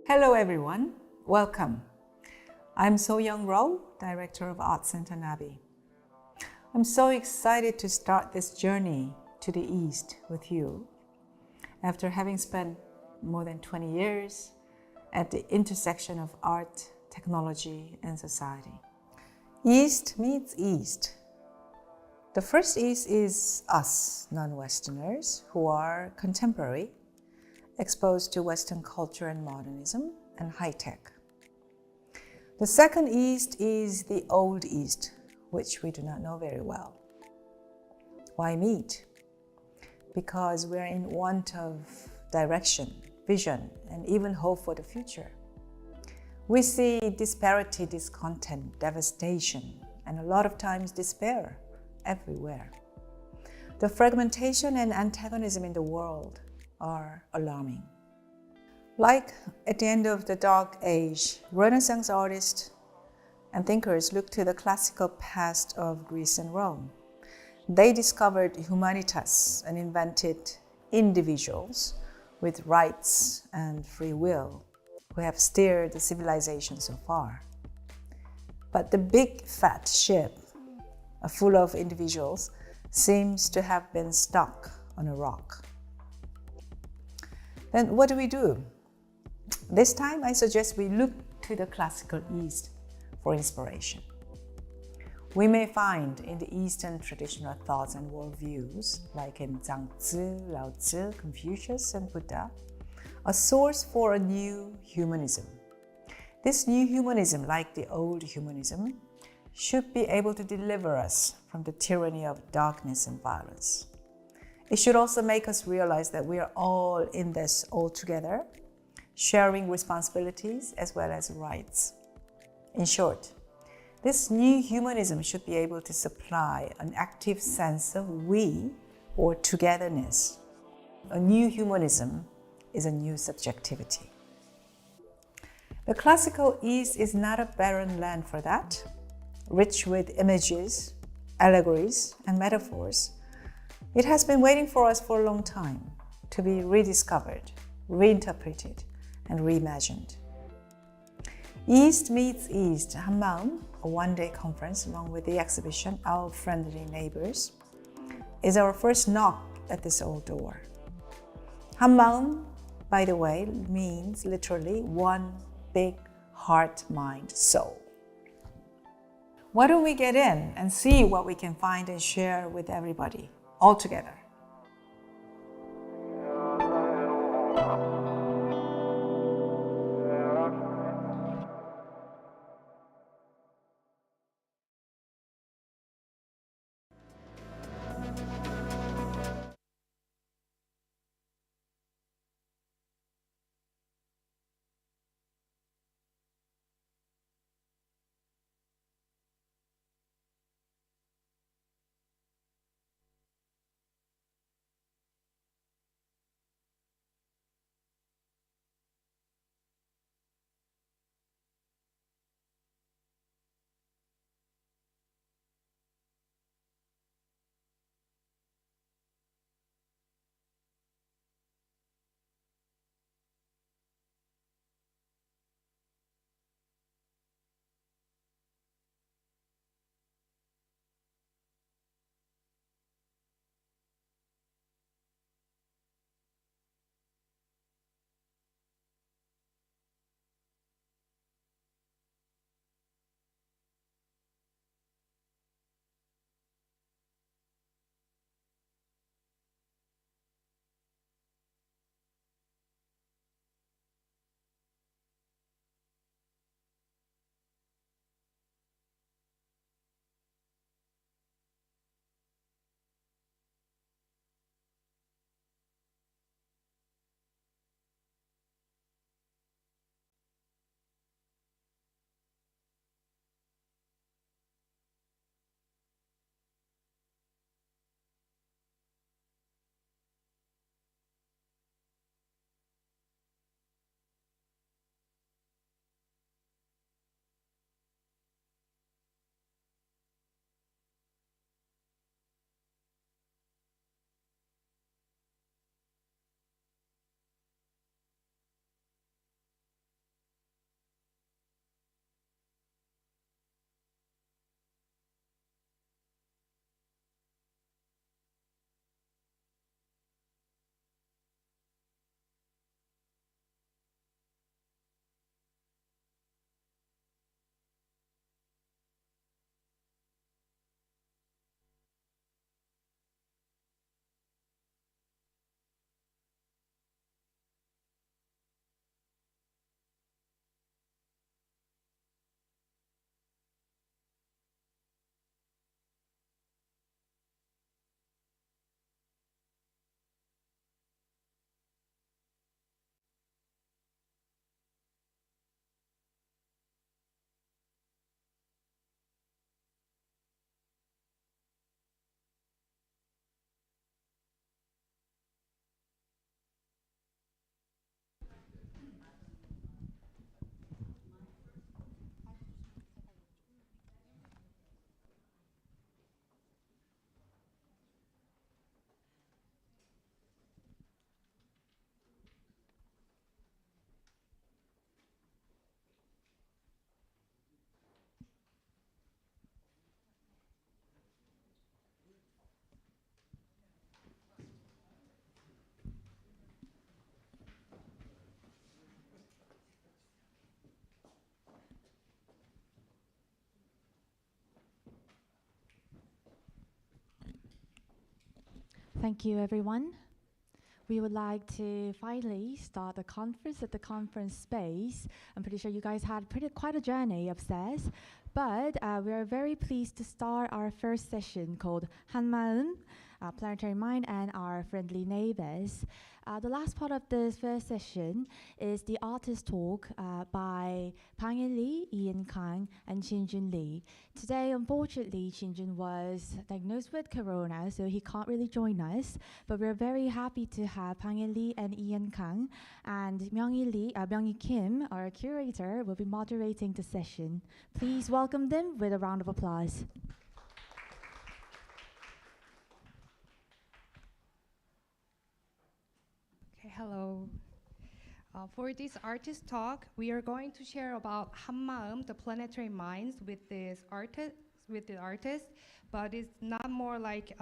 Hello everyone, welcome. I'm So Young Ro, Director of A트센터 Nabi. I'm so excited to start this journey to the East with you after having spent more than 20 years at the intersection of art, technology, and society. East meets East. The first East is us, non-Westerners, who are contemporary, exposed to Western culture and modernism and high-tech. The second East is the Old East, which we do not know very well. Why meet? Because we're in want of direction, vision, and even hope for the future. We see disparity, discontent, devastation, and a lot of times despair everywhere. The fragmentation and antagonism in the world are alarming. Like at the end of the Dark Age, Renaissance artists and thinkers looked to the classical past of Greece and Rome. They discovered humanitas and invented individuals with rights and free will who have steered the civilization so far. But the big fat ship, full of individuals, seems to have been stuck on a rock. Then what do? This time I suggest we look to the classical East for inspiration. We may find in the Eastern traditional thoughts and worldviews, like in Zhangzi, Lao Tzu, Confucius, and Buddha, a source for a new humanism. This new humanism, like the old humanism, should be able to deliver us from the tyranny of darkness and violence. It should also make us realize that we are all in this all together, sharing responsibilities as well as rights. In short, this new humanism should be able to supply an active sense of we or togetherness. A new humanism is a new subjectivity. The classical East is not a barren land for that, rich with images, allegories, and metaphors. It has been waiting for us for a long time to be rediscovered, reinterpreted, and reimagined. East meets East, 한마음, a one-day conference along with the exhibition Our Friendly Neighbors, is our first knock at this old door. 한마음, by the way, means literally one big heart, mind, soul. Why don't we get in and see what we can find and share with everybody all together? Thank you, everyone. We would like to finally start the conference at the conference space. I'm pretty sure you guys had quite a journey upstairs, but we are very pleased to start our first session called Ma Eum, Planetary Mind and Our Friendly Neighbors. The last part of this first session is the artist talk by Bang-in Lee, Ian Kang, and Shin-jun Lee. Today, unfortunately, Shin-jun was diagnosed with corona, so he can't really join us, but we're very happy to have Bang-in Lee and Ian Kang, and Myung-hee Kim, our curator, will be moderating the session. Please welcome them with a round of applause. Hello. For this artist talk, we are going to share about Ma Eum, the planetary minds with the artist, but it's not more like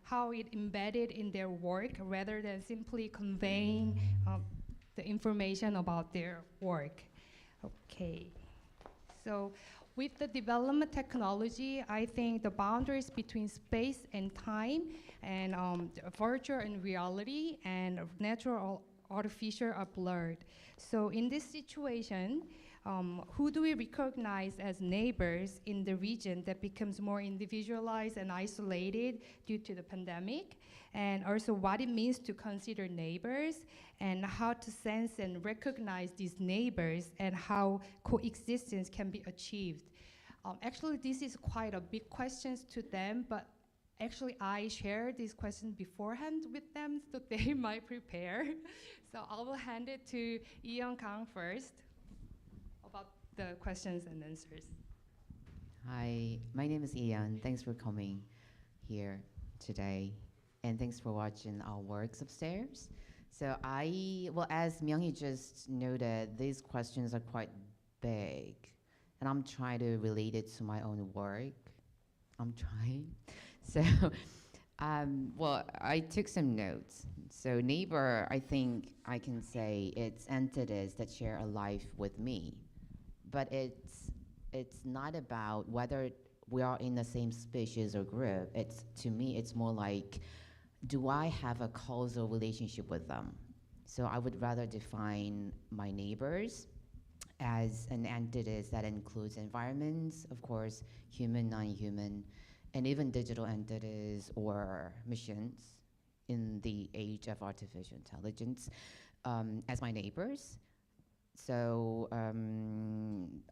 how it embedded in their work rather than simply conveying the information about their work. Okay. So with the development technology, I think the boundaries between space and time and virtual and reality and natural artificial are blurred. So in this situation, who do we recognize as neighbors in the region that becomes more individualized and isolated due to the pandemic? And also what it means to consider neighbors and how to sense and recognize these neighbors and how coexistence can be achieved. Actually, this is quite a big question to them, but actually I shared these questions beforehand with them so they might prepare. So I will hand it to Ian Kang first about the questions and answers. Hi, my name is Ian. Thanks for coming here today. And thanks for watching our works upstairs. So as Myung-hee just noted, these questions are quite big. And I'm trying to relate it to my own work. I'm trying. So, I took some notes. So neighbor, I think I can say it's entities that share a life with me. But it's not about whether we are in the same species or group. To me, it's more like, do I have a causal relationship with them? So I would rather define my neighbors as an entity that includes environments, of course, human, non-human, and even digital entities or machines in the age of artificial intelligence as my neighbors. So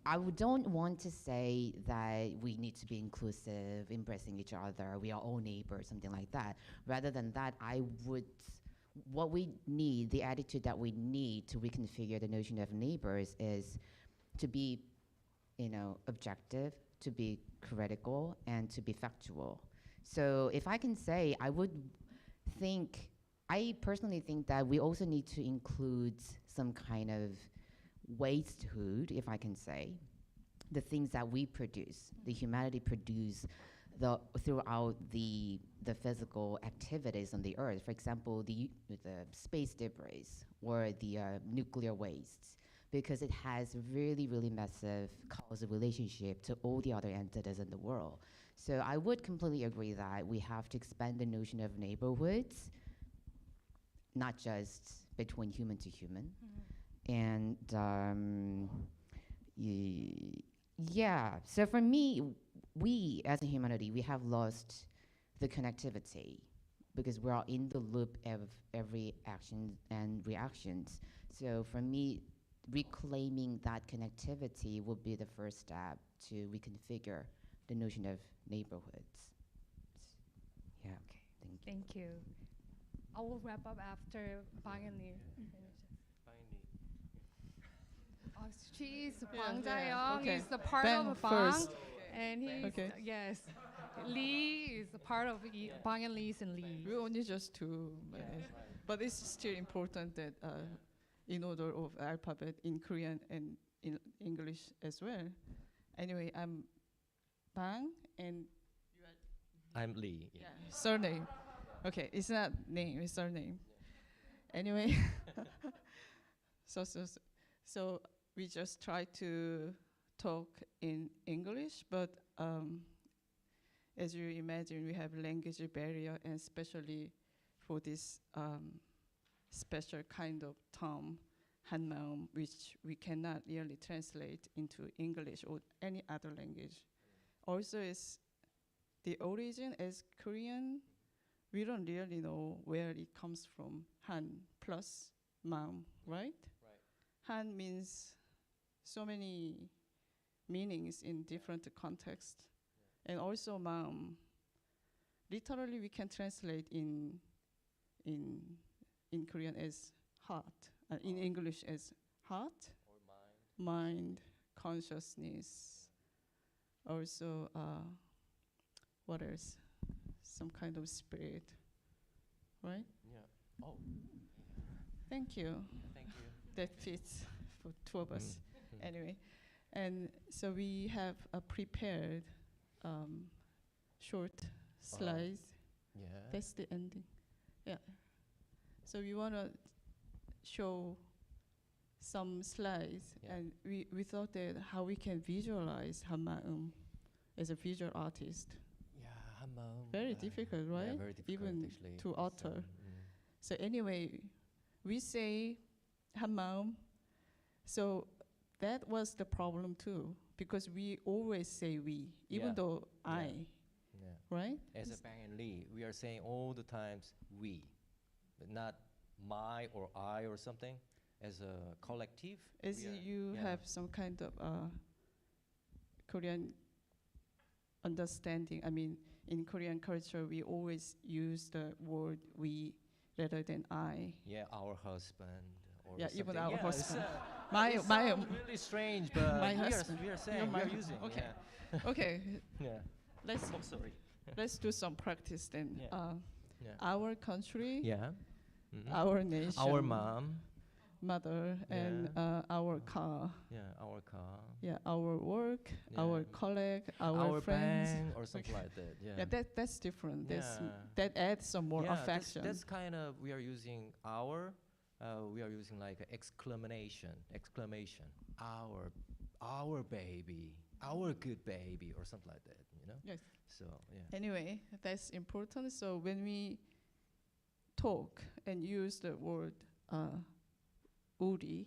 I don't want to say that we need to be inclusive, embracing each other, we are all neighbors, something like that. Rather than that, what we need, the attitude that we need to reconfigure the notion of neighbors is to be, objective, to be critical, and to be factual. So if I can say, I personally think that we also need to include some kind of wastehood, if I can say, the things that we produce, the humanity produce throughout the physical activities on the Earth. For example, the space debris or the nuclear wastes, because it has really, really massive causal relationship to all the other entities in the world. So I would completely agree that we have to expand the notion of neighborhoods, not just between human to human. And so for me, we as a humanity, we have lost the connectivity because we're all in the loop of every action and reactions. So for me, reclaiming that connectivity will be the first step to reconfigure the notion of neighborhoods. Yeah, okay, thank you. Thank you. I will wrap up after Bang-in Lee. She's Bang Jae-young, Okay. is the part Ben of Bang, first. and he's Okay. yes. Lee is the part of Bang-in Lee's and Lee. We only just two, but it's still important that in order of alphabet in Korean and in English as well. Anyway, I'm Bang and I'm Lee. yeah, surname. Okay, it's not name, it's surname. Anyway, so we just try to talk in English, but as you imagine, we have language barrier, and especially for this special kind of term, 한 마음, which we cannot really translate into English or any other language. Also, is the origin as Korean. We don't really know where it comes from. Han plus maum, right? Right. Han means so many meanings in different contexts. And also maum, literally we can translate in Korean as heart, in English as heart, Or mind. mind, consciousness. Also, what else? Some kind of spirit, right? Yeah. Oh, Thank you. thank you. That fits for two of us. Mm. Anyway, and so we have prepared short slides. Yeah. That's the ending. Yeah. So we want to show some slides, Yeah. and we thought that how we can visualize Ma Eum as a visual artist. Yeah, 한마음. Very difficult, right? Yeah, very difficult Even actually. to utter. Mm. So anyway, we say Ma Eum. So that was the problem too, because we always say we, even Yeah. though Yeah. I, Yeah. right? As a Bang and Lee, we are saying all the times we, but not my or I or something. As a collective, As we are- you yeah. have some kind of Korean understanding. I mean, in Korean culture, we always use the word we rather than I. Yeah, our husband. Or Yeah, something. even our Yeah, husband. It's, My- it my- sounds really strange, but my we are, husband. we are You're saying, my we are hu- using. okay. Okay, Yeah. let's Oh, sorry. let's do some practice then. Yeah. Yeah. Our country, Yeah. Mhm. our nation, Our mom. mother, and our car. Yeah, our car. Yeah, our work, Yeah. our colleague, our friends. bang or something like that. Yeah. Yeah, that's different. Yeah. That adds some more Yeah, affection. That's kind of we are using our. We are using like exclamation. Our baby, our good baby, or something like that. You know. Yes. So yeah. Anyway, that's important. So when we talk and use the word 우리,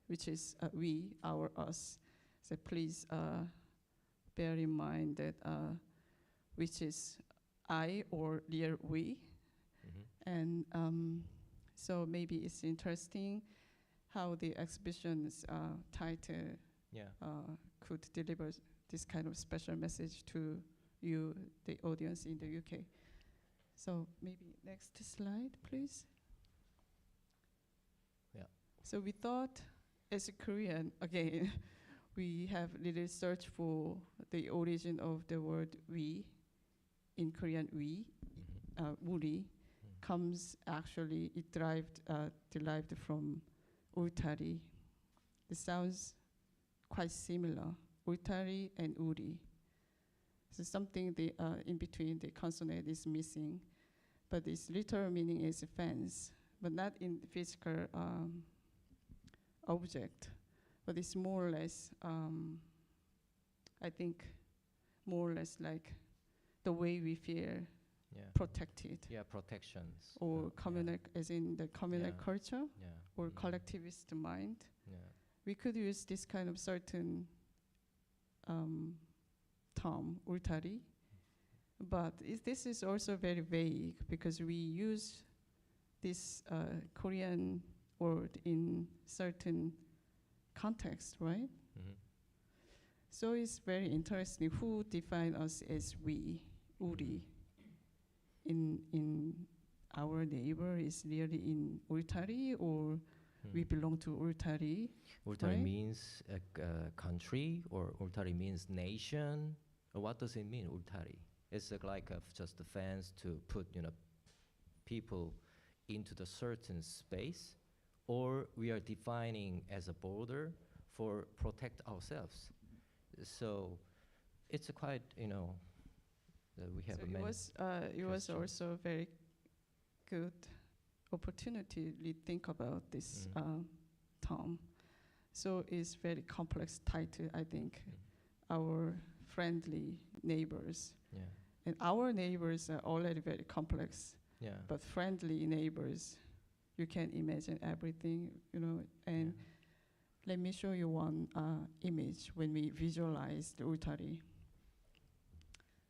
which is we, our, us, so please bear in mind that which is I or real we. Mhm. And so maybe it's interesting how the exhibition's title Yeah. could deliver this kind of special message to you, the audience in the UK. So maybe next slide, please. Yeah. So we thought, as a Korean, again, we have little search for the origin of the word we. In Korean, we, Mhm. 우리, comes actually, it derived from 울타리. It sounds quite similar, 울타리 and 우리. So something in between the consonant is missing, but its literal meaning is fence, but not in physical object, but it's more or less, I think, more or less like the way we feel Yeah. protected, Yeah, protections. or communal, as in the communal Yeah. culture, Yeah. or Mhm. collectivist mind. Yeah. We could use this kind of certain term, 울타리, but this is also very vague because we use this Korean word in certain context, right? Mhm. So it's very interesting who define us as we, 우리. In our neighbor is really in 울타리, or we belong to 울타리. 울타리 right? means a country, or 울타리 means nation. What does it mean, 울타리? It's like just a fence to put, people into the certain space, or we are defining as a border for protect ourselves. So it's a quite, we have So a it many was questions. also a very good opportunity to think about this term. So it's very complex title, I think. Our friendly neighbors. Yeah. And our neighbors are already very complex. Yeah. but friendly neighbors. You can imagine everything, and let me show you one image when we visualize the 울타리.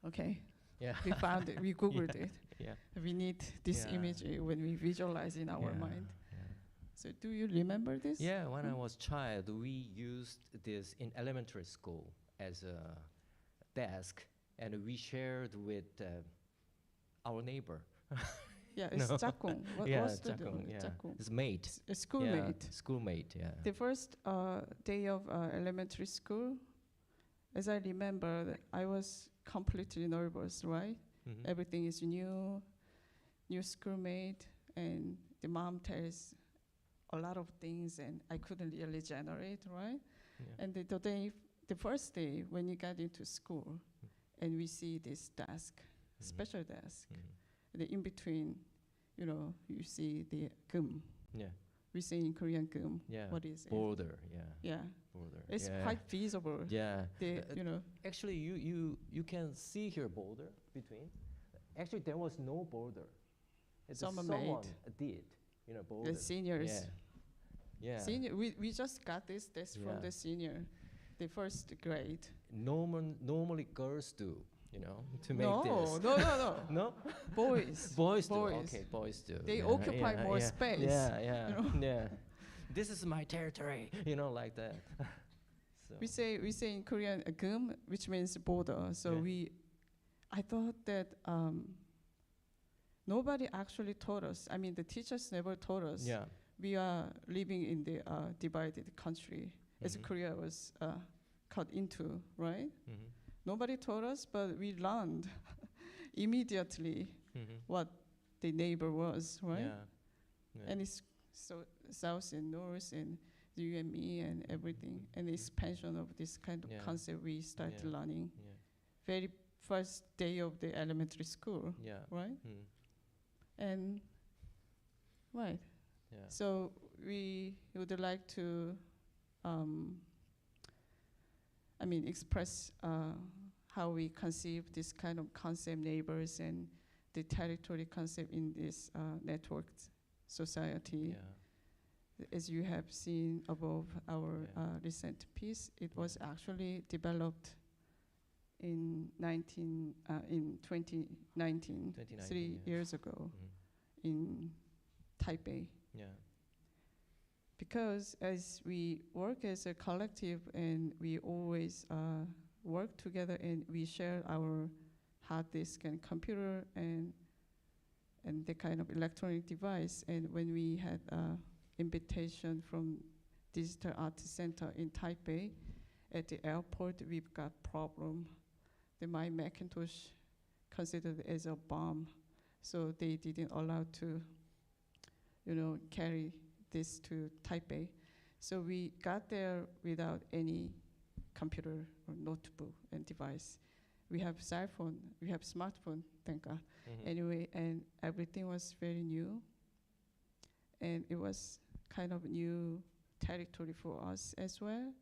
Okay, Yeah. we found it, we Googled it. Yeah. We need this Yeah. image when we visualize in our mind. So do you remember this? Yeah, when I was child, we used this in elementary school as a desk, and we shared with our neighbor. Yeah, it's No. 짝꿍. Yeah, What's the 짝꿍, yeah. 짝꿍? It's mate. A schoolmate. Yeah, schoolmate, yeah. The first day of elementary school, as I remember, that I was completely nervous, right? Mhm. Everything is new schoolmate, and the mom tells a lot of things, and I couldn't really generate, right? Yeah. And the first day when you got into school, and we see this desk, special desk, Mhm. the in between, you see the gum. Yeah, We say in Korean gum. yeah. What is it? Border, yeah. Yeah, Border. it's yeah. quite visible. Yeah. The Actually, you can see here border between. Actually, there was no border. Someone someone made. did, border. the seniors. Yeah. Yeah. Senior, we just got this Yeah. from the senior, the first grade. Normally girls do, to make No, this. no. No? Boys. Boys do. Boys. Okay, boys do. They Yeah, occupy yeah, more yeah. space, Yeah, yeah, This is my territory, like that. So. We say in Korean gum, which means border. So Yeah. I thought that nobody actually taught us. I mean, the teachers never taught us. Yeah. We are living in the divided country, as Mhm. Korea was cut into, right? Mhm. Nobody taught us, but we learned immediately Mhm. what the neighbor was, right? Yeah. Yeah. And it's so south and north and you and me and everything, and the expansion of this kind of Yeah. concept we started Yeah. learning Yeah. very first day of the elementary school, Yeah. right? Mm. And right. Yeah. So we would like to, express how we conceive this kind of concept, neighbors, and the territory concept in this networked society. Yeah. As you have seen above our Yeah. recent piece, it was actually developed in 2019, 3 yeah. years ago Mhm. in Taipei. Yeah. Because as we work as a collective and we always work together and we share our hard disk and computer and the kind of electronic device, and when we had invitation from Digital A트센터 in Taipei, at the airport we've got problem. My Macintosh considered as a bomb, so they didn't allow to, carry this to Taipei. So we got there without any computer or notebook and device. We have cell phone, we have smartphone, thank God. Mhm. Anyway, and everything was very new, and it was kind of new territory for us as well.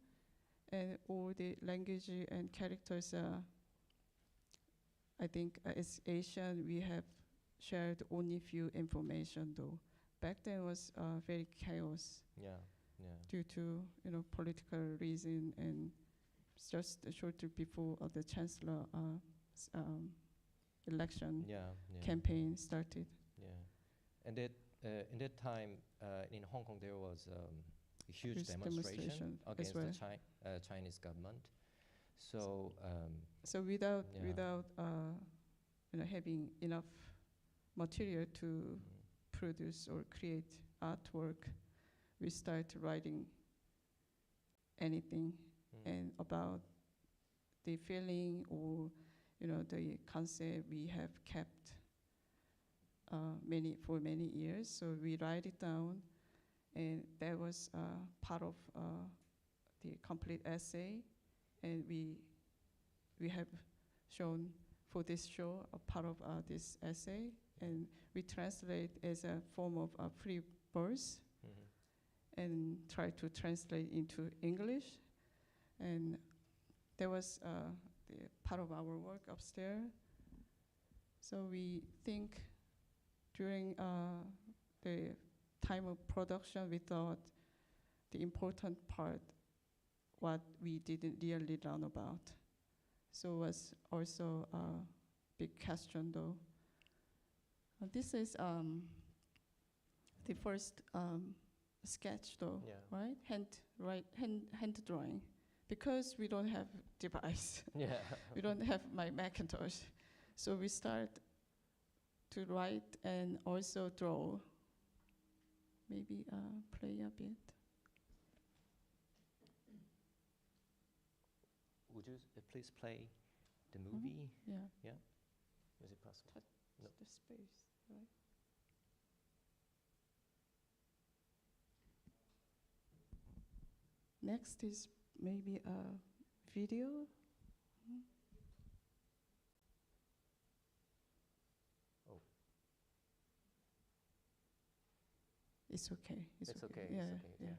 And all the language and characters, I think as Asian, we have shared only few information though. Back then was very chaos Yeah. Yeah. due to political reason, and just shortly before the chancellor election Yeah. Yeah. campaign started. Yeah. And in that time in Hong Kong there was a huge Huge demonstration demonstration as against well. the Chinese government. So So without Yeah. having enough material to produce or create artwork, we start writing anything and about the feeling or the concept we have kept for many years. So we write it down, and that was part of the complete essay, and we have shown for this show a part of this essay, and we translate as a form of free verse and try to translate into English. And that was the part of our work upstairs. So we think during the time of production, we thought the important part, what we didn't really learn about. So it was also a big question though. This is the first sketch though, right? Hand drawing. Because we don't have device, we don't have my Macintosh. So we start to write and also draw. Maybe play a bit. Would you please play the movie? Yeah. Yeah. Is it possible? Touch No. the space, right? Next is maybe a video. Oh. It's okay. It's okay. Yeah, It's okay. yeah.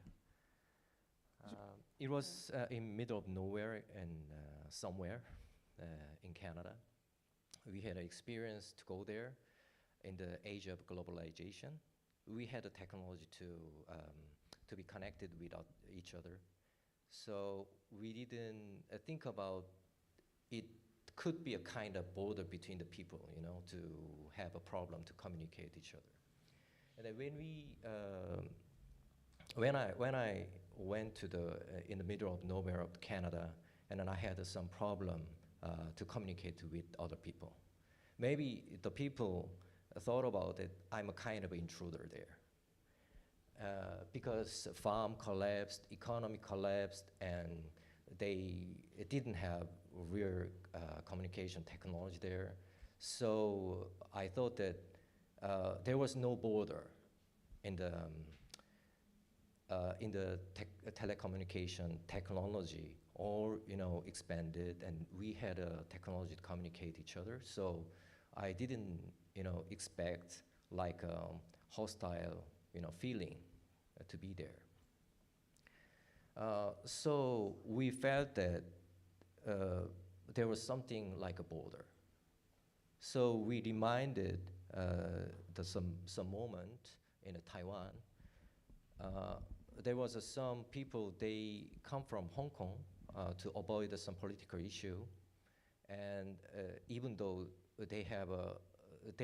It was in middle of nowhere and somewhere in Canada. We had an experience to go there in the age of globalization. We had the technology to be connected with each other. So we didn't think about it could be a kind of border between the people, you know, to have a problem to communicate each other. And then when I went to in the middle of nowhere of Canada, and then I had some problem to communicate with other people. Maybe the people thought about it, I'm a kind of intruder there. Because farm collapsed, economy collapsed, and they didn't have real communication technology there. So I thought that there was no border in the telecommunication technology, all expanded, and we had a technology to communicate each other. So I didn't expect like a hostile feeling to be there. So we felt that there was something like a border. So we reminded some moment in Taiwan. There was some people, they come from Hong Kong to avoid some political issue, and even though they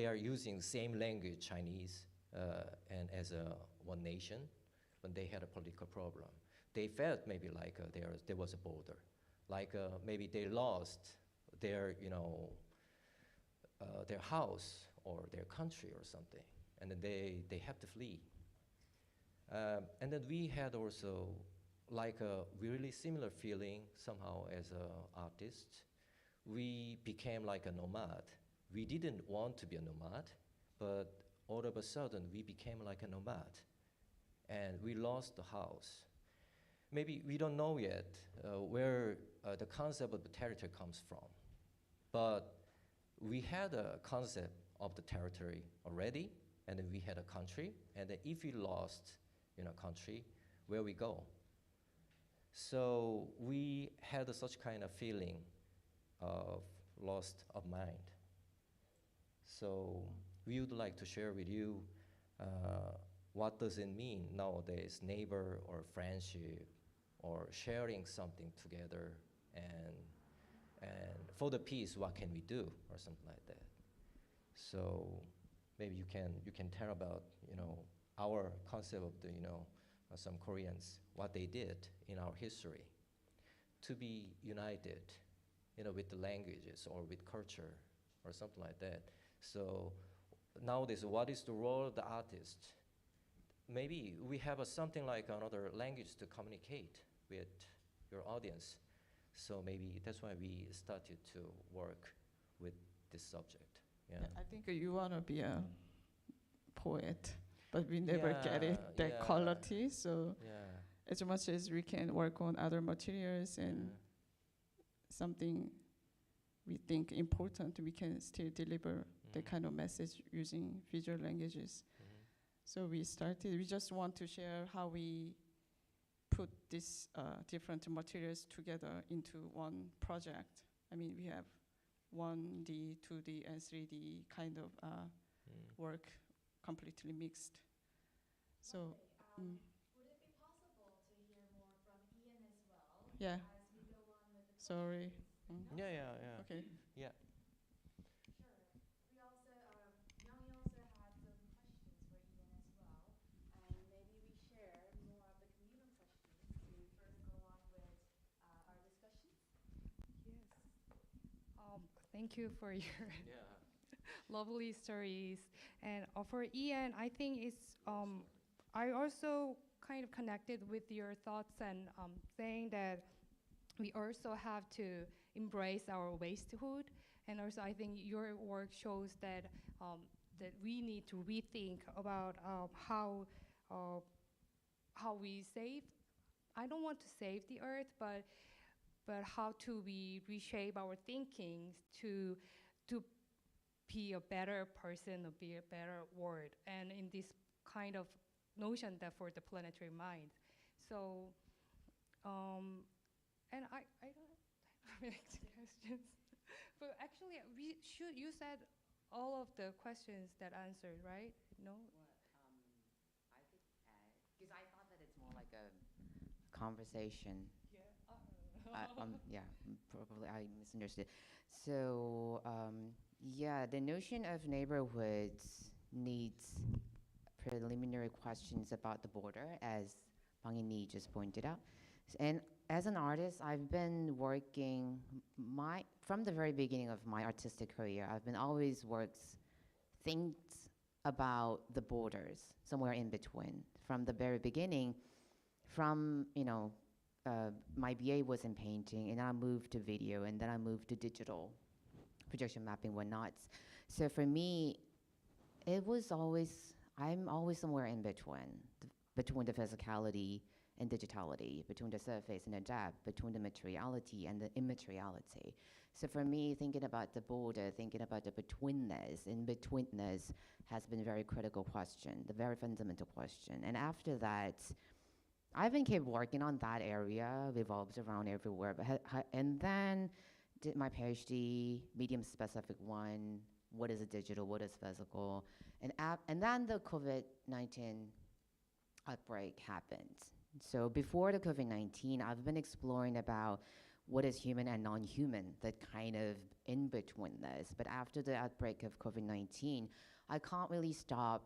are using same language, Chinese, and as one nation, when they had a political problem, they felt maybe like there was a border, like maybe they lost their house or their country or something, and then they have to flee. And then we had also like a really similar feeling somehow as an artist. We became like a nomad. We didn't want to be a nomad, but all of a sudden we became like a nomad, and we lost the house. Maybe we don't know yet where the concept of the territory comes from, but we had a concept of the territory already, and then we had a country, and then if we lost country, where we go? So we had such kind of feeling of lost of mind. So we would like to share with you what does it mean nowadays, neighbor or friendship, or sharing something together, and for the peace, what can we do, or something like that. So maybe you can tell about our concept of the some Koreans, what they did in our history to be united, with the languages or with culture or something like that. So nowadays, what is the role of the artist? Maybe we have something like another language to communicate with your audience. So maybe that's why we started to work with this subject. Yeah. I think you want to be a poet, but we never get it, that quality. So as much as we can work on other materials and something we think important, we can still deliver the kind of message using visual languages. So we just want to share how we put these different materials together into one project. I mean, we have 1D, 2D, and 3D kind of work completely mixed. So, would it be possible to hear more from Ian as well? yeah. As we go on with the Sorry. Yeah. Okay. Yeah. Sure. We also, Young also had some questions for Ian as well, and maybe we share more of the communal questions to further go on with our discussions. Yes. Thank you for your Yeah. lovely stories. And for Ian, I think it's I also kind of connected with your thoughts and saying that we also have to embrace our wastehood. And also, I think your work shows that that we need to rethink about how we save. I don't want to save the earth, but how to we reshape our thinking to be a better person, to be a better world, and in this kind of notion that for the planetary mind. So, and I don't have any questions, but actually you said all of the questions that answered, right? No? I could add, because I thought that it's more like a conversation. Yeah, probably I misunderstood. So, yeah, the notion of neighborhoods needs preliminary questions about the border, as Bang In-Lee just pointed out. And as an artist, I've been working from the very beginning of my artistic career. I've been always think about the borders, somewhere in between. From the very beginning, from my BA was in painting, and I moved to video, and then I moved to digital projection mapping, whatnot. So for me, I'm always somewhere in between the physicality and digitality, between the surface and the depth, between the materiality and the immateriality. So for me, thinking about the border, thinking about the betweenness, in-betweenness has been a very critical question, the very fundamental question. And after that, I've been kept working on that area, revolves around everywhere. And then did my PhD, medium-specific one, what is digital, what is physical, and then the COVID-19 outbreak happened. So before the COVID-19, I've been exploring about what is human and non-human, that kind of in-betweenness. But after the outbreak of COVID-19, I can't really stop.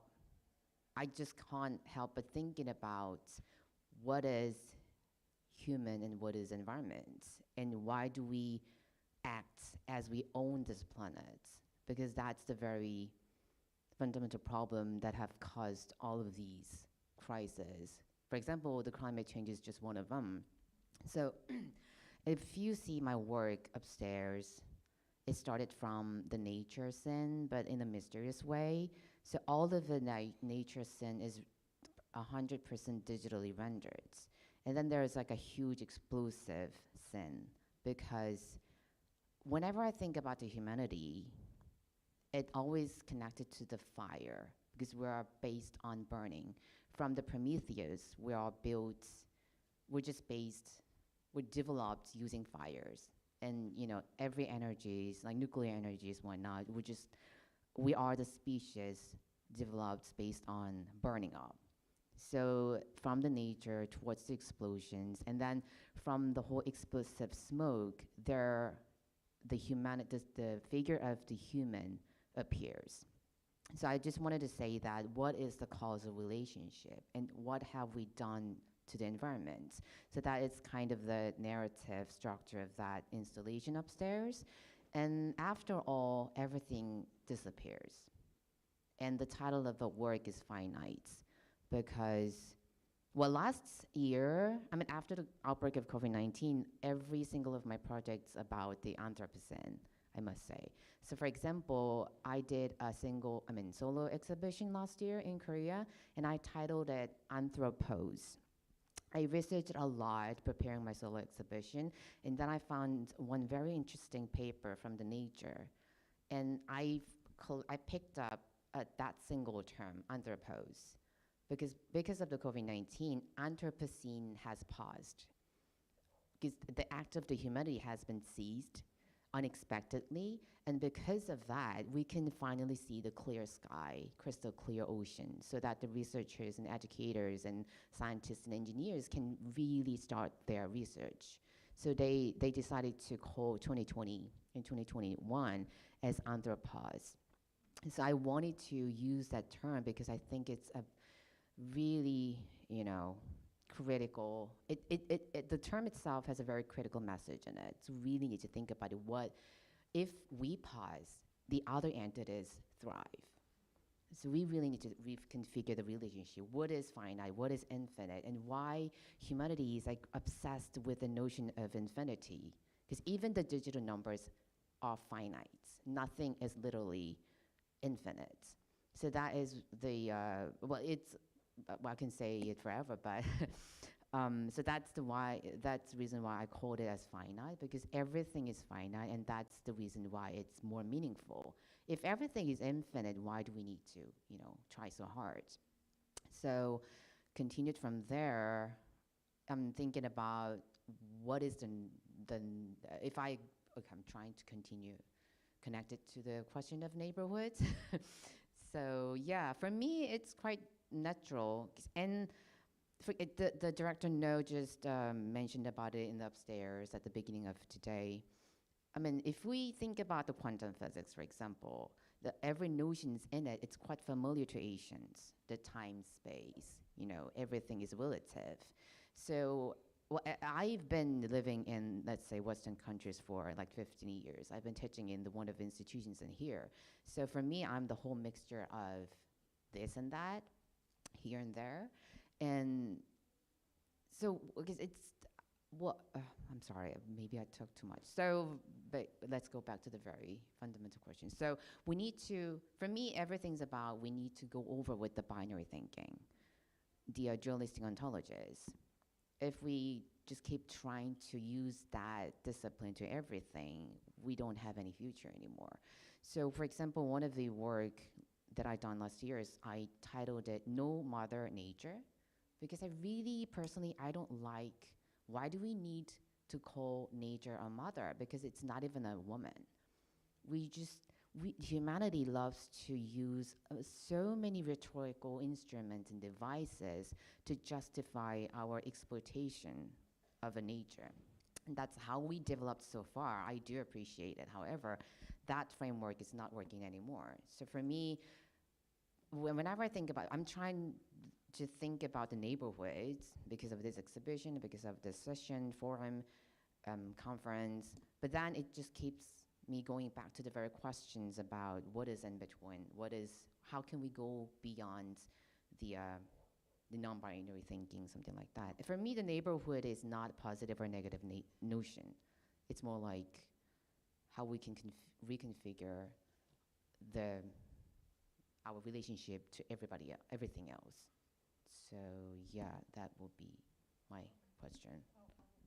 I just can't help but thinking about what is human and what is environment, and why do we act as we own this planet? Because that's the very fundamental problem that have caused all of these crises. For example, the climate change is just one of them. So if you see my work upstairs, it started from the nature sin, but in a mysterious way. So all of the nature sin is 100% digitally rendered. And then there's like a huge explosive sin, because whenever I think about the humanity, it always connected to the fire, because we are based on burning. From the Prometheus, we're developed using fires. And every energies, like nuclear energies, whatnot, we are the species developed based on burning up. So from the nature towards the explosions, and then from the whole explosive smoke, the figure of the human appears. So I just wanted to say that what is the causal relationship, and what have we done to the environment? So that is kind of the narrative structure of that installation upstairs. And after all, everything disappears. And the title of the work is Finite, because last year, after the outbreak of COVID-19, every single of my projects about the Anthropocene, I must say. So for example, I did a solo exhibition last year in Korea, and I titled it Anthropose. I researched a lot preparing my solo exhibition, and then I found one very interesting paper from the Nature, and I picked up that single term, Anthropose, because of the COVID-19, Anthropocene has paused, because the act of the humanity has been ceased. unexpectedly. And because of that, we can finally see the clear sky, crystal clear ocean, so that the researchers and educators and scientists and engineers can really start their research. So they decided to call 2020 and 2021 as anthropause. So I wanted to use that term because I think it's a really, critical, the term itself has a very critical message in it. So really need to think about it. What if we pause, the other entities thrive? So we really need to reconfigure the relationship. What is finite? What is infinite? And why humanity is like obsessed with the notion of infinity? Because even the digital numbers are finite. Nothing is literally infinite. So that is the, I can say it forever, but so that's the reason why I called it as finite, because everything is finite, and that's the reason why it's more meaningful. If everything is infinite, why do we need to, try so hard? So continued from there, I'm thinking about what is I'm trying to continue connected to the question of neighborhoods. So yeah, for me, it's quite natural. And the director No just mentioned about it in the upstairs at the beginning of today. I mean, if we think about the quantum physics, for example, every notions in it, it's quite familiar to Asians. The time, space, everything is relative. So I've been living in, let's say, Western countries for like 15 years. I've been teaching in one of the institutions in here. So for me, I'm the whole mixture of this and that, here and there. And so, because I'm sorry, maybe I took too much. So, but let's go back to the very fundamental question. So we need to, for me, everything's about, we need to go over with the binary thinking, the dualistic ontologies. If we just keep trying to use that discipline to everything, we don't have any future anymore. So for example, one of the work that I done last year is I titled it No Mother Nature, because I really personally, I don't like, why do we need to call nature a mother? Because it's not even a woman. Humanity loves to use so many rhetorical instruments and devices to justify our exploitation of a nature. And that's how we developed so far. I do appreciate it. However, that framework is not working anymore. So for me, whenever I think about, I'm trying to think about the neighborhoods because of this exhibition, because of this session, forum, conference, but then it just keeps me going back to the very questions about what is in between, how can we go beyond the non-binary thinking, something like that. For me, the neighborhood is not positive or negative notion. It's more like how we can reconfigure our relationship to everything else. So yeah, that will be my question,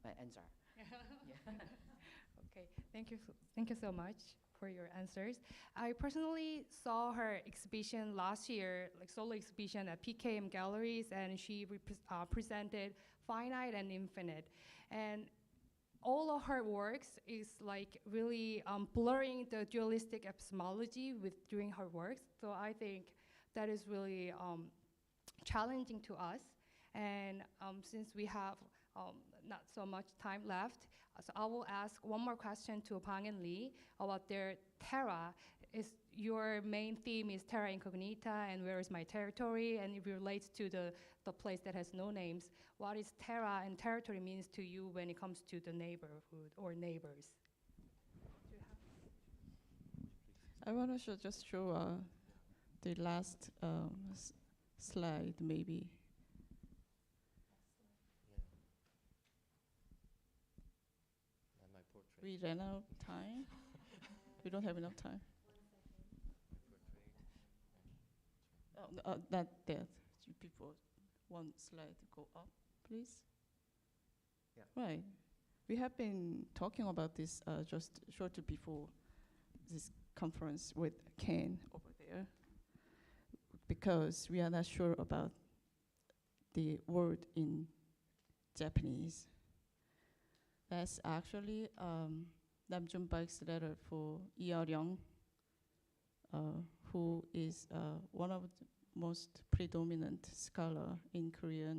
my answer. Yeah. Okay, thank you so much for your answers. I personally saw her exhibition last year, like solo exhibition at PKM Galleries, and she presented Finite and Infinite. And all of her works is like really blurring the dualistic epistemology during her works. So I think that is really challenging to us. And since we have not so much time left, so I will ask one more question to Bang and Lee about their Terra. Your main theme is Terra Incognita and Where is My Territory, and it relates to the place that has no names. What is Terra and territory means to you when it comes to the neighborhood or neighbors? I want to just show the last slide, maybe. We ran out of time. We don't have enough time. Not that. Before one slide go up, please. Yeah. Right. We have been talking about this just shortly before this conference with Ken over there, because we are not sure about the word in Japanese. That's actually Nam Jun-bak's letter for Young, who is one of the most predominant scholar in Korea,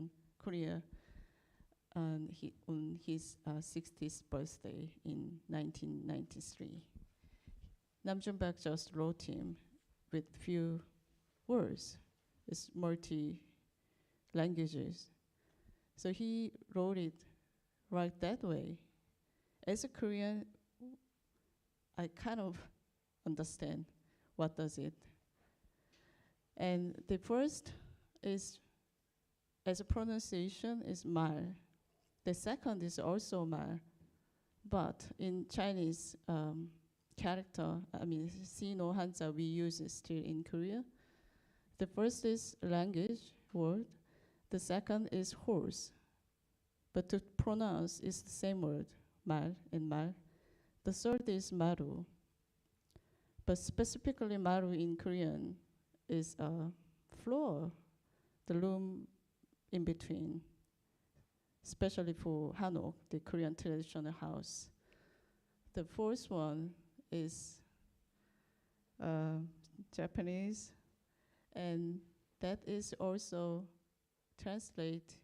and on his 60th birthday in 1993. Nam Jun-bak just wrote him with few words. It's multi-languages. So he wrote it right that way. As a Korean, I kind of understand what does it. And the first is, as a pronunciation, is 말. The second is also 말. But in Chinese character, I mean, Sino Hansa we use it still in Korea. The first is language word. The second is horse. But to pronounce is the same word, 말 and 말. The third is maru. But specifically maru in Korean is floor, the room in between, especially for hanok, the Korean traditional house. The fourth one is Japanese, and that is also translate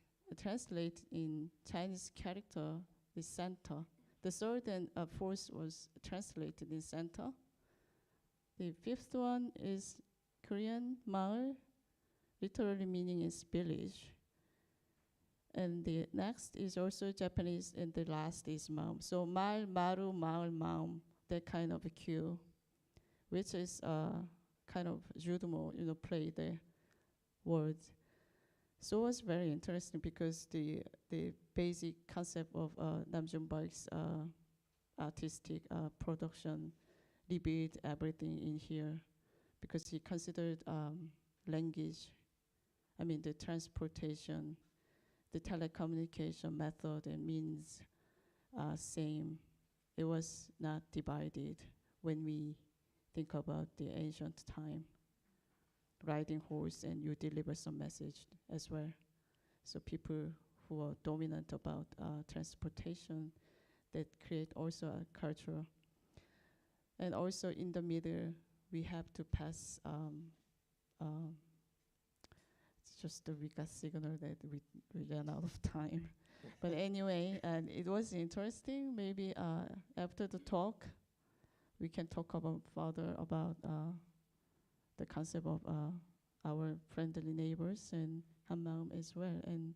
in Chinese character is center. The third and fourth was translated in center. The fifth one is Korean 마을, literally meaning is village. And the next is also Japanese, and the last is 마음. So 말, 마루, 마을, 마음, that kind of a cue, which is kind of judo, play the words. So it was very interesting because the basic concept of Nam Jun-bak's artistic production revealed everything in here, because he considered language, I mean the transportation, the telecommunication method and means same. It was not divided when we think about the ancient time. Riding horse and you deliver some message as well. So people who are dominant about transportation, that create also a culture. And also in the middle, we have to pass it's just the we got signal that we ran out of time. But anyway, and it was interesting. Maybe after the talk, we can talk about further about the concept of our friendly neighbors and 한마음 as well. And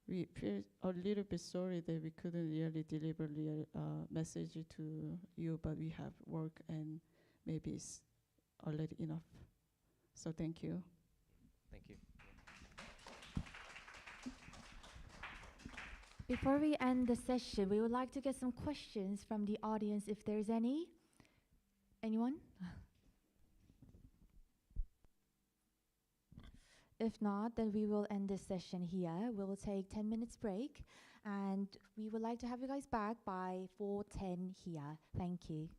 we feel a little bit sorry that we couldn't really deliver the message to you, but we have work and maybe it's already enough. So thank you. Thank you. Before we end the session, we would like to get some questions from the audience if there's any. Anyone? If not, then we will end this session here. We will take 10 minutes break, and we would like to have you guys back by 4:10 here. Thank you.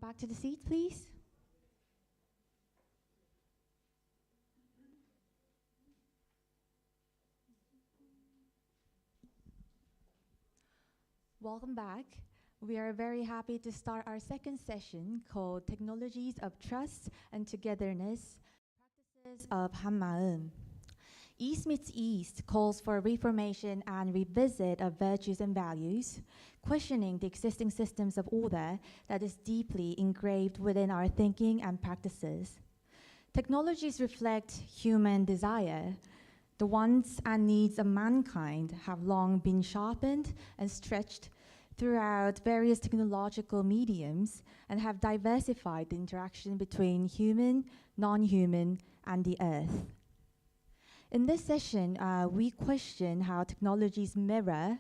back to the seat, please. Welcome back. We are very happy to start our second session called Technologies of Trust and Togetherness, Practices of Ma Eum. East meets East calls for reformation and revisit of virtues and values, questioning the existing systems of order that is deeply engraved within our thinking and practices. Technologies reflect human desire. The wants and needs of mankind have long been sharpened and stretched throughout various technological mediums and have diversified the interaction between human, non-human, and the earth. In this session, we question how technologies mirror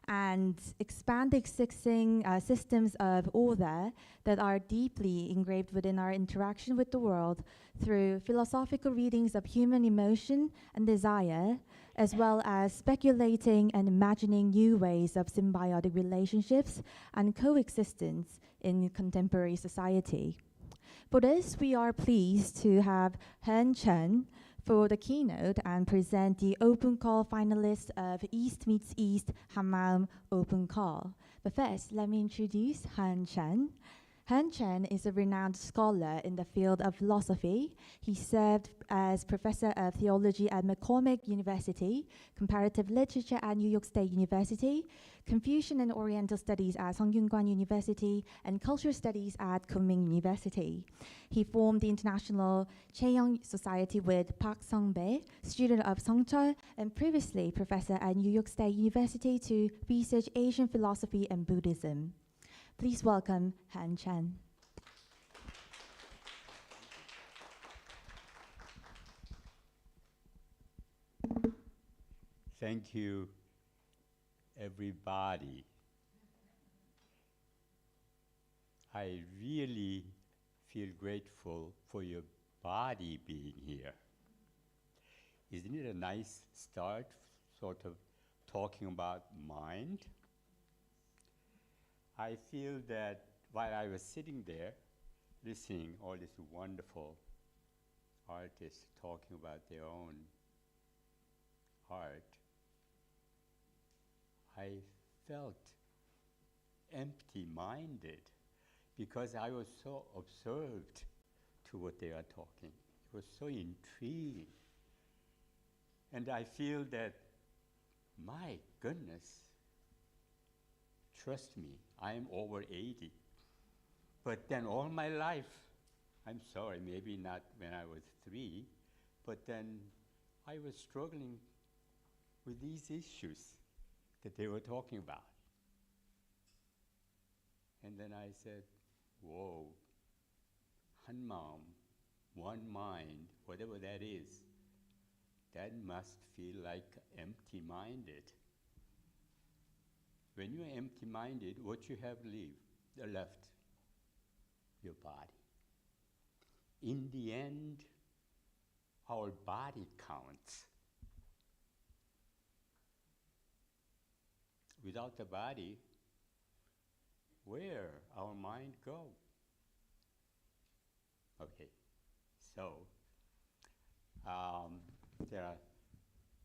and expand the existing systems of order that are deeply engraved within our interaction with the world through philosophical readings of human emotion and desire, as well as speculating and imagining new ways of symbiotic relationships and coexistence in contemporary society. For this, we are pleased to have Han Chen for the keynote and present the open call finalists of East meets East Ma Eum open call. But first, let me introduce Han Chen. Han Chen is a renowned scholar in the field of philosophy. He served as professor of theology at McCormick University, comparative literature at New York State University, Confucian and Oriental Studies at Songyungkwan University, and cultural studies at Kunming University. He formed the International Chaeyoung Society with Park Sung-bae, student of Songcheol, and previously professor at New York State University to research Asian philosophy and Buddhism. Please welcome Han Chen. Thank you, everybody. I really feel grateful for your body being here. Isn't it a nice start, sort of talking about mind? I feel that while I was sitting there, listening all these wonderful artists talking about their own art, I felt empty-minded because I was so observed to what they are talking. It was so intriguing. And I feel that, my goodness, trust me, I'm over 80. But then all my life, I'm sorry, maybe not when I was 3, but then I was struggling with these issues that they were talking about. And then I said, whoa, Hanmaum, one mind, whatever that is, that must feel like empty-minded. When you're empty-minded, what you have left? Your body. In the end, our body counts. Without the body, where our mind go? Okay, so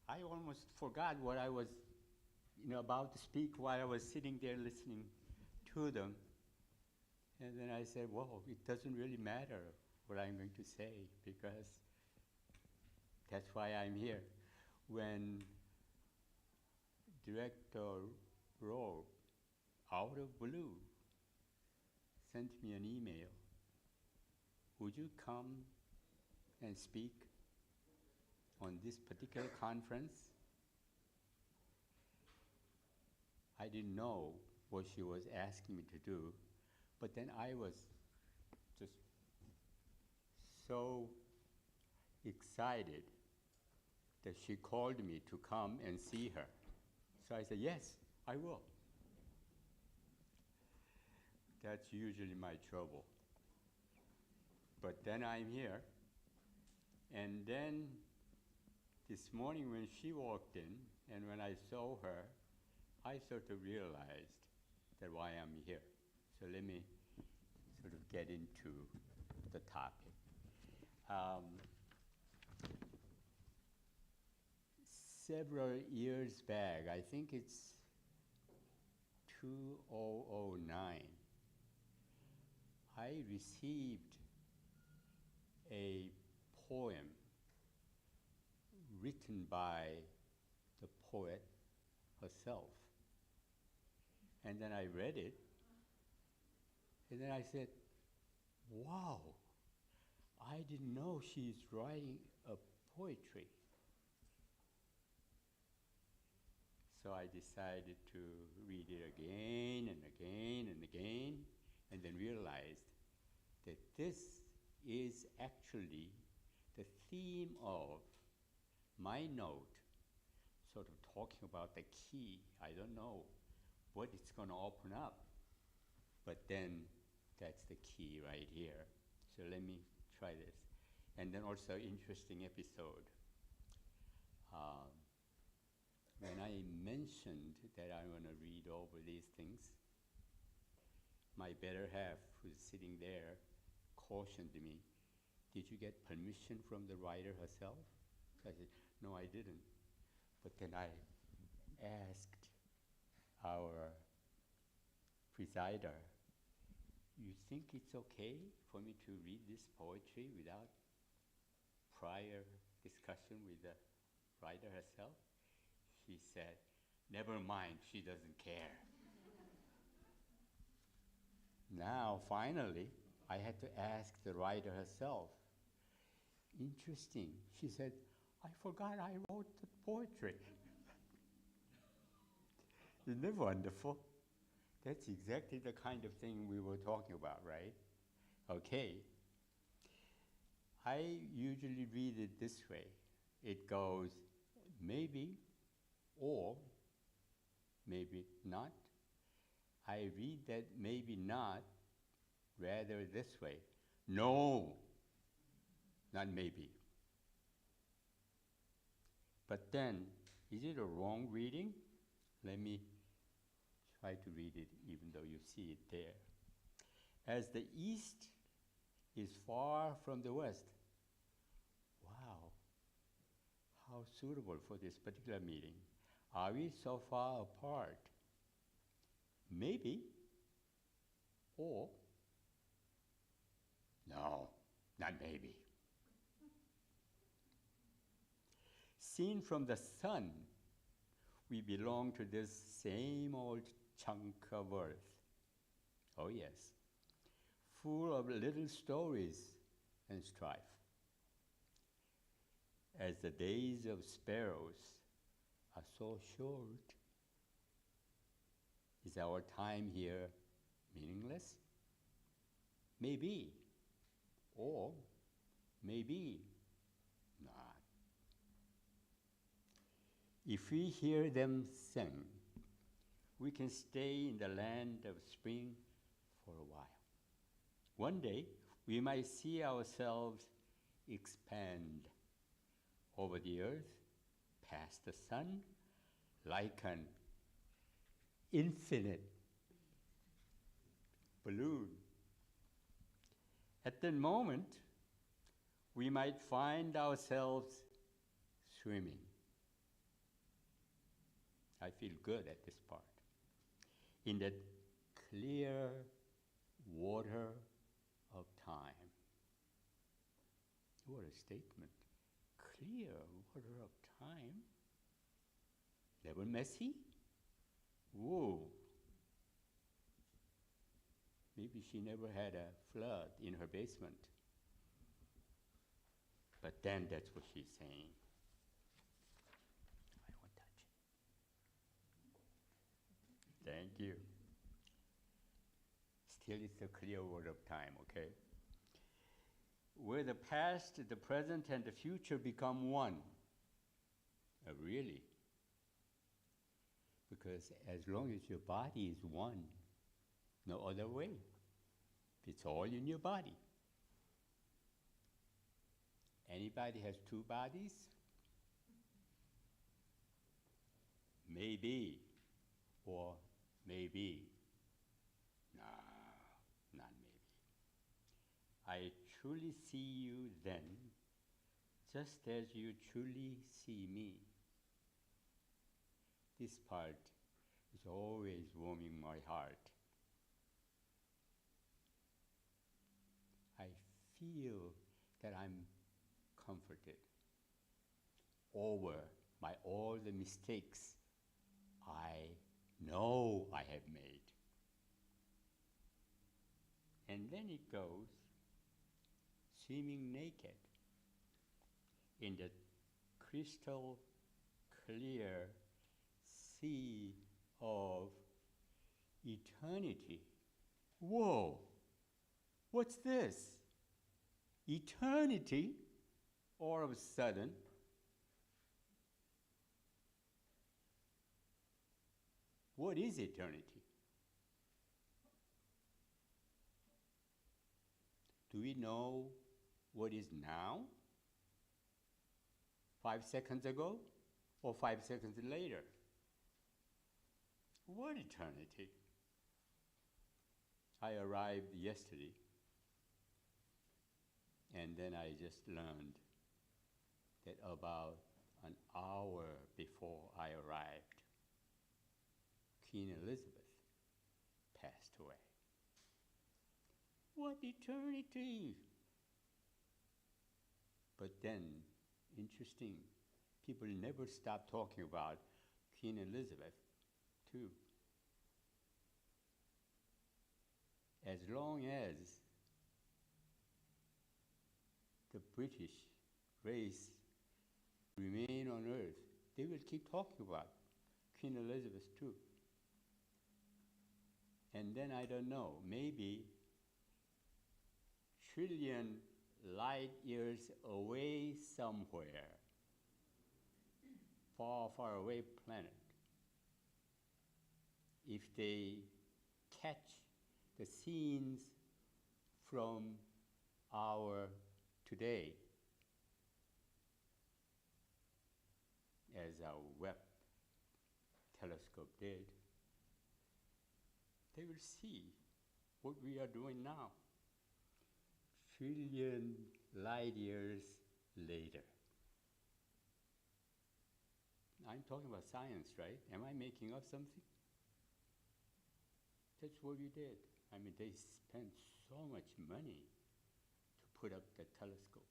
I almost forgot what I was about to speak while I was sitting there listening to them. And then I said, whoa, it doesn't really matter what I'm going to say because that's why I'm here. When Director Rowe, out of blue, sent me an email, would you come and speak on this particular conference? I didn't know what she was asking me to do, but then I was just so excited that she called me to come and see her. So I said, yes, I will. That's usually my trouble. But then I'm here, and then this morning when she walked in, and when I saw her, I sort of realized that why I'm here. So let me sort of get into the topic. Several years back, I think it's 2009, I received a poem written by the poet herself. And then I read it, and then I said, wow, I didn't know she's writing a poetry. So I decided to read it again and again and again, and then realized that this is actually the theme of my note, sort of talking about the key. I don't know what it's going to open up, but then that's the key right here. So let me try this. And then also interesting episode. When I mentioned that I want to read over these things, my better half, who's sitting there, cautioned me, did you get permission from the writer herself? So I said, no, I didn't. But then I asked our presider, you think it's okay for me to read this poetry without prior discussion with the writer herself? He said, never mind, she doesn't care. Now, finally, I had to ask the writer herself. Interesting. She said, I forgot I wrote the poetry. Isn't that wonderful? That's exactly the kind of thing we were talking about, right? Okay. I usually read it this way. It goes, maybe, or maybe not. I read that maybe not rather this way. No, not maybe. But then, is it a wrong reading? Let me try to read it even though you see it there. As the East is far from the West. Wow, how suitable for this particular meeting. Are we so far apart? Maybe, or no, not maybe. Seen from the sun, we belong to this same old chunk of earth. Oh yes, full of little stories and strife. As the days of sparrows are so short, is our time here meaningless? Maybe, or maybe not. If we hear them sing, we can stay in the land of spring for a while. One day, we might see ourselves expand over the earth, past the sun, like an infinite balloon. At that moment, we might find ourselves swimming. I feel good at this part. In that clear water of time. What a statement. Clear water of time? Never messy? Whoa. Maybe she never had a flood in her basement. But then that's what she's saying. I won't touch it. Thank you. Still it's a clear word of time, okay? Where the past, the present, and the future become one. Really? Because as long as your body is one, no other way. It's all in your body. Anybody has two bodies? Maybe, or maybe. No, not maybe. I truly see you then, just as you truly see me. This part is always warming my heart. I feel that I'm comforted over all the mistakes I know I have made. And then it goes, swimming naked in the crystal clear sea of eternity. Whoa, what's this? Eternity? All of a sudden, what is eternity? Do we know what is now? 5 seconds ago or 5 seconds later? What eternity? I arrived yesterday, and then I just learned that about an hour before I arrived, Queen Elizabeth passed away. What eternity? But then, interesting, people never stop talking about Queen Elizabeth, too. As long as the British race remain on earth, they will keep talking about Queen Elizabeth, too. And then I don't know, maybe trillion light years away somewhere, far, far away planet, if they catch the scenes from our today, as our Webb telescope did, they will see what we are doing now, trillion light years later. I'm talking about science, right? Am I making up something? That's what we did. I mean, they spent so much money to put up the telescope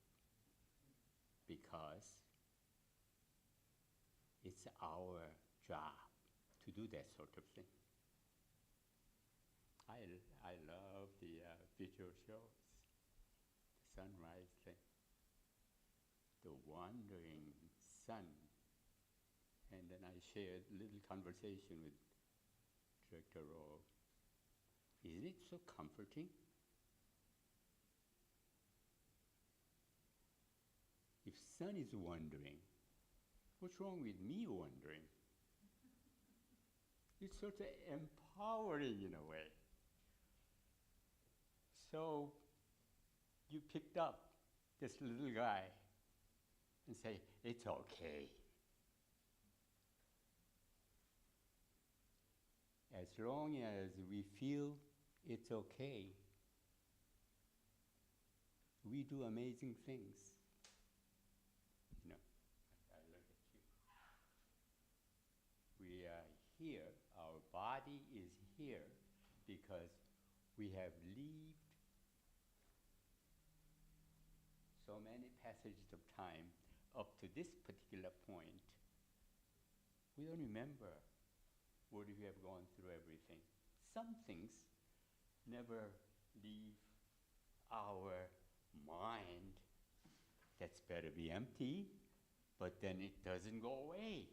because it's our job to do that sort of thing. I love the visual shows, the sunrise thing, the wandering sun. And then I shared a little conversation with Director Rowe. Isn't it so comforting? If sun is wandering, what's wrong with me wandering? It's sort of empowering in a way. So you picked up this little guy and say, it's okay. As long as we feel it's okay, we do amazing things. You know, I look at you. We are here, our body is here because we have lived so many passages of time up to this particular point. We don't remember what we have gone through everything. Some things never leave our mind. That's better be empty, but then it doesn't go away.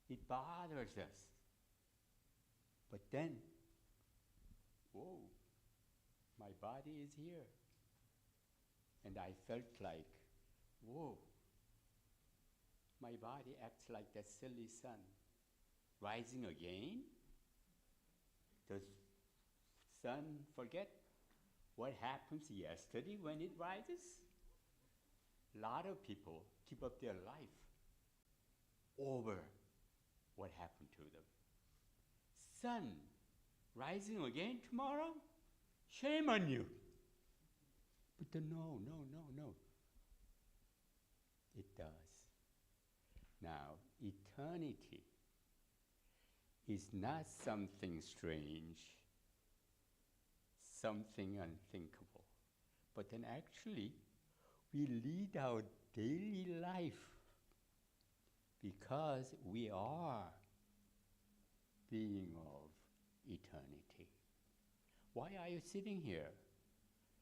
It bothers us. But then, whoa, my body is here. And I felt like, whoa, my body acts like that silly sun. Rising again? Does sun forget what happened yesterday when it rises? A lot of people give up their life over what happened to them. Sun rising again tomorrow? Shame on you. But then no. It does. Now, eternity is not something strange, something unthinkable, but then actually we lead our daily life because we are being of eternity. Why are you sitting here?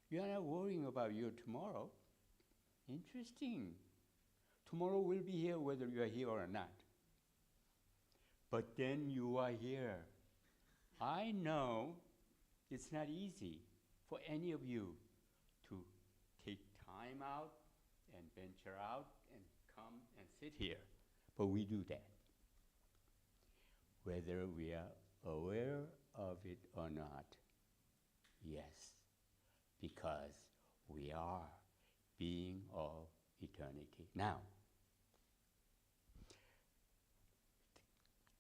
You are not worrying about your tomorrow. Interesting. Tomorrow will be here whether you are here or not. But then you are here. I know it's not easy for any of you to take time out and venture out and come and sit here. But we do that. Whether we are aware of it or not, yes, because we are being of eternity. Now,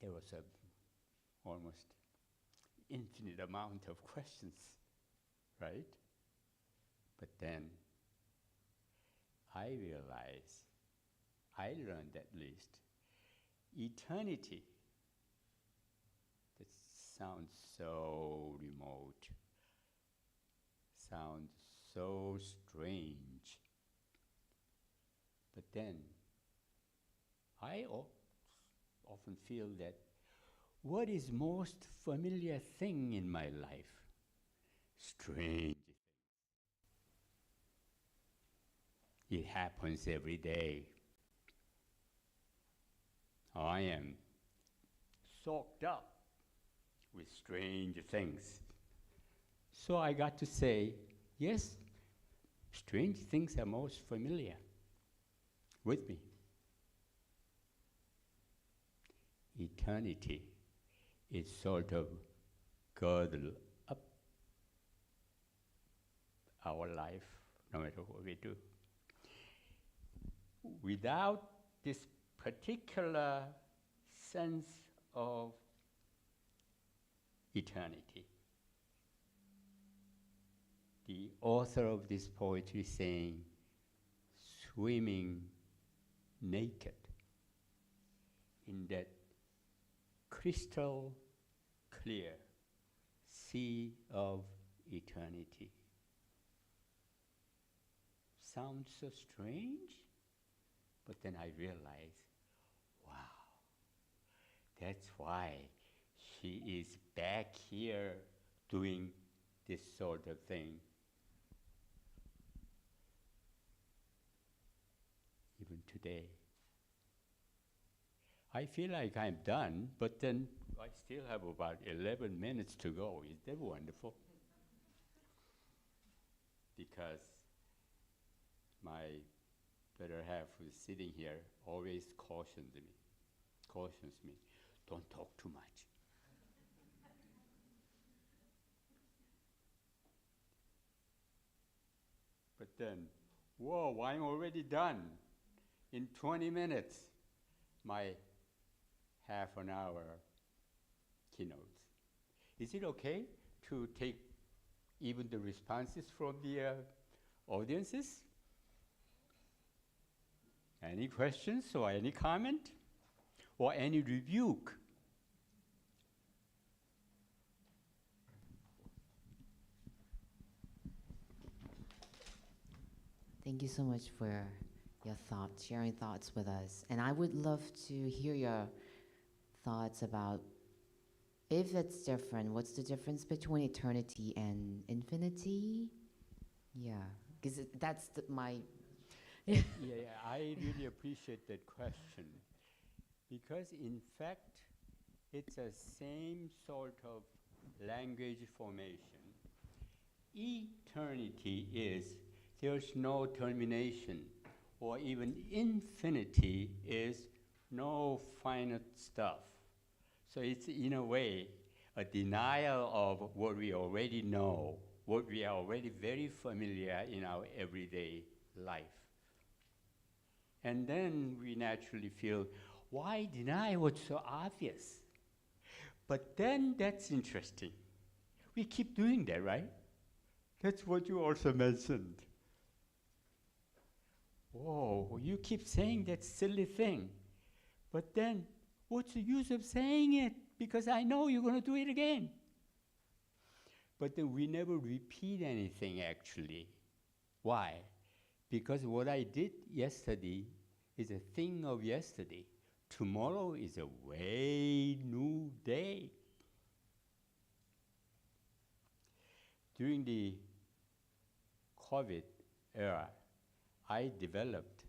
there was a almost infinite amount of questions, right? But then I realized, I learned at least, eternity, that sounds so remote, sounds so strange. But then I often feel that what is most familiar thing in my life? Strange things. It happens every day. I am soaked up with strange things. So I got to say, yes, strange things are most familiar with me. Eternity is sort of girdle up our life, no matter what we do. Without this particular sense of eternity, the author of this poetry saying, swimming naked in that crystal clear sea of eternity. Sounds so strange, but then I realized, wow, that's why she is back here doing this sort of thing. Even today. I feel like I'm done, but then I still have about 11 minutes to go. Is that wonderful? Because my better half who's sitting here always cautions me, don't talk too much. But then, whoa, I'm already done. In 20 minutes, my half an hour keynotes. Is it okay to take even the responses from the audiences? Any questions or any comment or any rebuke? Thank you so much for your thoughts, sharing thoughts with us. And I would love to hear your thoughts about if it's different, what's the difference between eternity and infinity? Yeah, because that's my... yeah, I really appreciate that question because in fact, it's a same sort of language formation. Eternity is there's no termination, or even infinity is no finite stuff. So it's in a way a denial of what we already know, what we are already very familiar in our everyday life. And then we naturally feel, why deny what's so obvious? But then that's interesting. We keep doing that, right? That's what you also mentioned. whoa, you keep saying that silly thing, but then what's the use of saying it? Because I know you're going to do it again. But then we never repeat anything actually. Why? Because what I did yesterday is a thing of yesterday. Tomorrow is a way new day. During the COVID era, I developed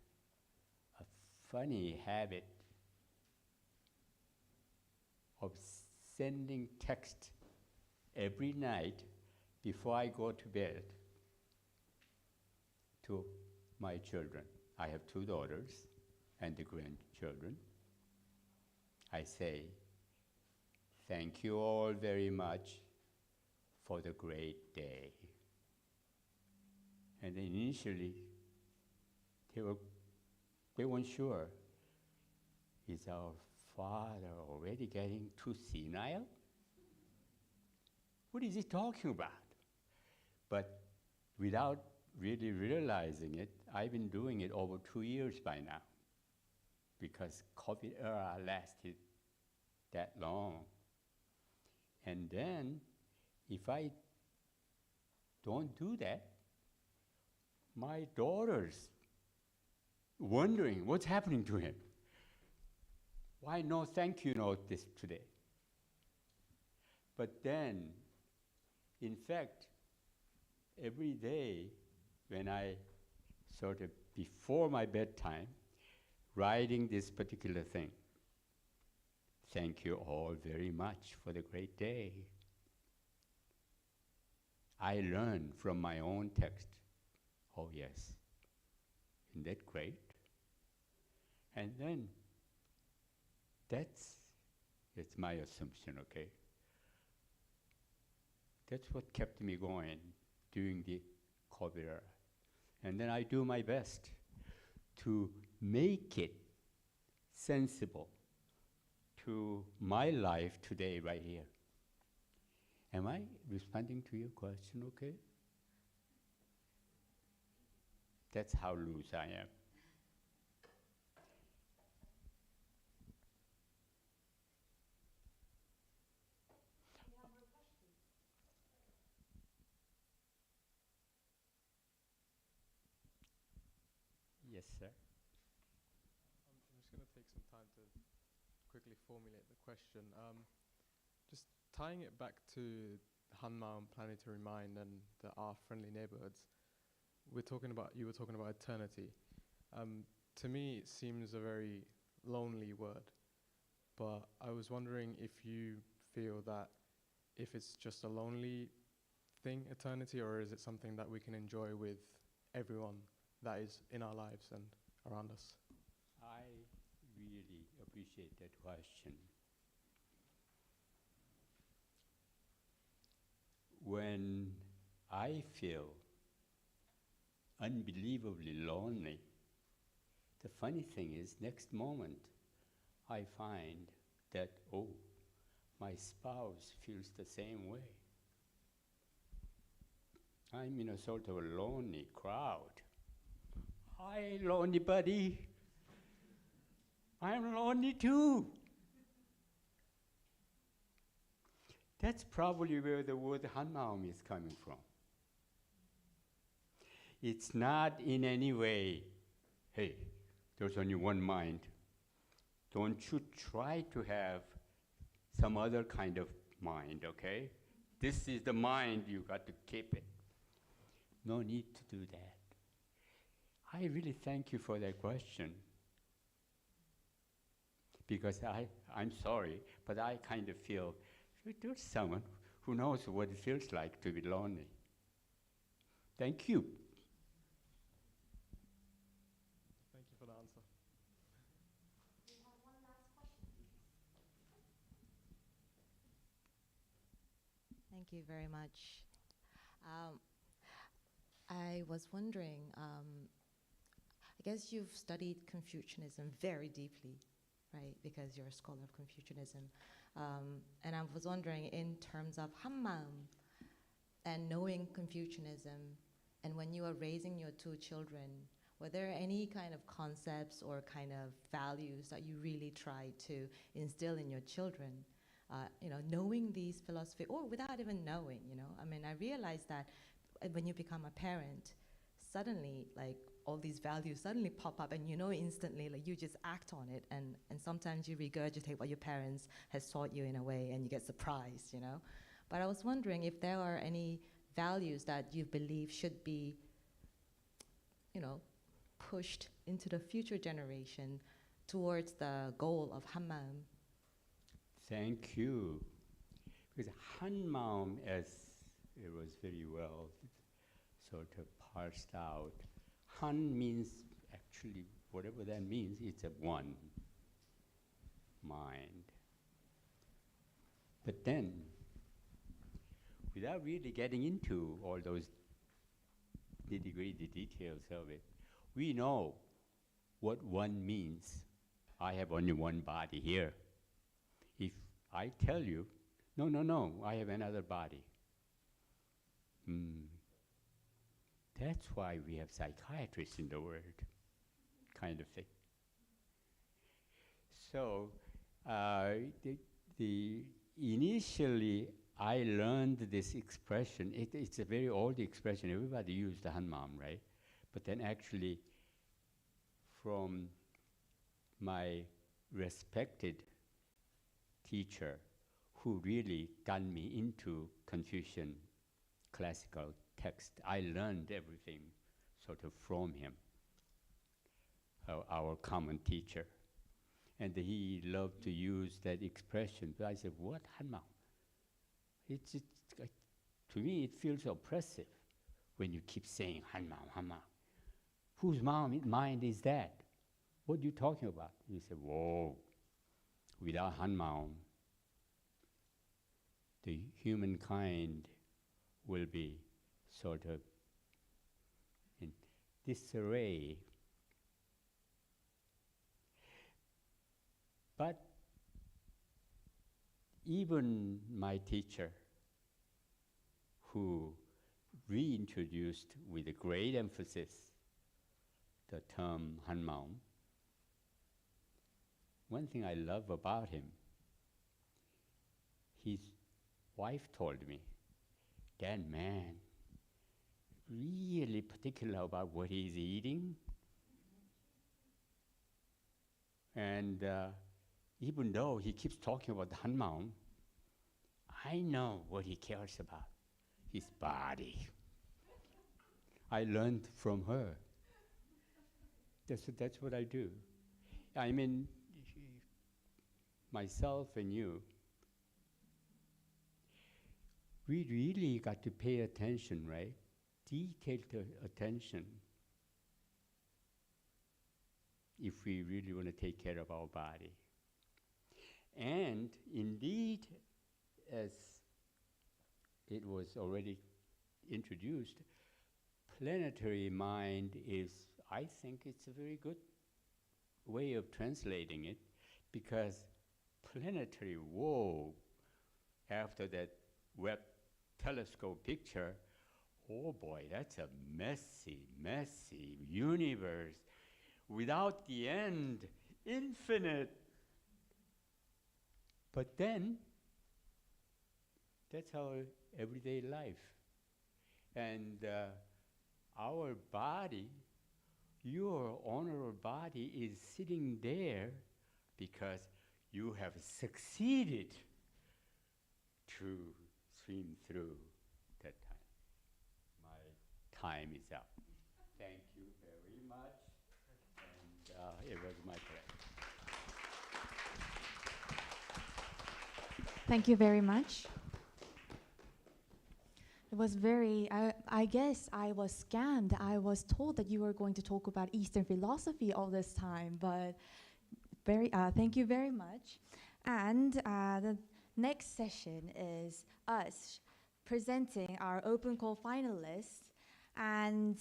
a funny habit of sending text every night before I go to bed to my children. I have 2 daughters and the grandchildren. I say, thank you all very much for the great day. And then initially, they weren't sure. Is our father already getting too senile? What is he talking about? But without really realizing it, I've been doing it over 2 years by now, because COVID era lasted that long. And then, if I don't do that, my daughter's wondering what's happening to him. Why no thank you note this today? But then, in fact, every day when I sort of, before my bedtime, writing this particular thing, thank you all very much for the great day. I learn from my own text. Oh yes, isn't that great? And then it's my assumption, okay? That's what kept me going during the COVID era. And then I do my best to make it sensible to my life today, right here. Am I responding to your question okay? That's how loose I am. Yes, sir. I'm just going to take some time to quickly formulate the question. Just tying it back to Ma Eum, Planetary Mind, and our friendly neighborhoods. You were talking about eternity. To me, it seems a very lonely word. But I was wondering if you feel that if it's just a lonely thing, eternity, or is it something that we can enjoy with everyone that is in our lives and around us? I really appreciate that question. When I feel unbelievably lonely, the funny thing is, next moment, I find that, oh, my spouse feels the same way. I'm in a sort of a lonely crowd. Hi, lonely buddy. I'm lonely too. That's probably where the word Ma Eum is coming from. It's not in any way, hey, there's only one mind. Don't you try to have some other kind of mind, okay? This is the mind, you got to keep it. No need to do that. I really thank you for that question. Because I'm sorry, but I kind of feel there's someone who knows what it feels like to be lonely. Thank you. Thank you for the answer. We have one last question, please. Thank you very much. I was wondering, I guess you've studied Confucianism very deeply, right? Because you're a scholar of Confucianism. And I was wondering, in terms of Ma Eum and knowing Confucianism, and when you are raising your 2 children, were there any kind of concepts or kind of values that you really tried to instill in your children? Knowing these philosophy, or without even knowing, I mean, I realized that when you become a parent, suddenly, like, all these values suddenly pop up, and instantly, like, you just act on it, and sometimes you regurgitate what your parents has taught you in a way, and you get surprised, But I was wondering if there are any values that you believe should be, pushed into the future generation towards the goal of 한 마음. Thank you. Because 한 마음, as it was very well sort of parsed out, 한 means actually whatever that means, it's a one mind. But then, without really getting into all those nitty-gritty details of it, we know what one means. I have only one body here. If I tell you, no, I have another body. That's why we have psychiatrists in the world, kind of thing. So, initially, I learned this expression. It's a very old expression. Everybody used the 한 마음, right? But then actually, from my respected teacher, who really got me into Confucian classical text, I learned everything sort of from him, our common teacher. And he loved to use that expression. But I said, what? 한 마음? To me, it feels oppressive when you keep saying 한 마음, 한 마음. Whose mind is that? What are you talking about? He said, whoa, without 한 마음, the humankind will be sort of in disarray. But even my teacher, who reintroduced with a great emphasis the term 한 마음, one thing I love about him, his wife told me, that man really particular about what he's eating. And even though he keeps talking about 한 마음, I know what he cares about, his body. I learned from her. That's what I do. I mean, myself and you, we really got to pay attention, right? Detailed attention if we really want to take care of our body. And indeed, as it was already introduced, planetary mind is, I think it's a very good way of translating it, because planetary, whoa, after that Webb telescope picture, oh boy, that's a messy, messy universe without the end, infinite. But then, that's our everyday life. And our body, your honorable body, is sitting there because you have succeeded to swim through that time. My time is up. Thank you very much. And it was my pleasure. Thank you very much. It was very, I guess I was scammed. I was told that you were going to talk about Eastern philosophy all this time, but thank you very much. And the next session is us presenting our open call finalists, and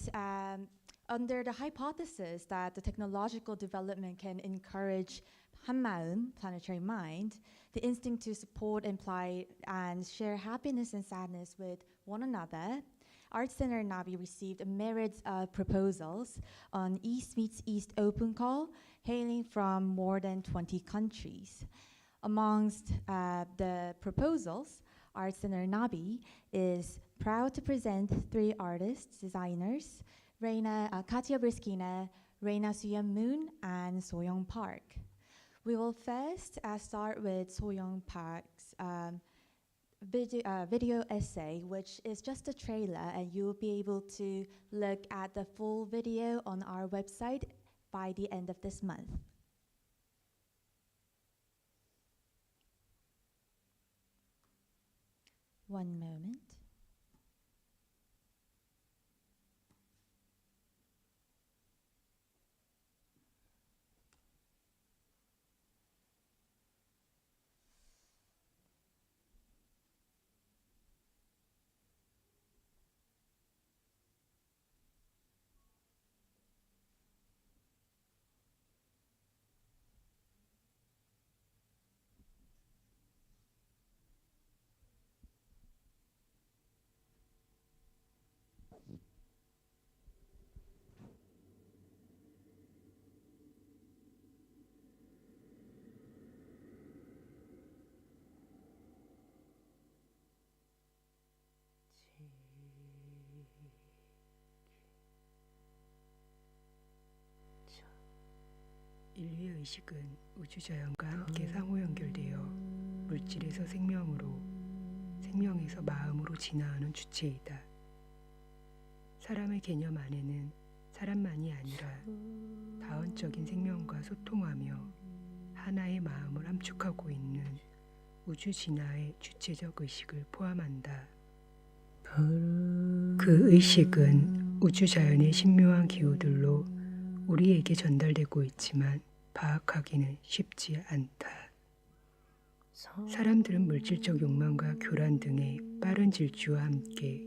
under the hypothesis that the technological development can encourage 한 마음, planetary mind, the instinct to support, imply, and share happiness and sadness with one another, Art Center Nabi received myriads of proposals on East Meets East open call, hailing from more than 20 countries. Amongst the proposals, Art Center Nabi is proud to present 3 artists, designers, Katia Briskina, Reina Suyam Moon, and Soyoung Park. We will first start with Soyoung Park's video essay, which is just a trailer, and you will be able to look at the full video on our website by the end of this month. One moment. 인류의 의식은 우주자연과 함께 상호 연결되어 물질에서 생명으로, 생명에서 마음으로 진화하는 주체이다. 사람의 개념 안에는 사람만이 아니라 다원적인 생명과 소통하며 하나의 마음을 함축하고 있는 우주 진화의 주체적 의식을 포함한다. 그 의식은 우주자연의 신묘한 기호들로 우리에게 전달되고 있지만 파악하기는 쉽지 않다. 사람들은 물질적 욕망과 교란 등의 빠른 질주와 함께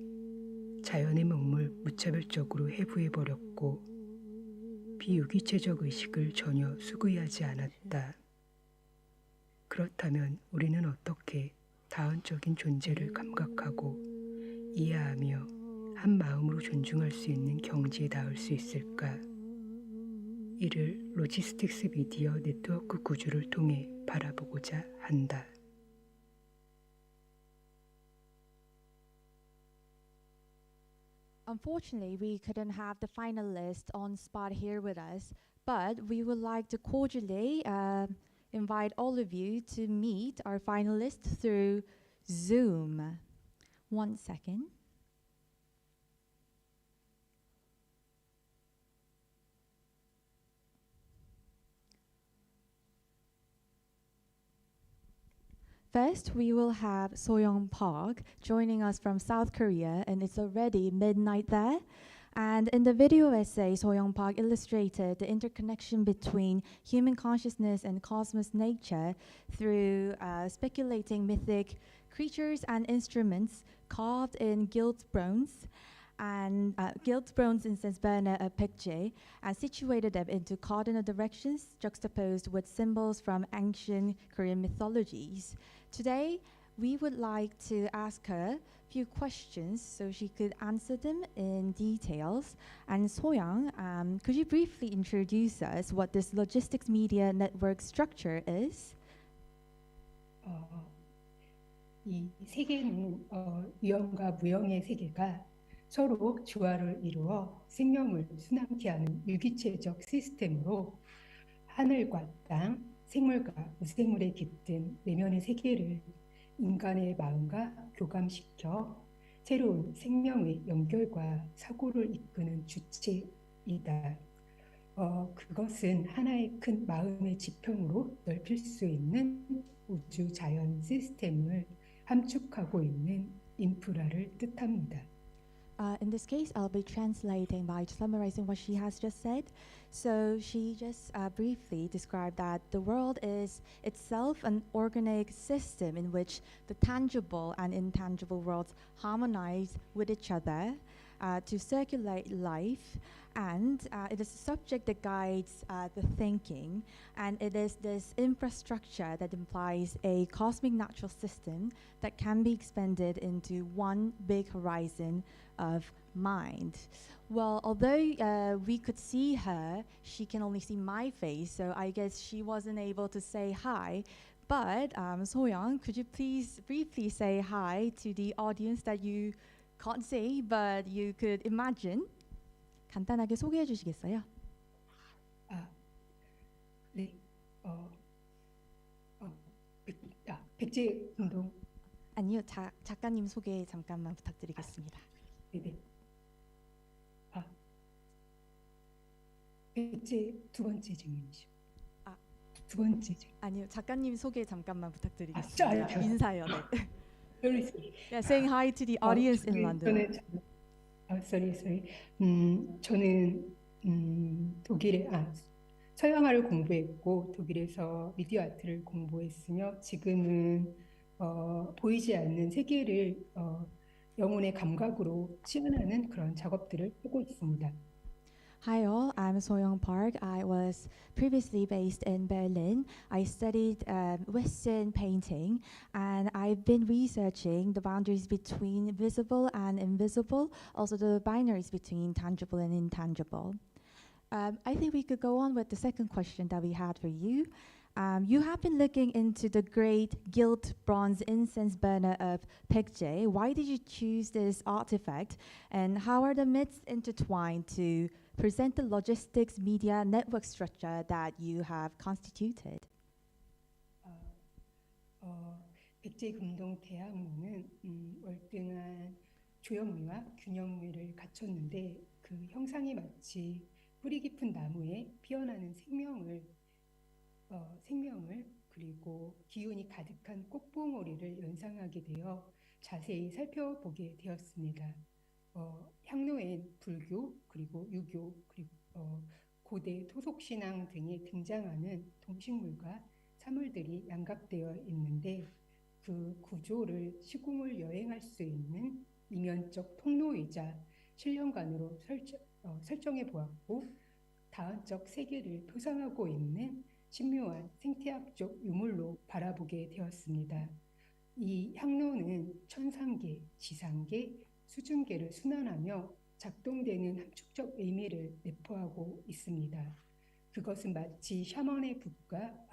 자연의 몽물 무차별적으로 해부해버렸고 비유기체적 의식을 전혀 수구하지 않았다. 그렇다면 우리는 어떻게 다원적인 존재를 감각하고 이해하며 한 마음으로 존중할 수 있는 경지에 닿을 수 있을까? 이를 로지스틱스 미디어 네트워크 구조를 통해 바라보고자 한다. Unfortunately, we couldn't have the finalists on spot here with us, but we would like to cordially invite all of you to meet our finalists through Zoom. 1 second. First, we will have Soyoung Park joining us from South Korea, and it's already midnight there. And in the video essay, Soyoung Park illustrated the interconnection between human consciousness and cosmos nature through speculating mythic creatures and instruments carved in gilt bronze and gilt bronze incense burner picture, and situated them into cardinal directions juxtaposed with symbols from ancient Korean mythologies. Today, we would like to ask her a few questions so she could answer them in details. And Soyoung, could you briefly introduce us what this logistics media network structure is? 이 세계는 유형과 무형의 세계가 서로 조화를 이루어 생명을 순환케 하는 유기체적 시스템으로 하늘과 땅, 생물과 무생물에 깃든 내면의 세계를 인간의 마음과 교감시켜 새로운 생명의 연결과 사고를 이끄는 주체이다. 그것은 하나의 큰 마음의 지평으로 넓힐 수 있는 우주 자연 시스템을 함축하고 있는 인프라를 뜻합니다. In this case, I'll be translating by summarizing what she has just said. So she just briefly described that the world is itself an organic system in which the tangible and intangible worlds harmonize with each other. to circulate life, and it is a subject that guides the thinking, and it is this infrastructure that implies a cosmic natural system that can be expanded into one big horizon of mind. Well, although we could see her, she can only see my face, so I guess she wasn't able to say hi. But So-young, could you please briefly say hi to the audience that you can't see, but you could imagine? 간단하게 소개해 주시겠어요? 네, 백제 운동. 아니요, 작가님 소개 잠깐만 부탁드리겠습니다. 네네. 백제 두 번째 증인이죠. 두 번째 증인. 아니요, 작가님 소개 잠깐만 부탁드리겠습니다. 인사요. 네. Sorry. Yeah, saying hi to the audience in London. sorry. 저는 독일에 서양화를 공부했고 독일에서 미디어 아트를 공부했으며 지금은 보이지 않는 세계를 영혼의 감각으로 치환하는 그런 작업들을 하고 있습니다. Hi all, I'm So-young Park. I was previously based in Berlin. I studied Western painting, and I've been researching the boundaries between visible and invisible, also the binaries between tangible and intangible. I think we could go on with the second question that we had for you. You have been looking into the great gilt bronze incense burner of Baekje. Why did you choose this artifact, and how are the myths intertwined to present the logistics media network structure that you have constituted? 백제 금동 대학문은 월등한 조형미와 균형미를 갖췄는데 그 형상이 마치 뿌리 깊은 나무에 피어나는 생명을 그리고 기운이 가득한 꽃봉오리를 연상하게 되어 자세히 살펴보게 되었습니다. 향로엔 불교 그리고 유교 그리고 고대 토속신앙 등에 등장하는 동식물과 사물들이 양갑되어 있는데 그 구조를 시공을 여행할 수 있는 이면적 통로이자 실현관으로 설정해 보았고 다원적 세계를 표상하고 있는 신묘한 생태학적 유물로 바라보게 되었습니다. 이 향로는 천상계, 지상계, 수중계를 순환하며 작동되는 함축적 의미를 내포하고 있습니다. 그것은 마치 샤먼의 붓과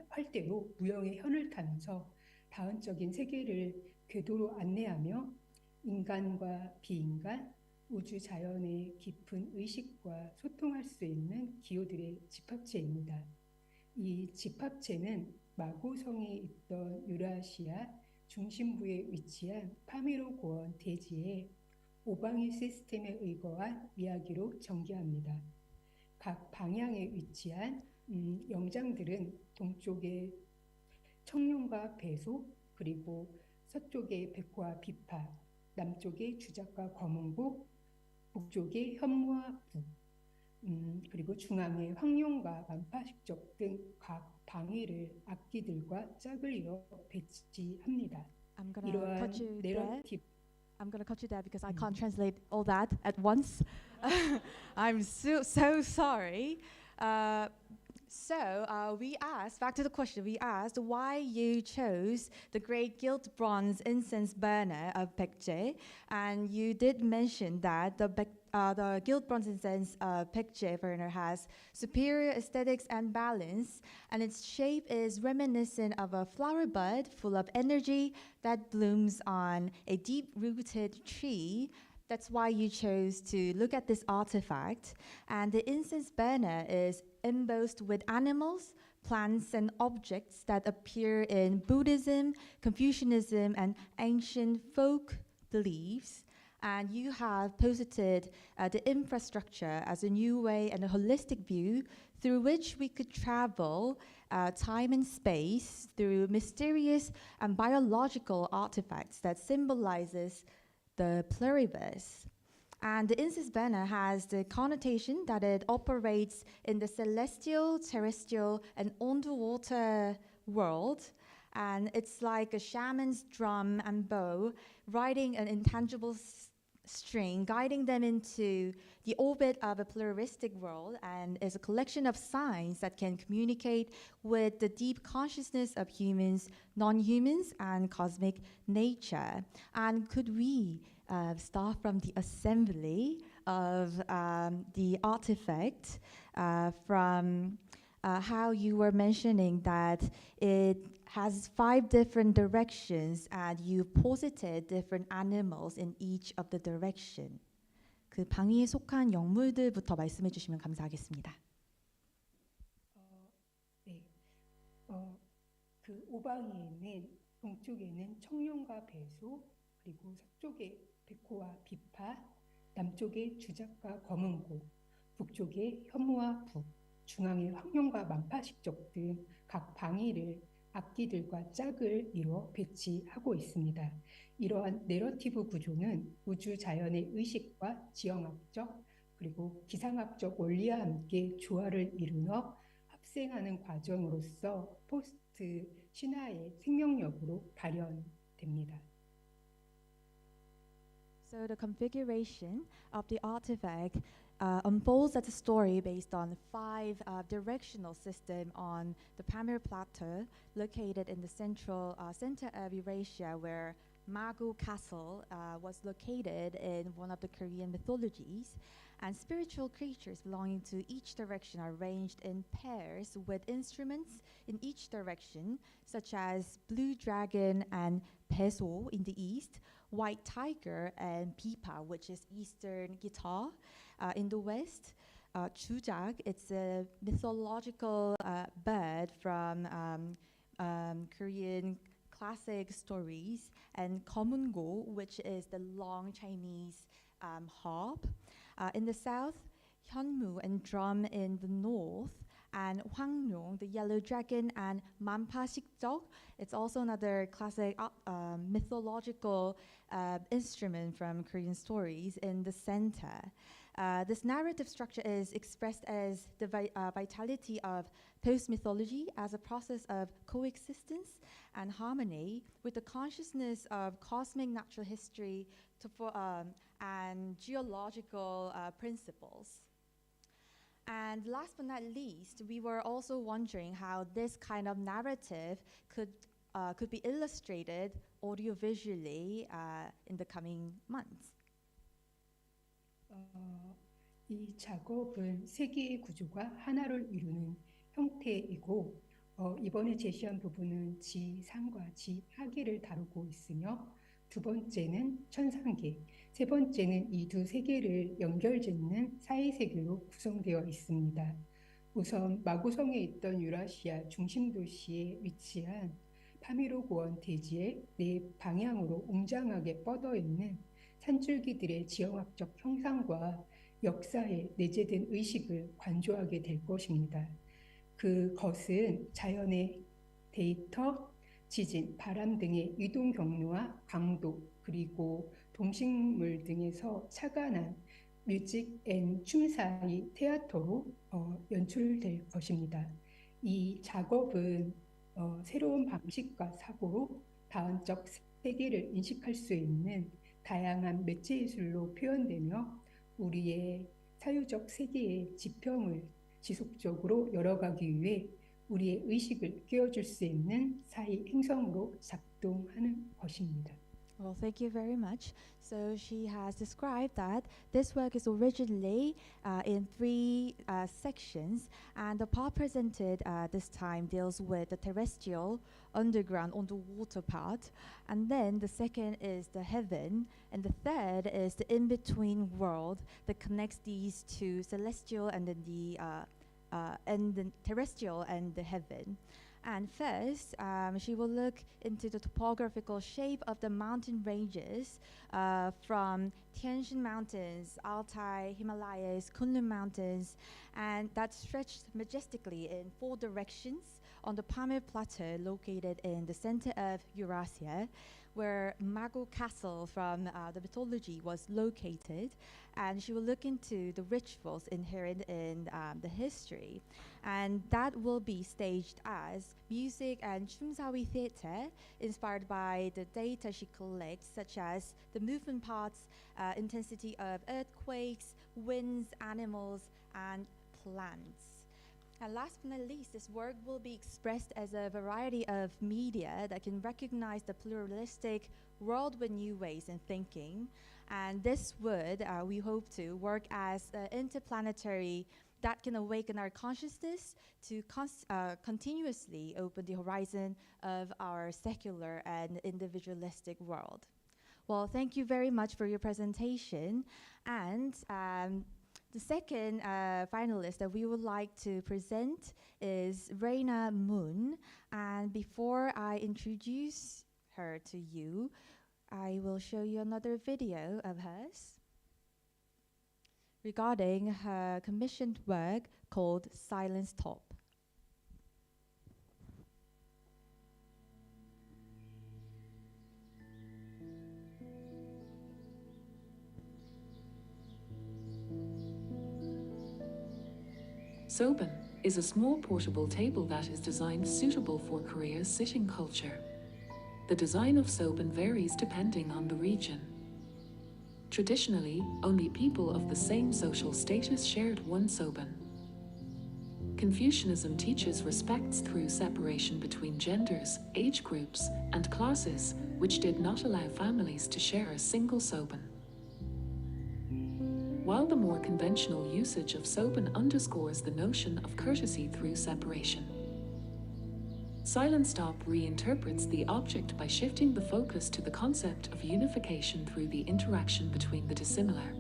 활대로 무형의 현을 타면서 다원적인 세계를 궤도로 안내하며 인간과 비인간, 우주 자연의 깊은 의식과 소통할 수 있는 기호들의 집합체입니다. 이 집합체는 마고성이 있던 유라시아 중심부에 위치한 파미로 고원 대지의 오방일 시스템에 의거한 이야기로 전개합니다. 각 방향에 위치한 영장들은 동쪽에 청룡과 배소, 그리고 서쪽에 백호와 비파, 남쪽에 주작과 거문고, 북쪽에 현무와 부, 그리고 중앙에 황룡과 만파식적 등 각 방위를 악기들과 짝을 이뤄 배치합니다. I'm gonna cut you there because I can't translate all that at once. I'm so sorry. So we asked, back to the question, we asked why you chose the great gilt bronze incense burner of Baekje, and you did mention that the gilt bronze incense Baekje burner has superior aesthetics and balance, and its shape is reminiscent of a flower bud full of energy that blooms on a deep-rooted tree. That's why you chose to look at this artifact. And the incense burner is embossed with animals, plants, and objects that appear in Buddhism, Confucianism, and ancient folk beliefs. And you have posited the infrastructure as a new way and a holistic view through which we could travel time and space through mysterious and biological artifacts that symbolizes the pluriverse. And the incense burner has the connotation that it operates in the celestial, terrestrial, and underwater world. And it's like a shaman's drum and bow riding an intangible string guiding them into the orbit of a pluralistic world, and is a collection of signs that can communicate with the deep consciousness of humans, non-humans, and cosmic nature. And could we start from the assembly of the artifact from how you were mentioning that it has 5 different directions and you posited different animals in each of the direction. 그 방위에 속한 영물들부터 말씀해 주시면 감사하겠습니다. 네. 그 오방이에는 동쪽에는 청룡과 배소, 그리고 서쪽에 백호와 비파, 남쪽에 주작과 검은고, 북쪽에 현무와 북, 중앙에 황룡과 만파식적 등 각 방위를 악기들과 짝을 이루어 배치하고 있습니다. 이러한 내러티브 구조는 우주 자연의 의식과 지형학적 그리고 기상학적 원리와 함께 조화를 이루어 합생하는 과정으로서 포스트 신화의 생명력으로 발현됩니다. So the configuration of the artifact unfolds as a story based on 5 directional system on the Pamir Plateau, located in the center of Eurasia, where Magu Castle was located in one of the Korean mythologies. And spiritual creatures belonging to each direction are arranged in pairs with instruments in each direction, such as blue dragon and peso in the east, white tiger and pipa, which is Eastern guitar, in the west. Chujak, it's a mythological bird from Korean classic stories, and Komungo, which is the long Chinese harp. In the south, Hyunmu and drum in the north, and Hwangnong, the yellow dragon, and Manpa-sikjok. It's also another classic mythological instrument from Korean stories in the center. This narrative structure is expressed as the vitality of post-mythology as a process of coexistence and harmony with the consciousness of cosmic natural history and geological principles. And last but not least, we were also wondering how this kind of narrative could be illustrated audiovisually in the coming months. 이 작업은 세 개의 구조가 하나를 이루는 형태이고 이번에 제시한 부분은 지상과 지하계를 다루고 있으며 두 번째는 천상계, 세 번째는 이 두 세계를 연결짓는 사이세계로 구성되어 있습니다. 우선 마구성에 있던 유라시아 중심 도시에 위치한 파미로고원 대지의 네 방향으로 웅장하게 뻗어 있는 산줄기들의 지형학적 형상과 역사에 내재된 의식을 관조하게 될 것입니다. 그것은 자연의 데이터, 지진, 바람 등의 이동 경로와 강도, 그리고 동식물 등에서 착안한 뮤직 앤 춤 사이 테아터로 연출될 것입니다. 이 작업은 새로운 방식과 사고로 다원적 세계를 인식할 수 있는 다양한 매체 예술로 표현되며 우리의 사유적 세계의 지평을 지속적으로 열어가기 위해 우리의 의식을 깨워줄 수 있는 사이 행성으로 작동하는 것입니다. Well, thank you very much. So she has described that this work is originally in 3 sections, and the part presented this time deals with the terrestrial, underground, underwater part, and then the second is the heaven, and the third is the in-between world that connects these two, celestial and then the terrestrial and the heaven. And first, she will look into the topographical shape of the mountain ranges from Tianshan Mountains, Altai, Himalayas, Kunlun Mountains, and that stretched majestically in 4 directions on the Pamir Plateau located in the center of Eurasia, where Mago Castle from the mythology was located, and she will look into the rituals inherent in the history, and that will be staged as music and 춤사위 theater inspired by the data she collects, such as the movement parts, intensity of earthquakes, winds, animals, and plants. And last but not least, this work will be expressed as a variety of media that can recognize the pluralistic world with new ways in thinking. And this would, we hope to, work as interplanetary that can awaken our consciousness to continuously open the horizon of our secular and individualistic world. Well, thank you very much for your presentation. And the second finalist that we would like to present is Reina Moon. And before I introduce her to you, I will show you another video of hers regarding her commissioned work called Silence Top. Soban is a small portable table that is designed suitable for Korea's sitting culture. The design of soban varies depending on the region. Traditionally, only people of the same social status shared one soban. Confucianism teaches respects through separation between genders, age groups, and classes, which did not allow families to share a single soban. While the more conventional usage of soban underscores the notion of courtesy through separation. Silence Stop reinterprets the object by shifting the focus to the concept of unification through the interaction between the dissimilar.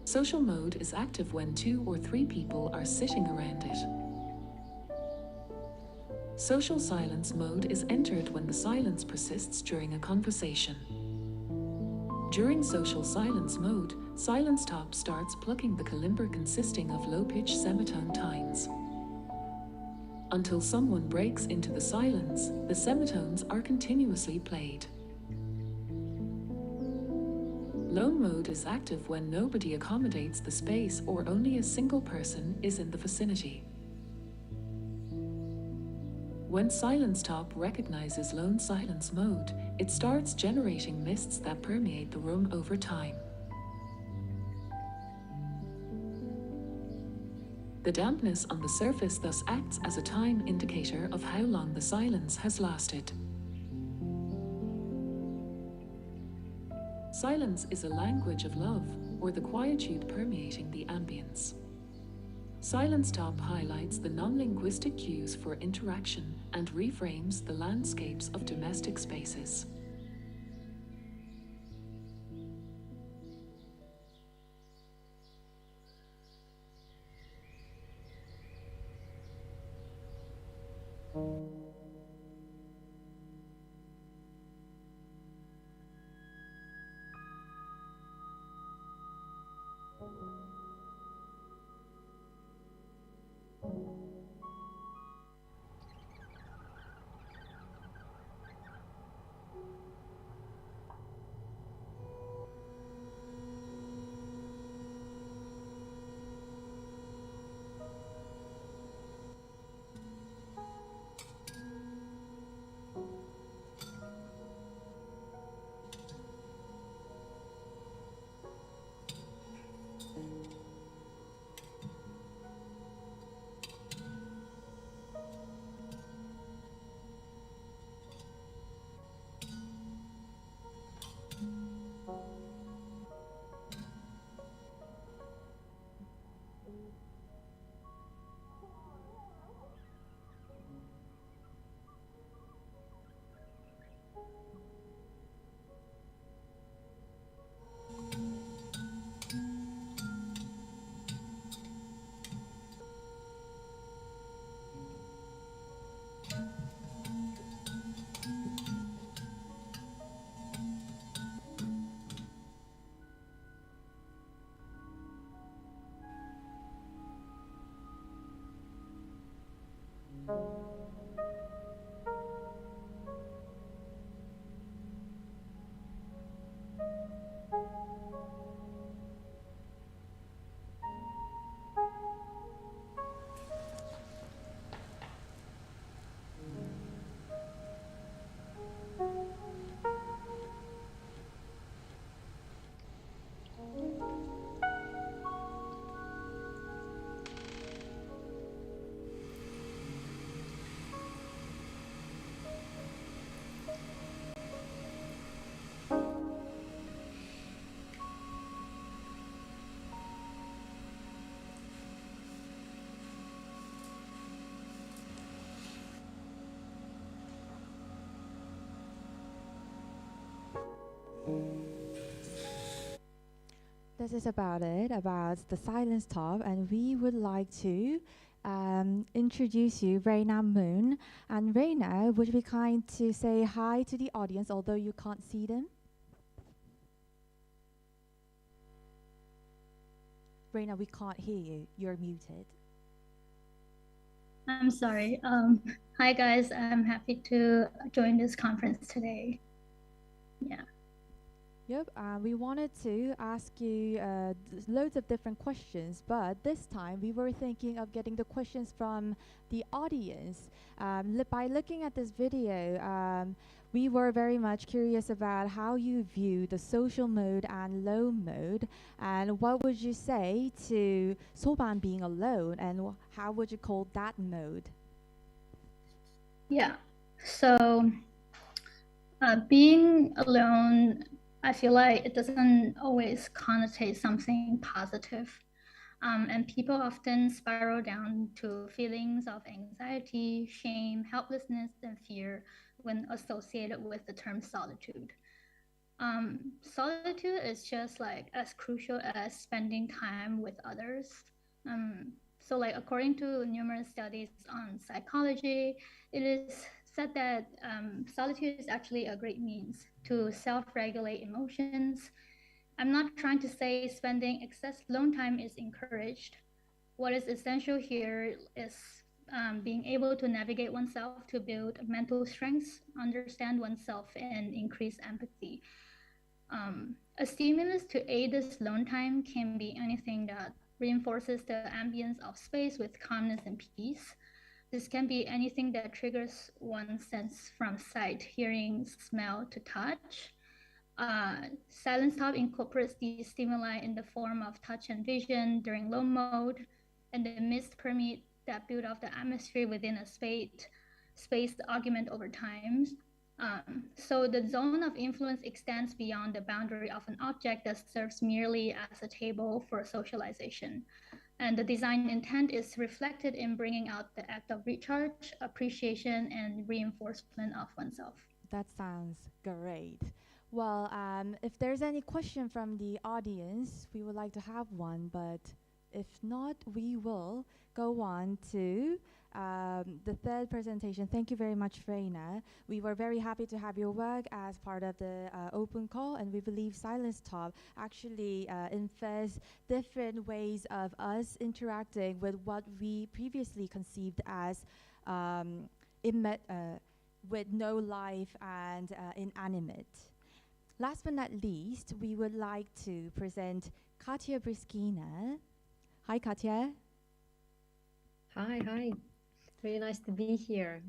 Social mode is active when 2 or 3 people are sitting around it. Social silence mode is entered when the silence persists during a conversation. During social silence mode, Silence Top starts plucking the kalimba consisting of low-pitched semitone tines. Until someone breaks into the silence, the semitones are continuously played. Lone mode is active when nobody accommodates the space or only a single person is in the vicinity. When Silence Top recognizes lone silence mode, it starts generating mists that permeate the room over time. The dampness on the surface thus acts as a time indicator of how long the silence has lasted. Silence is a language of love, or the quietude permeating the ambience. Silence Top highlights the non-linguistic cues for interaction and reframes the landscapes of domestic spaces. This is about it, about the silence talk, and we would like to introduce you, Reina Moon. And Reina, would you be kind to say hi to the audience, although you can't see them? Reina, we can't hear you. You're muted. I'm sorry. Hi guys, I'm happy to join this conference today. Yeah. Yep, we wanted to ask you loads of different questions, but this time we were thinking of getting the questions from the audience. By looking at this video, we were very much curious about how you view the social mode and low mode, and what would you say to Soban being alone, and how would you call that mode? Yeah. So being alone, I feel like it doesn't always connotate something positive. And people often spiral down to feelings of anxiety, shame, helplessness, and fear when associated with the term solitude. Solitude is just like as crucial as spending time with others. So like according to numerous studies on psychology, it is said that solitude is actually a great means to self-regulate emotions. I'm not trying to say spending excess alone time is encouraged. What is essential here is being able to navigate oneself to build mental strengths, understand oneself, and increase empathy. A stimulus to aid this alone time can be anything that reinforces the ambience of space with calmness and peace. This can be anything that triggers one's sense from sight, hearing, smell to touch. Silence talk incorporates these stimuli in the form of touch and vision during low mode, and the mist permeate that build up the atmosphere within a spaced argument over time. So the zone of influence extends beyond the boundary of an object that serves merely as a table for socialization. And the design intent is reflected in bringing out the act of recharge, appreciation, and reinforcement of oneself. That sounds great. Well, if there's any question from the audience, we would like to have one, but if not, we will go on to the third presentation. Thank you very much, Reina. We were very happy to have your work as part of the open call, and we believe Silence Talk actually infers different ways of us interacting with what we previously conceived as with no life and inanimate. Last but not least, we would like to present Katya Briskina. Hi, Katya. Hi. Really nice to be here.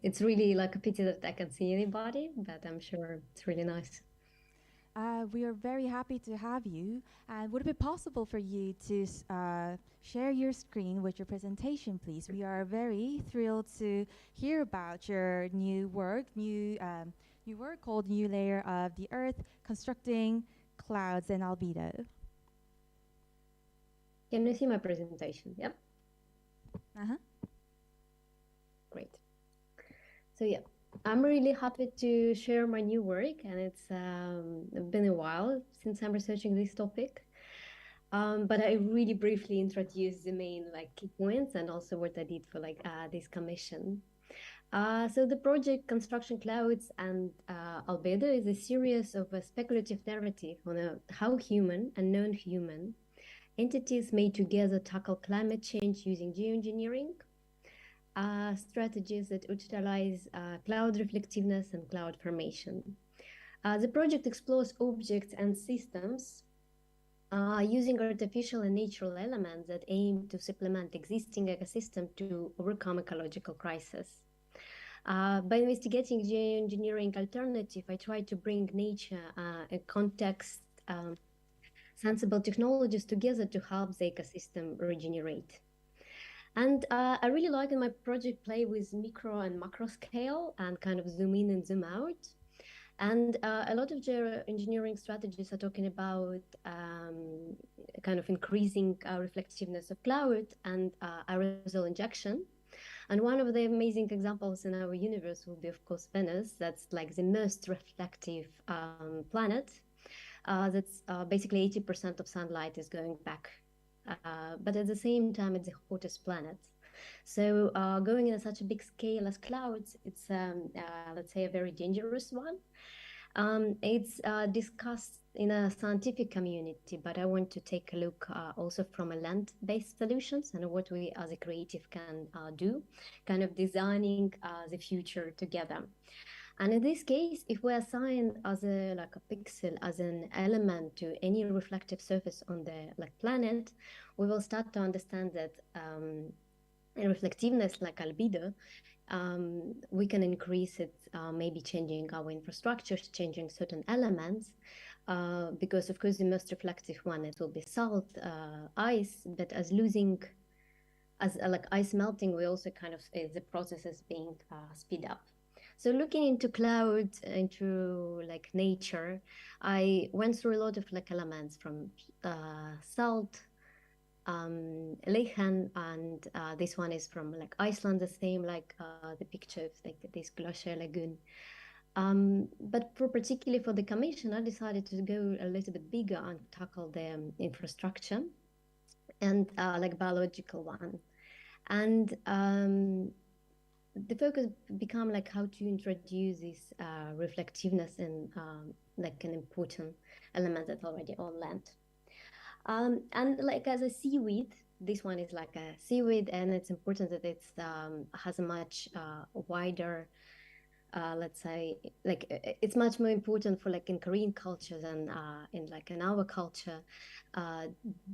It's really like a pity that I can't see anybody, but I'm sure it's really nice. We are very happy to have you. And would it be possible for you to share your screen with your presentation, please? We are very thrilled to hear about your new work called New Layer of the Earth, Constructing Clouds and Albedo. Can you see my presentation? Yep. Great. So yeah, I'm really happy to share my new work, and it's been a while since I'm researching this topic. But I really briefly introduce the main key points and also what I did for this commission. So the project Construction Clouds and Albedo is a series of a speculative narrative on how human and non-human entities may together tackle climate change using geoengineering strategies that utilize cloud reflectiveness and cloud formation. The project explores objects and systems using artificial and natural elements that aim to supplement existing ecosystem to overcome ecological crisis. By investigating geoengineering alternative, I try to bring nature and context sensible technologies together to help the ecosystem regenerate. And I really like in my project play with micro and macro scale and kind of zoom in and zoom out. And a lot of geoengineering strategies are talking about kind of increasing reflectiveness of cloud and aerosol injection. And one of the amazing examples in our universe will be, of course, Venus. That's like the most reflective planet. That's basically 80% of sunlight is going back. But at the same time, it's the hottest planet. So going in such a big scale as clouds, it's, let's say, a very dangerous one. It's discussed in a scientific community, but I want to take a look also from a land-based solutions and what we as a creative can do, kind of designing the future together. And in this case, if we assign as a like a pixel as an element to any reflective surface on the planet, we will start to understand that reflectiveness, like albedo, we can increase it, maybe changing our infrastructures, changing certain elements, because of course the most reflective one, it will be salt, ice, but as like ice melting, we also kind of, the process is being speed up. So looking into clouds, into like nature, I went through a lot of like elements from salt, lichen, and this one is from like Iceland, the same like the picture of like this glacier lagoon. But particularly for the commission, I decided to go a little bit bigger and tackle the infrastructure and like biological one. And the focus become like how to introduce this reflectiveness in like an important element that's already on land. And like as a seaweed, this one is like a seaweed, and it's important that it's has a much wider, let's say, like it's much more important for like in Korean culture than in like in our culture,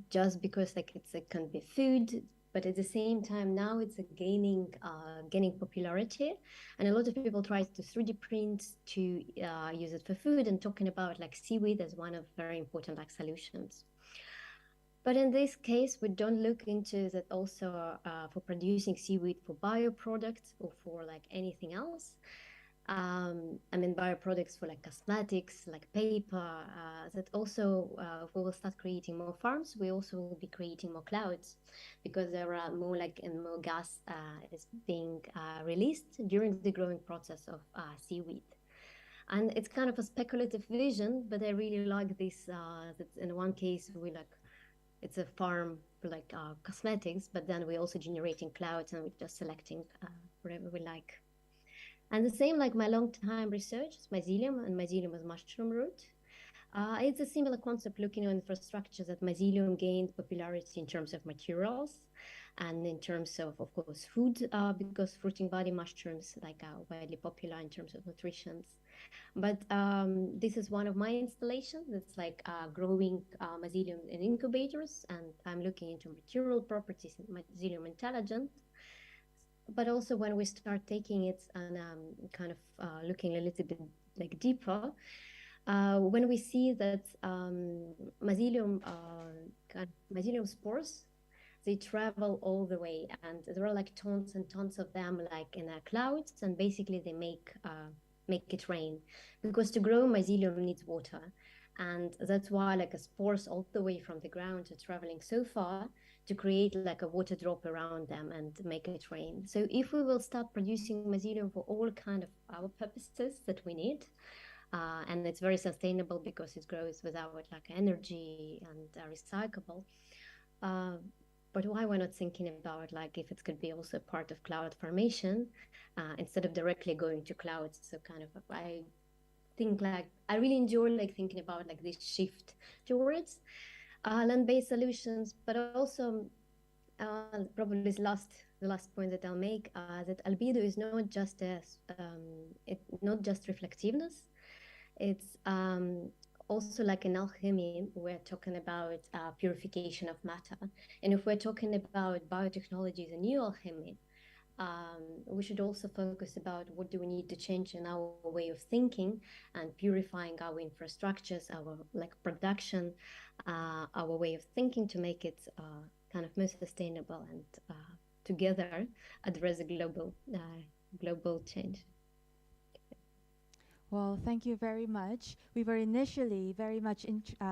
just because like it can be food, but at the same time now it's gaining popularity, and a lot of people try to 3D print to use it for food, and talking about like seaweed as one of very important like solutions. But in this case, we don't look into that also for producing seaweed for bioproducts or for like anything else. I mean, bioproducts for like cosmetics, like paper, that also, if we will start creating more farms, we also will be creating more clouds, because there are more like, and more gas is being released during the growing process of seaweed. And it's kind of a speculative vision, but I really like this, that in one case, we like, it's a farm for like cosmetics, but then we're also generating clouds, and we're just selecting whatever we like. And the same like my long time research is mycelium, and mycelium is mushroom root. It's a similar concept looking at infrastructure that mycelium gained popularity in terms of materials and in terms of course, food, because fruiting body mushrooms like are widely popular in terms of nutrition. But this is one of my installations that's like growing mycelium in incubators, and I'm looking into material properties in mycelium intelligent. But also when we start taking it and kind of looking a little bit like deeper, when we see that mycelium spores, they travel all the way, and there are like tons and tons of them like in clouds, and basically they make it rain, because to grow mycelium needs water, and that's why like a spores all the way from the ground are traveling so far to create like a water drop around them and make it rain. So if we will start producing mycelium for all kind of our purposes that we need, and it's very sustainable because it grows without like energy and recyclable. But why we're not thinking about like if it could be also part of cloud formation instead of directly going to clouds? So kind of I think like I really enjoy like thinking about like this shift towards land-based solutions, but also probably the last point that I'll make, that albedo is not just not just reflectiveness. It's also like in alchemy, we're talking about purification of matter. And if we're talking about biotechnologies and new alchemy, we should also focus about what do we need to change in our way of thinking and purifying our infrastructures, our like production, our way of thinking to make it kind of more sustainable and together address a global change. Well, thank you very much. We were initially very much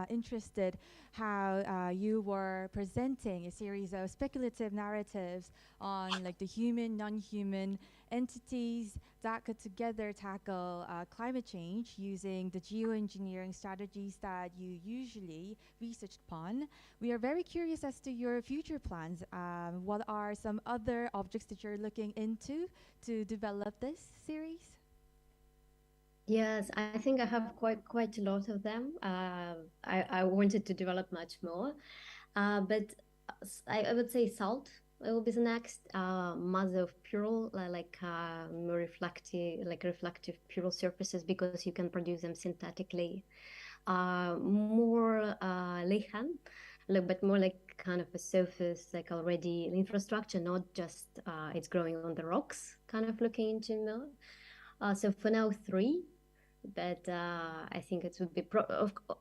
interested how you were presenting a series of speculative narratives on like the human, non-human entities that could together tackle climate change using the geoengineering strategies that you usually research upon. We are very curious as to your future plans. What are some other objects that you're looking into to develop this series? Yes, I think I have quite a lot of them. I wanted to develop much more, but I would say salt will be the next. Mother of pearl, more reflective pearl surfaces because you can produce them synthetically. More lichen, but more like kind of a surface, like already infrastructure, not just it's growing on the rocks, kind of looking into mill. So for now, 3. But I think it would be.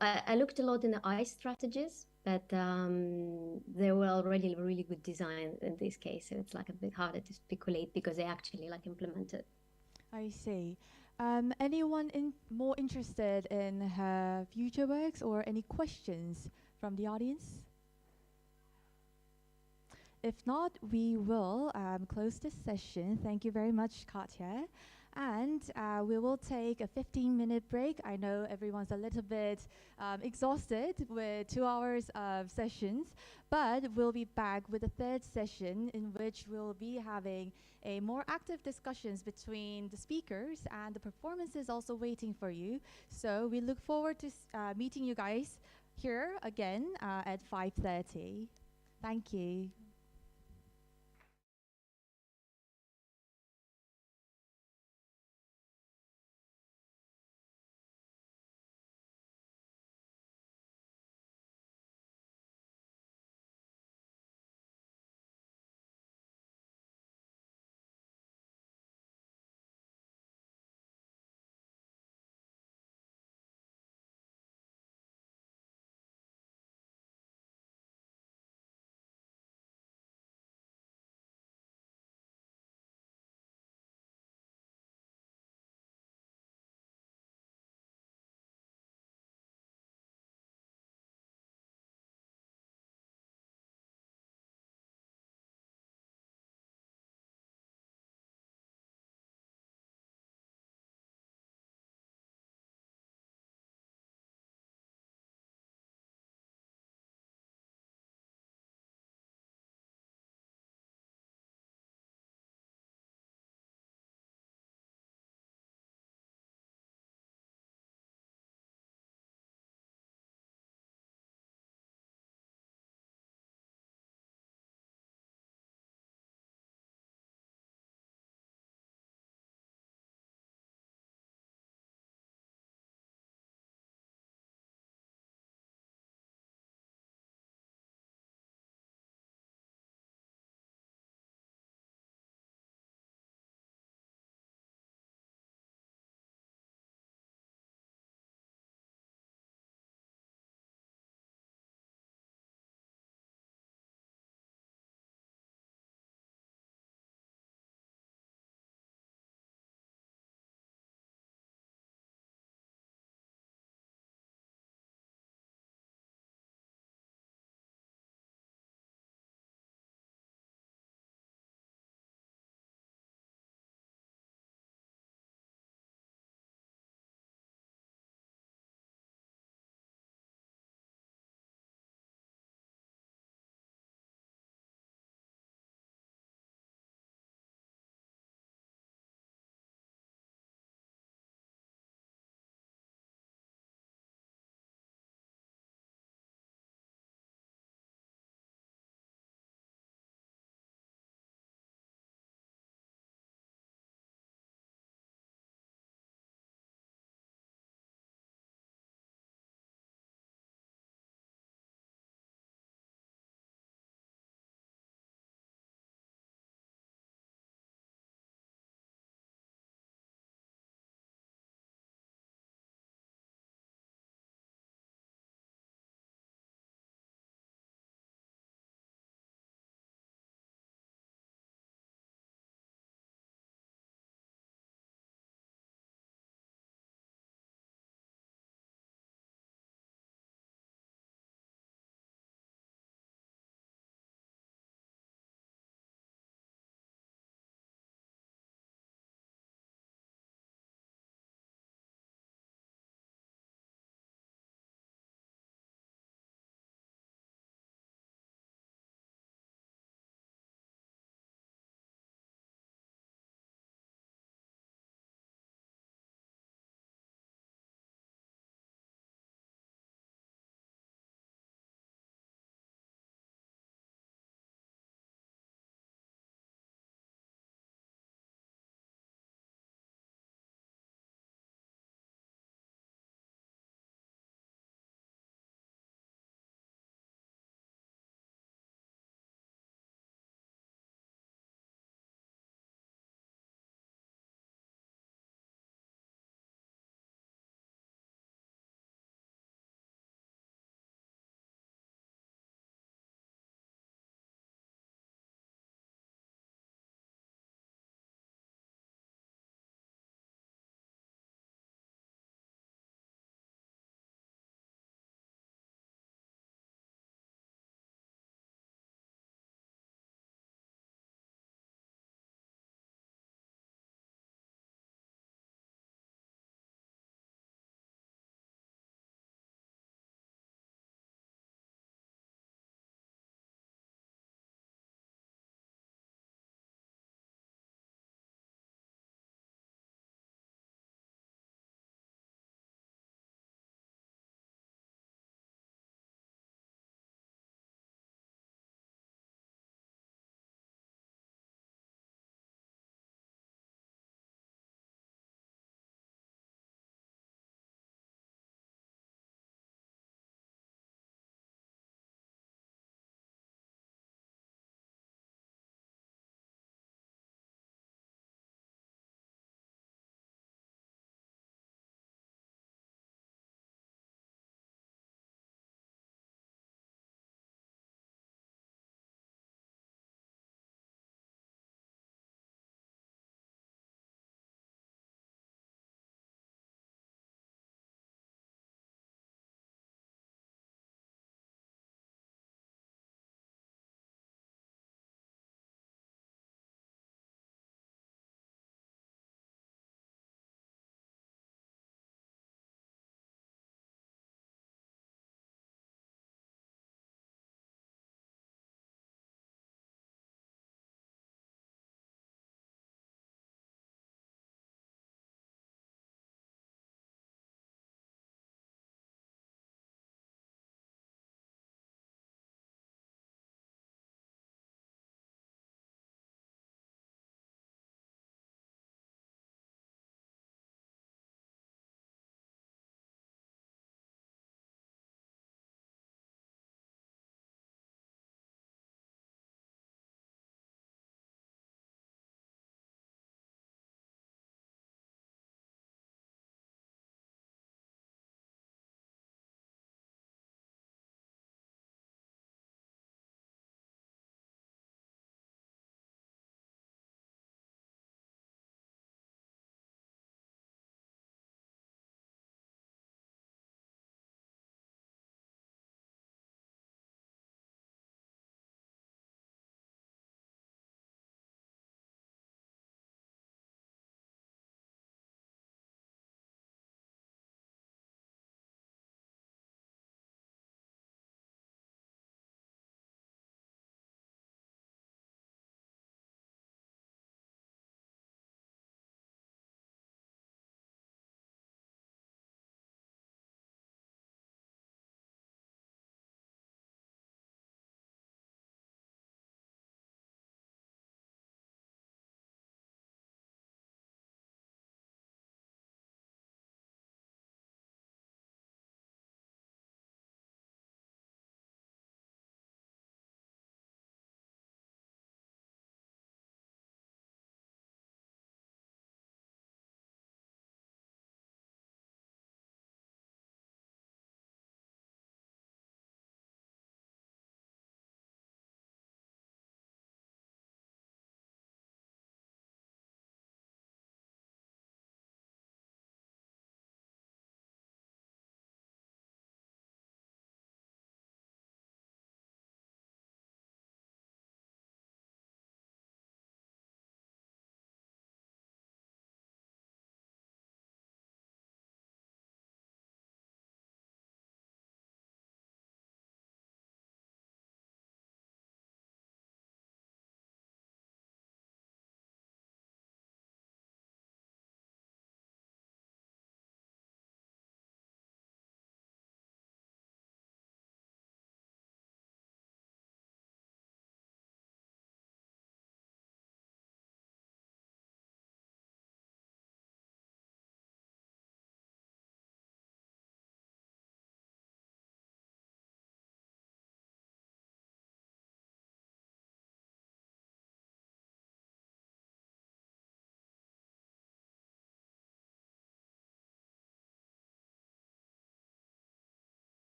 I looked a lot in the ice strategies, but they were already really good design in this case. So it's like a bit harder to speculate because they actually like implemented. I see. Anyone more interested in her future works or any questions from the audience? If not, we will close this session. Thank you very much, Katja. And we will take a 15-minute break. I know everyone's a little bit exhausted with 2 hours of sessions, but we'll be back with a third session in which we'll be having a more active discussions between the speakers and the performances also waiting for you. So we look forward to meeting you guys here again at 5:30. Thank you.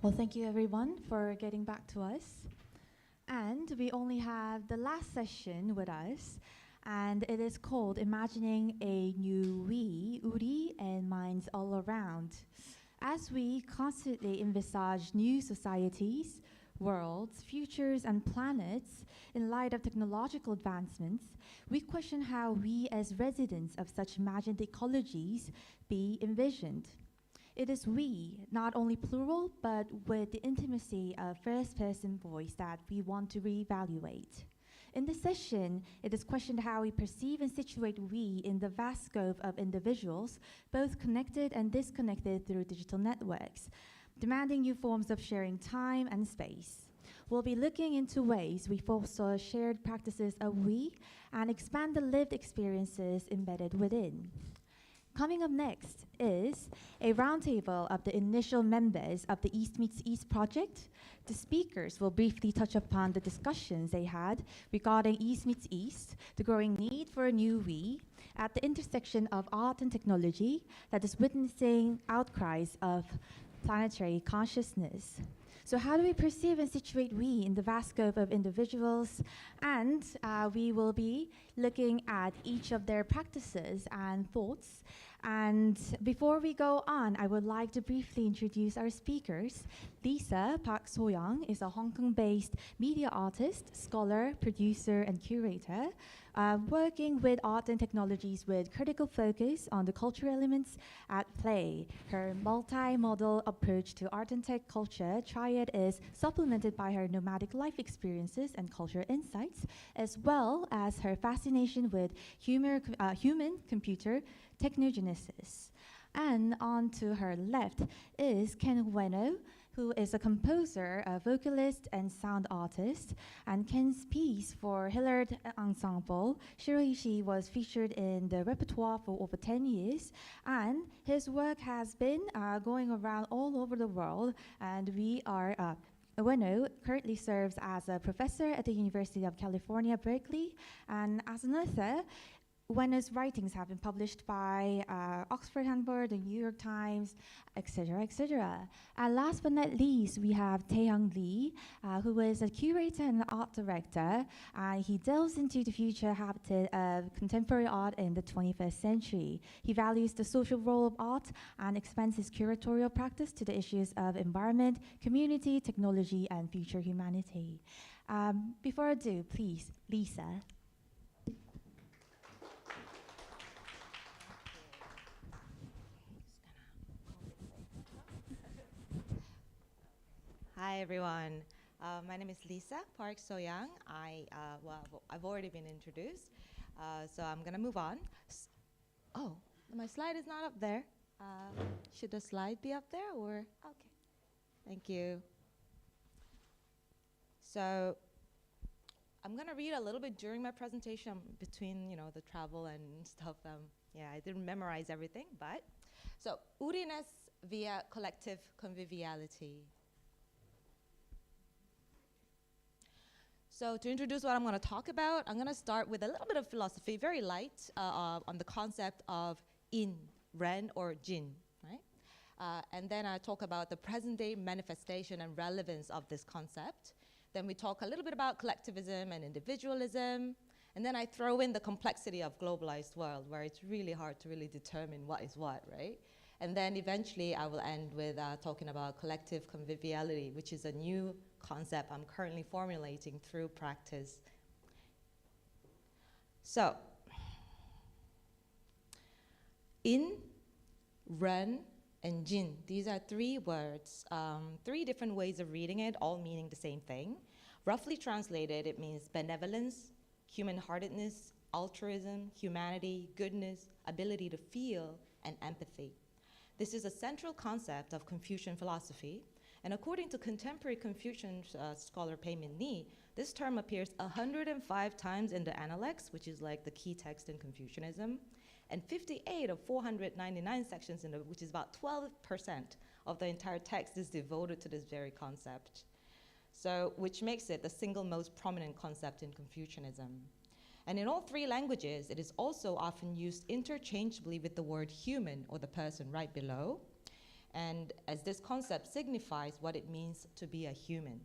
Well, thank you everyone for getting back to us. And we only have the last session with us, and it is called Imagining a New We, 우리, and Minds All Around. As we constantly envisage new societies, worlds, futures, and planets in light of technological advancements, we question how we as residents of such imagined ecologies be envisioned. It is we, not only plural, but with the intimacy of first-person voice that we want to reevaluate. In this session, it is questioned how we perceive and situate we in the vast scope of individuals, both connected and disconnected through digital networks, demanding new forms of sharing time and space. We'll be looking into ways we foster shared practices of we and expand the lived experiences embedded within. Coming up next is a roundtable of the initial members of the East Meets East project. The speakers will briefly touch upon the discussions they had regarding East Meets East, the growing need for a new we, at the intersection of art and technology that is witnessing outcries of planetary consciousness. So how do we perceive and situate we in the vast scope of individuals? And we will be looking at each of their practices and thoughts. And before we go on, I would like to briefly introduce our speakers. Lisa Park So-young is a Hong Kong-based media artist, scholar, producer, and curator, working with art and technologies with critical focus on the cultural elements at play. Her multi-modal approach to art and tech culture triad is supplemented by her nomadic life experiences and cultural insights, as well as her fascination with human-computer technogenesis. And on to her left is Ken Ueno, who is a composer, a vocalist, and sound artist. And Ken's piece for Hilliard Ensemble, Shiroishi, was featured in the repertoire for over 10 years. And his work has been going around all over the world. And Ueno currently serves as a professor at the University of California, Berkeley. And as an author, Ueno's writings have been published by Oxford Handbook, the New York Times, etc., etc. And last but not least, we have Taehyung Lee, who is a curator and art director. He delves into the future habitat of contemporary art in the 21st century. He values the social role of art and expands his curatorial practice to the issues of environment, community, technology, and future humanity. Before I do, please, Lisa. Hi everyone, my name is Lisa Park So-young. I've already been introduced, so I'm gonna move on. Oh, my slide is not up there. Should the slide be up there or? Okay, thank you. So I'm gonna read a little bit during my presentation between the travel and stuff. I didn't memorize everything, but so 우리는 via collective conviviality. So to introduce what I'm going to talk about, I'm going to start with a little bit of philosophy, very light, on the concept of in, ren, or jin, right? And then I talk about the present-day manifestation and relevance of this concept. Then we talk a little bit about collectivism and individualism. And then I throw in the complexity of globalized world, where it's really hard to really determine what is what, right? And then eventually I will end with talking about collective conviviality, which is a new concept I'm currently formulating through practice. So, in, ren, and jin, these are three words, three different ways of reading it, all meaning the same thing. Roughly translated, it means benevolence, human-heartedness, altruism, humanity, goodness, ability to feel, and empathy. This is a central concept of Confucian philosophy, and according to contemporary Confucian scholar Pei Min-ni, this term appears 105 times in the Analects, which is like the key text in Confucianism, and 58 of 499 sections in which is about 12% of the entire text is devoted to this very concept. So, which makes it the single most prominent concept in Confucianism. And in all three languages, it is also often used interchangeably with the word human, or the person right below. and as this concept signifies what it means to be a human.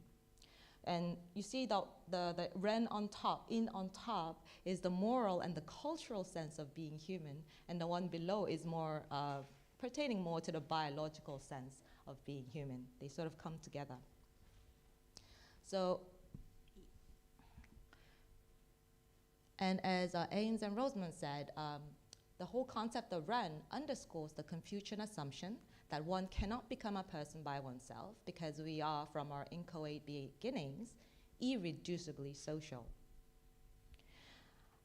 And you see the ren on top, in on top, is the moral and the cultural sense of being human, and the one below is more pertaining more to the biological sense of being human. They sort of come together. So, and as Ames and Roseman said, the whole concept of ren underscores the Confucian assumption that one cannot become a person by oneself because we are, from our inchoate beginnings, irreducibly social.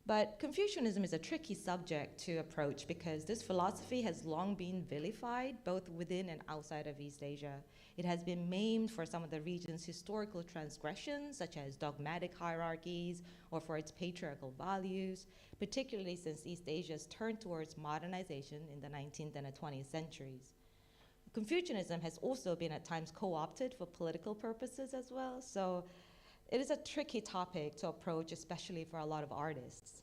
But Confucianism is a tricky subject to approach because this philosophy has long been vilified both within and outside of East Asia. It has been maimed for some of the region's historical transgressions, such as dogmatic hierarchies, or for its patriarchal values, particularly since East Asia's turn towards modernization in the 19th and the 20th centuries. Confucianism has also been at times co-opted for political purposes as well, so it is a tricky topic to approach, especially for a lot of artists.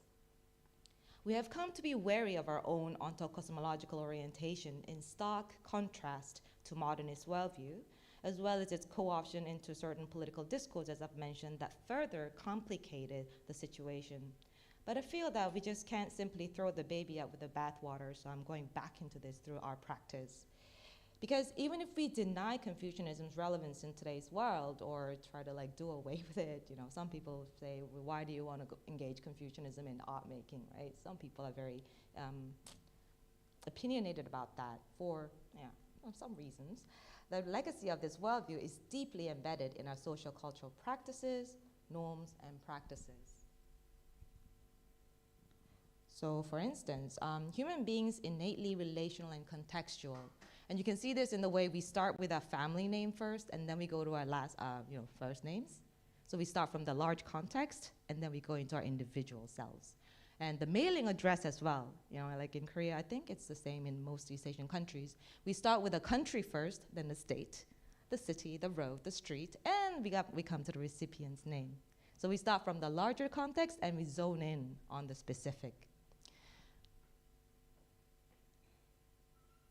We have come to be wary of our own ontocosmological orientation in stark contrast to modernist worldview, as well as its co-option into certain political discourse, as I've mentioned, that further complicated the situation. But I feel that we just can't simply throw the baby out with the bathwater, so I'm going back into this through our practice. Because even if we deny Confucianism's relevance in today's world or try to do away with it, some people say, well, why do you want to engage Confucianism in art making, right? Some people are very opinionated about that for some reasons. The legacy of this worldview is deeply embedded in our social cultural practices, norms, and practices. So for instance, human beings innately relational and contextual. And you can see this in the way we start with our family name first, and then we go to our last, first names. So we start from the large context, and then we go into our individual selves. And the mailing address as well, like in Korea, I think it's the same in most East Asian countries. We start with a country first, then the state, the city, the road, the street, and we come to the recipient's name. So we start from the larger context, and we zone in on the specific.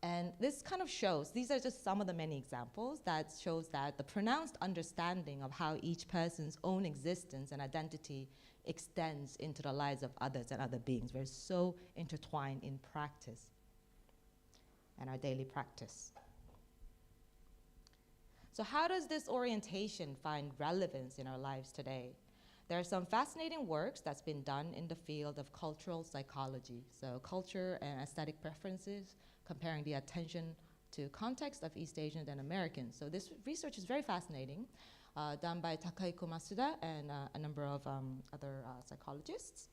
And this kind of shows, these are just some of the many examples that shows that the pronounced understanding of how each person's own existence and identity extends into the lives of others and other beings. We're so intertwined in practice and our daily practice. So how does this orientation find relevance in our lives today? There are some fascinating works that's been done in the field of cultural psychology. So culture and aesthetic preferences, comparing the attention to context of East Asians and Americans. So this research is very fascinating, done by Takahiko Masuda and a number of other psychologists.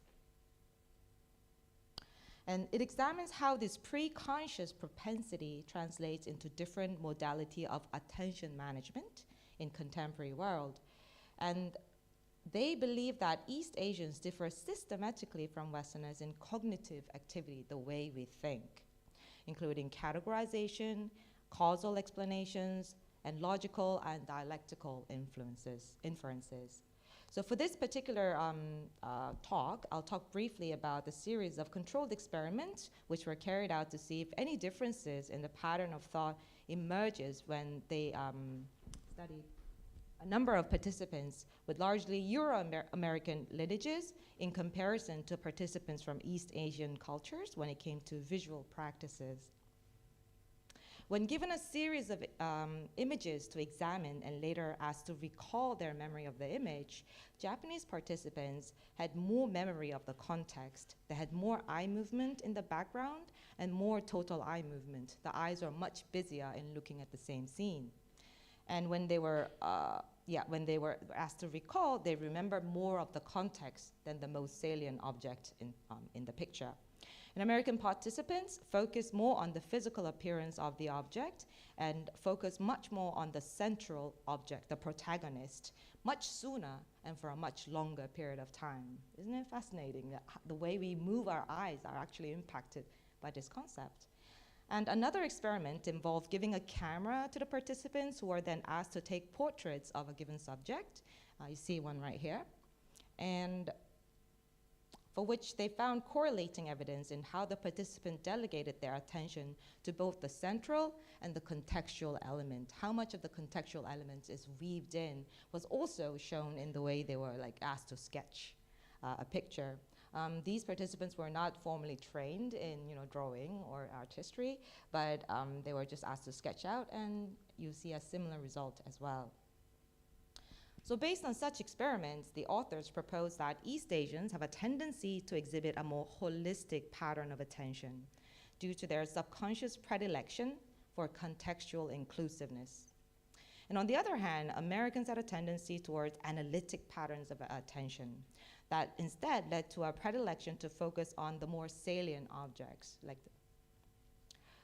And it examines how this pre-conscious propensity translates into different modality of attention management in contemporary world. And they believe that East Asians differ systematically from Westerners in cognitive activity, the way we think, including categorization, causal explanations, and logical and dialectical inferences. So for this particular talk, I'll talk briefly about the series of controlled experiments which were carried out to see if any differences in the pattern of thought emerges when they study a number of participants with largely Euro-American lineages in comparison to participants from East Asian cultures when it came to visual practices. When given a series of images to examine and later asked to recall their memory of the image, Japanese participants had more memory of the context. They had more eye movement in the background and more total eye movement. The eyes are much busier in looking at the same scene. And when they were asked to recall, they remembered more of the context than the most salient object in the picture. And American participants focused more on the physical appearance of the object and focused much more on the central object, the protagonist, much sooner and for a much longer period of time. Isn't it fascinating that the way we move our eyes are actually impacted by this concept? And another experiment involved giving a camera to the participants who were then asked to take portraits of a given subject. You see one right here. And for which they found correlating evidence in how the participant delegated their attention to both the central and the contextual element. How much of the contextual element is weaved in was also shown in the way they were asked to sketch a picture. These participants were not formally trained in drawing or art history, but they were just asked to sketch out, and you see a similar result as well. So based on such experiments, the authors propose that East Asians have a tendency to exhibit a more holistic pattern of attention due to their subconscious predilection for contextual inclusiveness. And on the other hand, Americans had a tendency towards analytic patterns of attention that instead led to a predilection to focus on the more salient objects.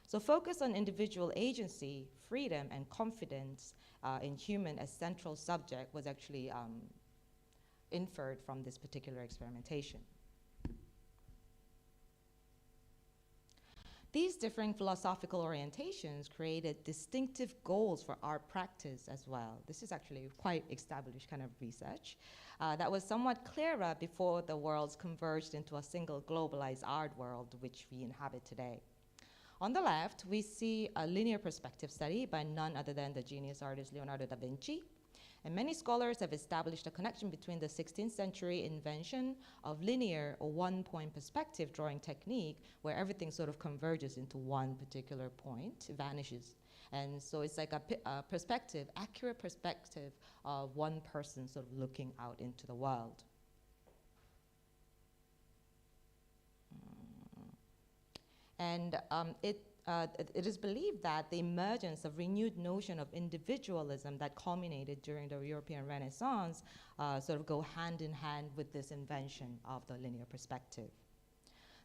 So focus on individual agency, freedom, and confidence in human as central subject was actually inferred from this particular experimentation. These differing philosophical orientations created distinctive goals for art practice as well. This is actually quite established kind of research that was somewhat clearer before the worlds converged into a single globalized art world which we inhabit today. On the left, we see a linear perspective study by none other than the genius artist Leonardo da Vinci. And many scholars have established a connection between the 16th century invention of linear or one-point perspective drawing technique, where everything sort of converges into one particular point, vanishes. And so it's like a perspective, accurate perspective of one person sort of looking out into the world. And it is believed that the emergence of renewed notion of individualism that culminated during the European Renaissance sort of go hand in hand with this invention of the linear perspective.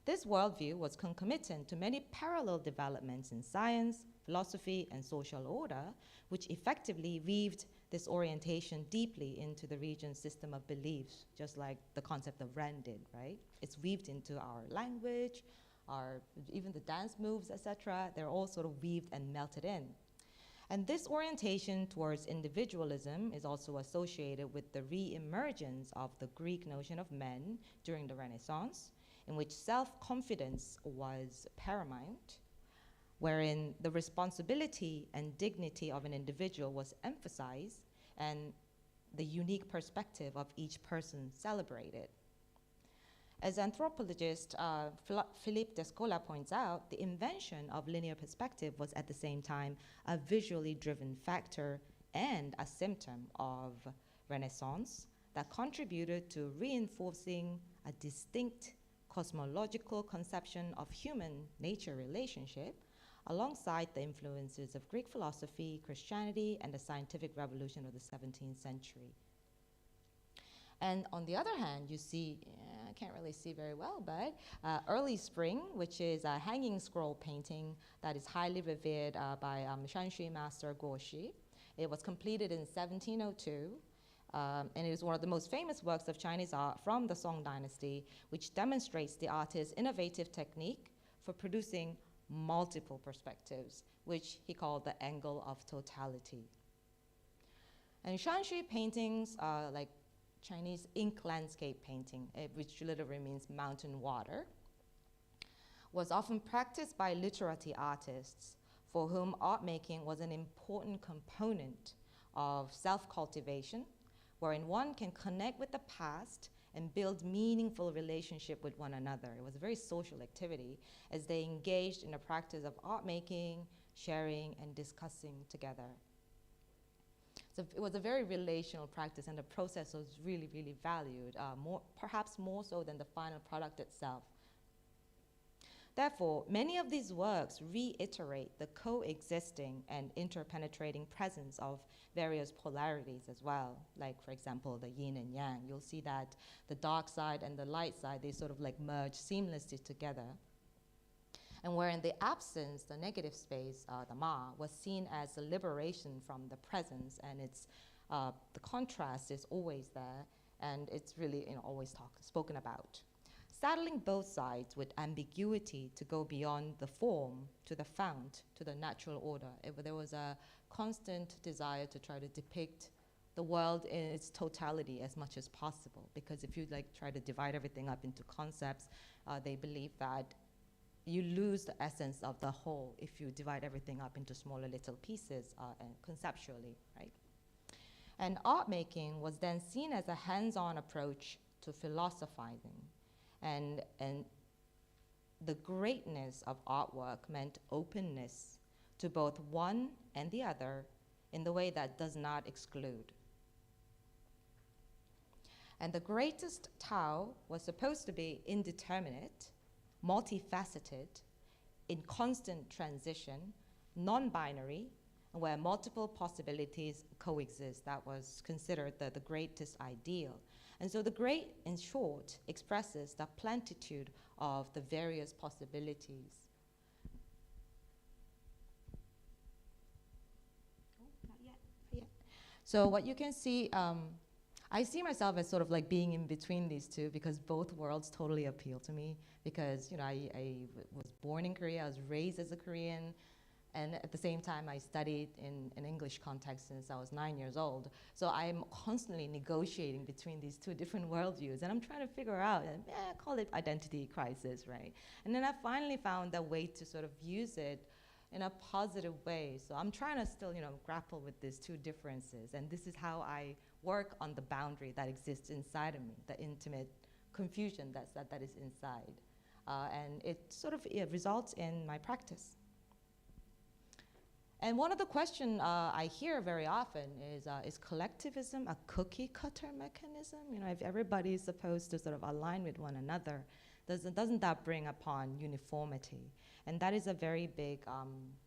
This worldview was concomitant to many parallel developments in science, philosophy, and social order, which effectively weaved this orientation deeply into the region's system of beliefs, just like the concept of Ren did, right? It's weaved into our language, even the dance moves, etc., they're all sort of weaved and melted in. And this orientation towards individualism is also associated with the re-emergence of the Greek notion of men during the Renaissance, in which self-confidence was paramount, wherein the responsibility and dignity of an individual was emphasized and the unique perspective of each person celebrated. As anthropologist Philippe Descola points out, the invention of linear perspective was at the same time a visually driven factor and a symptom of Renaissance that contributed to reinforcing a distinct cosmological conception of human-nature relationship alongside the influences of Greek philosophy, Christianity, and the scientific revolution of the 17th century. And on the other hand, you see, I can't really see very well, but Early Spring, which is a hanging scroll painting that is highly revered by Shanshui master Guo Xi. It was completed in 1702, and it is one of the most famous works of Chinese art from the Song dynasty, which demonstrates the artist's innovative technique for producing multiple perspectives, which he called the angle of totality. And Shanshui paintings are like Chinese ink landscape painting, which literally means mountain water, was often practiced by literati artists for whom art making was an important component of self-cultivation, wherein one can connect with the past and build meaningful relationship with one another. It was a very social activity as they engaged in the practice of art making, sharing, and discussing together. So it was a very relational practice, and the process was really, really valued, perhaps more so than the final product itself. Therefore, many of these works reiterate the coexisting and interpenetrating presence of various polarities as well. Like, for example, the yin and yang. You'll see that the dark side and the light side, they sort of like merge seamlessly together. And where in the absence, the negative space, the Ma, was seen as a liberation from the presence, and it's, the contrast is always there, and it's really always spoken about. Saddling both sides with ambiguity to go beyond the form, to the fount, to the natural order. There was a constant desire to try to depict the world in its totality as much as possible. Because if you like try to divide everything up into concepts, they believe that you lose the essence of the whole if you divide everything up into smaller little pieces and conceptually, right? And art making was then seen as a hands-on approach to philosophizing. And the greatness of artwork meant openness to both one and the other in the way that does not exclude. And the greatest Tao was supposed to be indeterminate, multifaceted, in constant transition, non-binary, where multiple possibilities coexist. That was considered the greatest ideal. And so the great, in short, expresses the plentitude of the various possibilities. Oh, not yet. So what you can see, I see myself as sort of like being in between these two because both worlds totally appeal to me because, you know, I was born in Korea, I was raised as a Korean, and at the same time I studied in an English context since I was 9 years old. So I'm constantly negotiating between these two different worldviews, and I'm trying to figure out, call it identity crisis, right? And then I finally found a way to sort of use it in a positive way. So I'm trying to still, you know, grapple with these two differences, and this is how I work on the boundary that exists inside of me, the intimate confusion that is inside. And it sort of results in my practice. And one of the questions I hear very often is collectivism a cookie cutter mechanism? You know, if everybody is supposed to sort of align with one another, doesn't that bring upon uniformity? And that is a very big,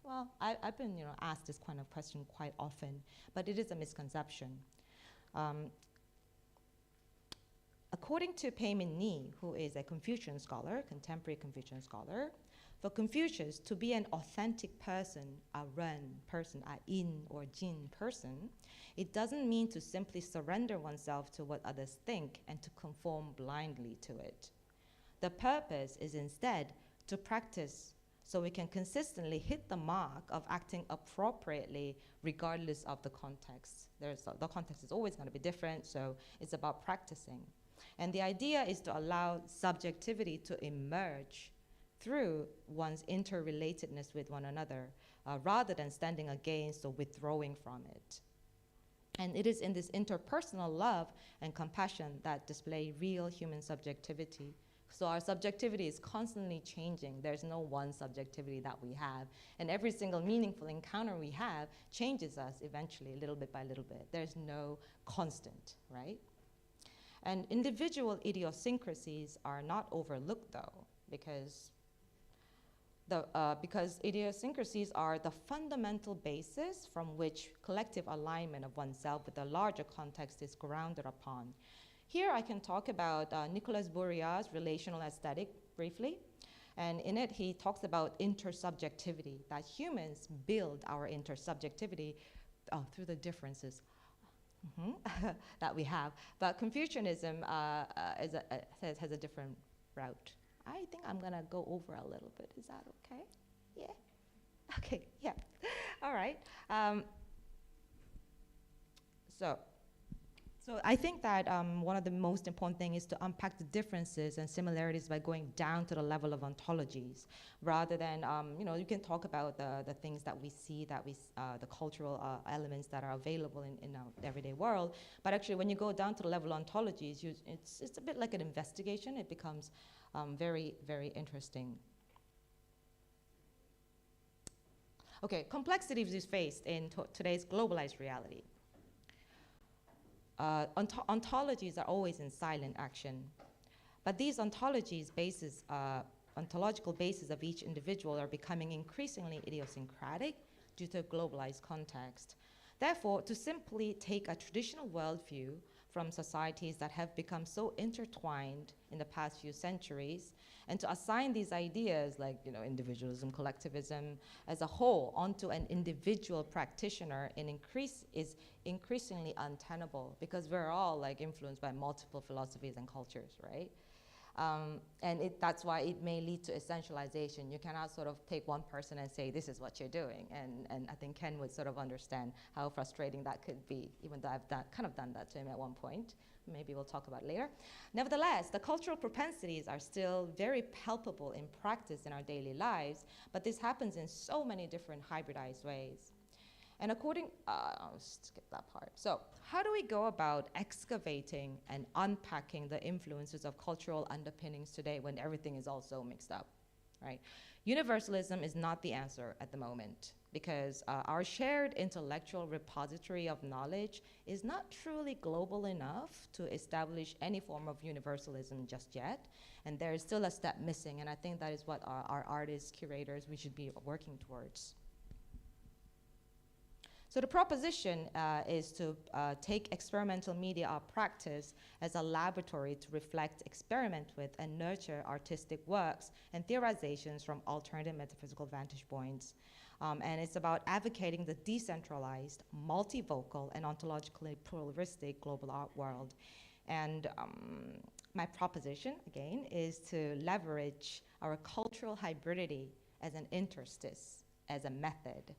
well, I've been, you know, asked this kind of question quite often, but it is a misconception. According to Peimin Ni, who is a Confucian scholar, contemporary Confucian scholar, for Confucius to be an authentic person, a ren person, a in or jin person, it doesn't mean to simply surrender oneself to what others think and to conform blindly to it. The purpose is instead to practice so we can consistently hit the mark of acting appropriately regardless of the context. The context is always going to be different, so it's about practicing. And the idea is to allow subjectivity to emerge through one's interrelatedness with one another, rather than standing against or withdrawing from it. And it is in this interpersonal love and compassion that display real human subjectivity. So our subjectivity is constantly changing. There's no one subjectivity that we have. And every single meaningful encounter we have changes us eventually, little bit by little bit. There's no constant, right? And individual idiosyncrasies are not overlooked, though, because idiosyncrasies are the fundamental basis from which collective alignment of oneself with the larger context is grounded upon. Here I can talk about Nicolas Bourria's relational aesthetic briefly. And in it, he talks about intersubjectivity, that humans build our intersubjectivity through the differences that we have. But Confucianism has a different route. I think I'm gonna go over a little bit. Is that okay? Yeah? Okay, yeah. All right. So I think that one of the most important things is to unpack the differences and similarities by going down to the level of ontologies, rather than, you know, you can talk about the things that we see, the cultural elements that are available in our everyday world. But actually, when you go down to the level of ontologies, it's a bit like an investigation. It becomes very, very interesting. Okay, complexities is faced in today's globalized reality. Ontologies are always in silent action, but these ontological bases of each individual are becoming increasingly idiosyncratic due to a globalized context. Therefore, to simply take a traditional worldview from societies that have become so intertwined in the past few centuries, and to assign these ideas like, you know, individualism, collectivism as a whole onto an individual practitioner is increasingly untenable, because we're all like influenced by multiple philosophies and cultures, right? And that's why it may lead to essentialization. You cannot sort of take one person and say, this is what you're doing. And I think Ken would sort of understand how frustrating that could be, even though I've kind of done that to him at one point. Maybe we'll talk about it later. Nevertheless, the cultural propensities are still very palpable in practice in our daily lives, but this happens in so many different hybridized ways. And I'll skip that part. So how do we go about excavating and unpacking the influences of cultural underpinnings today when everything is all so mixed up, right? Universalism is not the answer at the moment because our shared intellectual repository of knowledge is not truly global enough to establish any form of universalism just yet. And there is still a step missing, and I think that is what our artists, curators, we should be working towards. So the proposition is to take experimental media art practice as a laboratory to reflect, experiment with, and nurture artistic works and theorizations from alternative metaphysical vantage points. And it's about advocating the decentralized, multivocal, and ontologically pluralistic global art world. And my proposition, again, is to leverage our cultural hybridity as an interstice, as a method.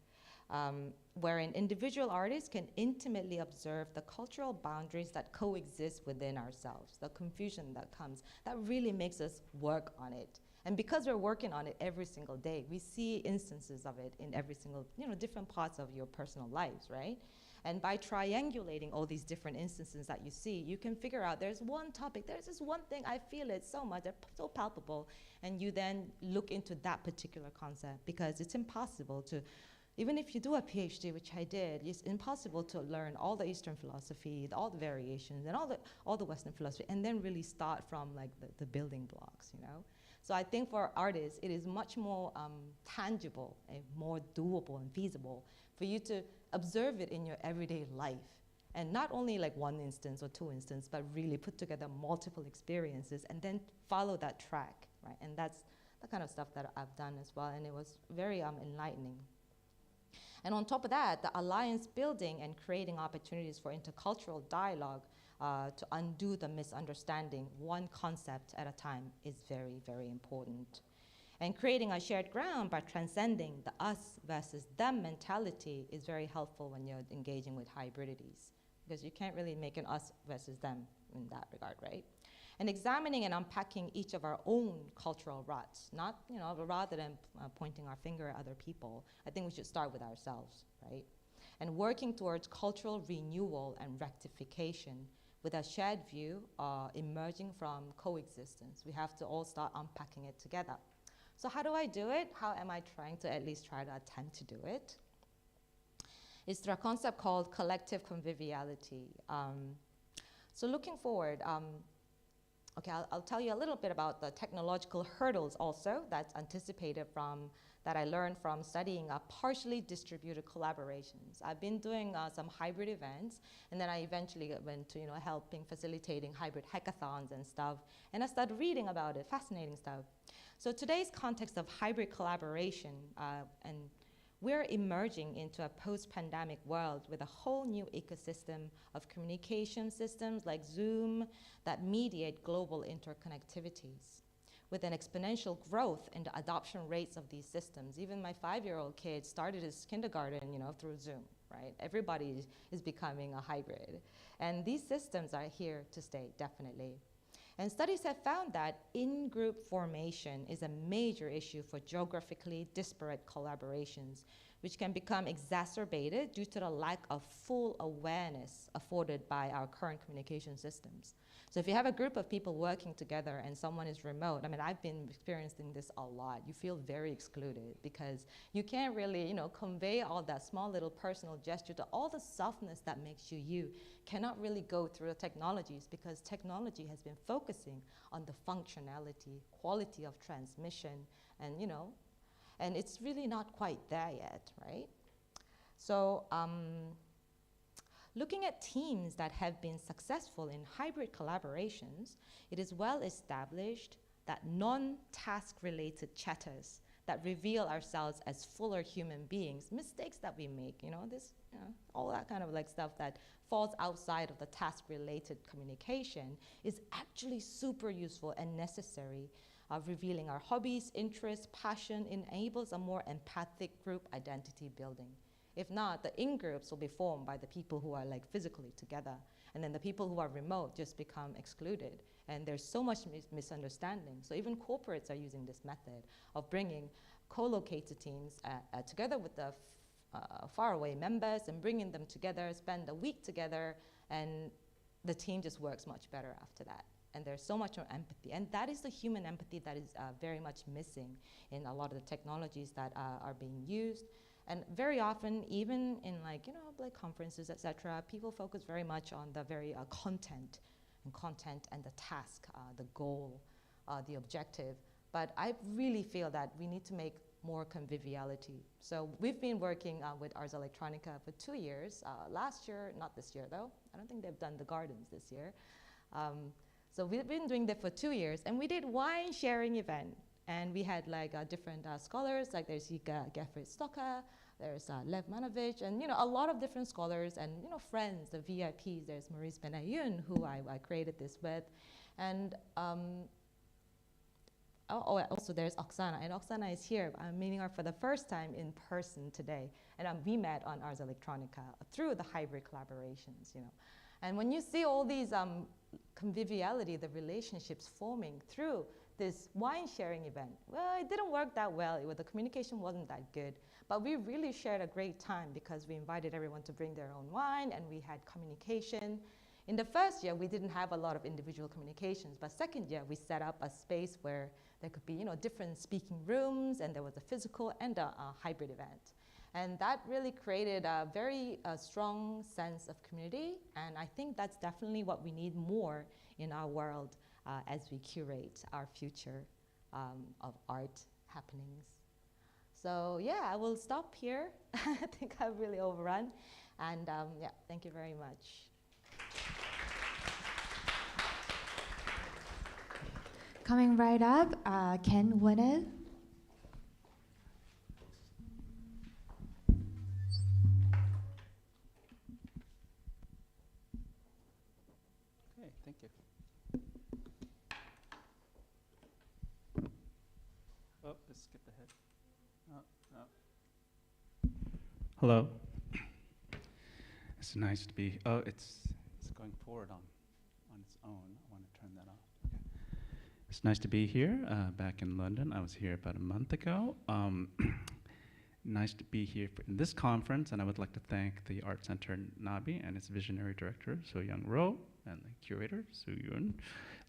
Wherein individual artists can intimately observe the cultural boundaries that coexist within ourselves, the confusion that comes, that really makes us work on it. And because we're working on it every single day, we see instances of it in every single, different parts of your personal lives, right? And by triangulating all these different instances that you see, you can figure out there's one topic, there's this one thing, I feel it so much, they're so palpable, and you then look into that particular concept because it's impossible to, even if you do a PhD, which I did, it's impossible to learn all the Eastern philosophy, all the variations, and all the Western philosophy, and then really start from like the building blocks, So I think for artists, it is much more tangible and more doable and feasible for you to observe it in your everyday life. And not only like one instance or two instances, but really put together multiple experiences and then follow that track, right? And that's the kind of stuff that I've done as well, and it was very enlightening. And on top of that, the alliance building and creating opportunities for intercultural dialogue to undo the misunderstanding, one concept at a time, is very, very important. And creating a shared ground by transcending the us versus them mentality is very helpful when you're engaging with hybridities, because you can't really make an us versus them in that regard, right? And examining and unpacking each of our own cultural ruts, not, rather than pointing our finger at other people, I think we should start with ourselves, right? And working towards cultural renewal and rectification with a shared view emerging from coexistence. We have to all start unpacking it together. So how do I do it? How am I trying to at least try to attempt to do it? It's through a concept called collective conviviality. So looking forward, okay, I'll tell you a little bit about the technological hurdles also that's anticipated that I learned from studying partially distributed collaborations. I've been doing some hybrid events, and then I eventually went to facilitating hybrid hackathons and stuff, and I started reading about it, fascinating stuff. So today's context of hybrid collaboration, and we're emerging into a post-pandemic world with a whole new ecosystem of communication systems like Zoom that mediate global interconnectivities, with an exponential growth in the adoption rates of these systems. Even my 5-year-old kid started his kindergarten, through Zoom, right? Everybody is becoming a hybrid. And these systems are here to stay, definitely. And studies have found that in-group formation is a major issue for geographically disparate collaborations, which can become exacerbated due to the lack of full awareness afforded by our current communication systems. So if you have a group of people working together and someone is remote, I've been experiencing this a lot. You feel very excluded because you can't really, convey all that small little personal gesture to all the softness that makes you you. Cannot really go through the technologies because technology has been focusing on the functionality, quality of transmission, and and it's really not quite there yet, right? So looking at teams that have been successful in hybrid collaborations, it is well established that non-task related chatters that reveal ourselves as fuller human beings, mistakes that we make, all that kind of like stuff that falls outside of the task-related communication is actually super useful and necessary. Revealing our hobbies, interests, passion enables a more empathic group identity building. If not, the in-groups will be formed by the people who are like physically together, and then the people who are remote just become excluded. And there's so much misunderstanding. So even corporates are using this method of bringing co-located teams together with the faraway members and bringing them together, spend a week together, and the team just works much better after that. And there's so much more empathy. And that is the human empathy that is very much missing in a lot of the technologies that are being used. And very often, even in like conferences, etc., people focus very much on the very content and the task, the goal, the objective. But I really feel that we need to make more conviviality. So we've been working with Ars Electronica for 2 years. Last year, not this year though. I don't think they've done the gardens this year. So we've been doing that for 2 years, and we did wine sharing event. And we had like different scholars, like there's Geoffrey Stocker, there's Lev Manovich, and a lot of different scholars and friends, the VIPs. There's Maurice Benayoun, who I created this with, and also there's Oksana, and Oksana is here. I'm meeting her for the first time in person today, and we met on Ars Electronica through the hybrid collaborations, And when you see all these conviviality, the relationships forming through this wine sharing event, well, it didn't work that well. The communication wasn't that good, but we really shared a great time because we invited everyone to bring their own wine, and we had communication. In the first year, we didn't have a lot of individual communications, but second year, we set up a space where there could be, different speaking rooms, and there was a physical and a hybrid event. And that really created a very strong sense of community, and I think that's definitely what we need more in our world as we curate our future of art happenings. So yeah, I will stop here. I think I've really overrun, and yeah, thank you very much. Coming right up, Ken Winnell. Okay, thank you. Oh, let's skip ahead. Oh, no. Hello. It's nice to be. Oh, it's going forward on its own. I want to turn that off. Okay. It's nice to be here, back in London. I was here about a month ago. Nice to be here in this conference, and I would like to thank the Art Center Nabi and its visionary director, So-Young Roh, and the curator, Soo-Yoon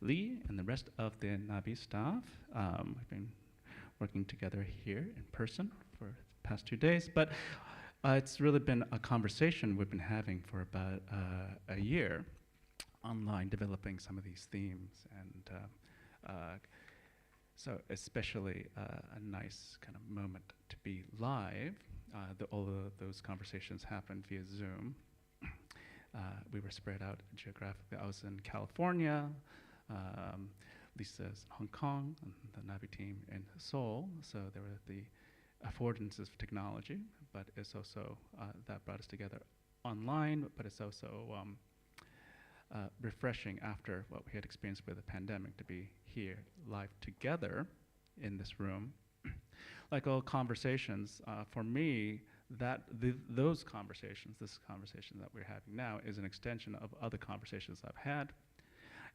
Lee, and the rest of the Nabi staff. We've been working together here in person for the past 2 days, but it's really been a conversation we've been having for about a year online, developing some of these themes, and so especially a nice kind of moment to be live. All of those conversations happened via Zoom. We were spread out geographically. I was in California, Lisa's in Hong Kong, and the Nabi team in Seoul. So there were the affordances of technology, but it's also, that brought us together online, but it's also refreshing after what we had experienced with the pandemic to be here live together in this room. Like all conversations, for me, those conversations, this conversation that we're having now is an extension of other conversations I've had.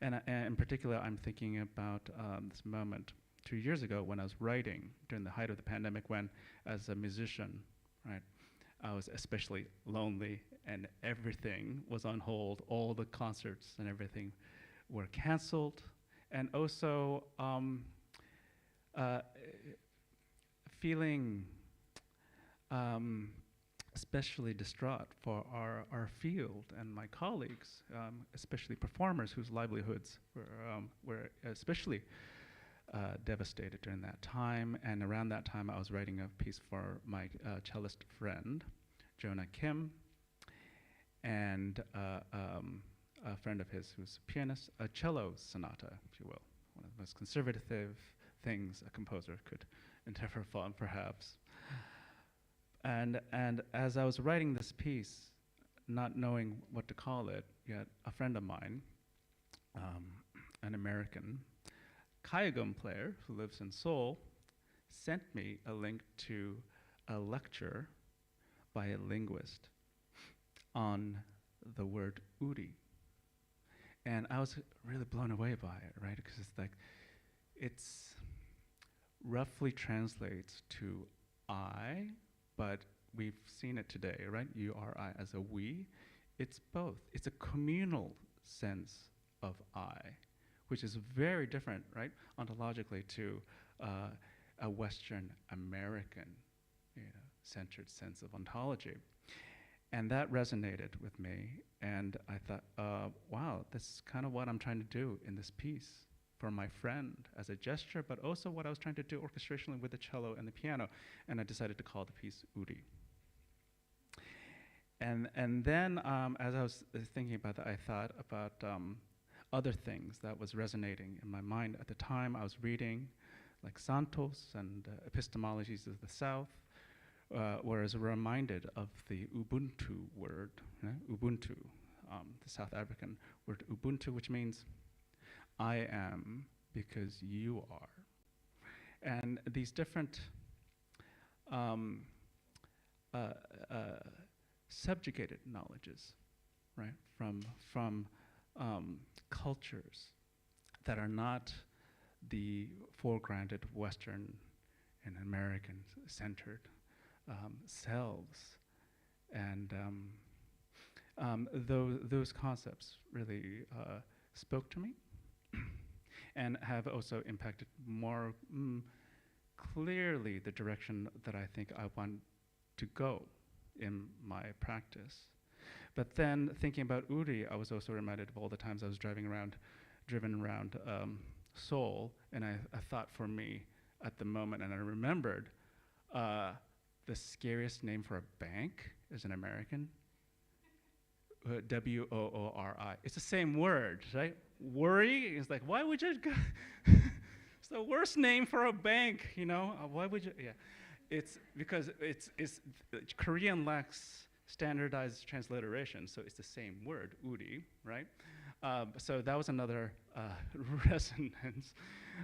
And in particular, I'm thinking about this moment 2 years ago when I was writing during the height of the pandemic, when as a musician, right, I was especially lonely and everything was on hold. All the concerts and everything were canceled. And also feeling especially distraught for our field and my colleagues, especially performers whose livelihoods were especially devastated during that time. And around that time, I was writing a piece for my cellist friend, Jonah Kim, and a friend of his who's a pianist, a cello sonata, if you will, one of the most conservative things a composer could and never fun, perhaps. And as I was writing this piece, not knowing what to call it, yet a friend of mine, an American Kayagum player who lives in Seoul, sent me a link to a lecture by a linguist on the word uri. And I was really blown away by it, right? Because it's like, it's roughly translates to I, but we've seen it today, right? U-R-I as a we. It's both. It's a communal sense of I, which is very different, right, ontologically to a Western American, centered sense of ontology. And that resonated with me, and I thought, wow, this is kind of what I'm trying to do in this piece for my friend as a gesture, but also what I was trying to do orchestrationally with the cello and the piano, and I decided to call the piece Uri. And then as I was thinking about that, I thought about other things that was resonating in my mind. At the time, I was reading like Santos and Epistemologies of the South, whereas reminded of the Ubuntu word, Ubuntu, the South African word Ubuntu, which means I am because you are. And these different subjugated knowledges, right, from cultures that are not the foregrounded Western and American-centered selves, and those concepts really spoke to me, and have also impacted more clearly the direction that I think I want to go in my practice. But then thinking about Uri, I was also reminded of all the times I was driven around Seoul, and I thought for me at the moment, and I remembered the scariest name for a bank as an American, W-O-O-R-I. It's the same word, right? Worry is like, why would you go? It's the worst name for a bank, why would you? Yeah, it's because it's Korean lacks standardized transliteration, so it's the same word, Uri, right? So that was another resonance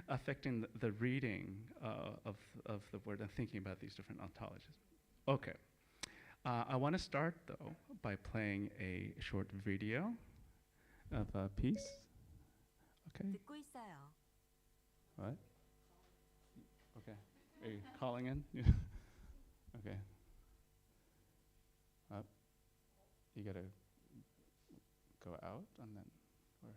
affecting the reading of the word and thinking about these different ontologies. Okay, I want to start though by playing a short video of a piece. Okay. 듣고 있어요. What? Okay. Are you calling in? Okay. You gotta go out and then where?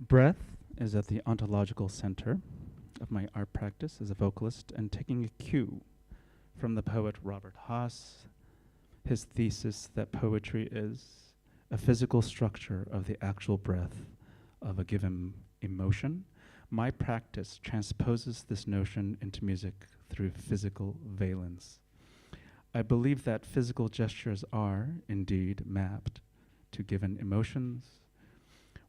Breath is at the ontological center of my art practice as a vocalist, and taking a cue from the poet Robert Haas, his thesis that poetry is a physical structure of the actual breath of a given emotion, my practice transposes this notion into music through physical valence. I believe that physical gestures are, indeed, mapped to given emotions.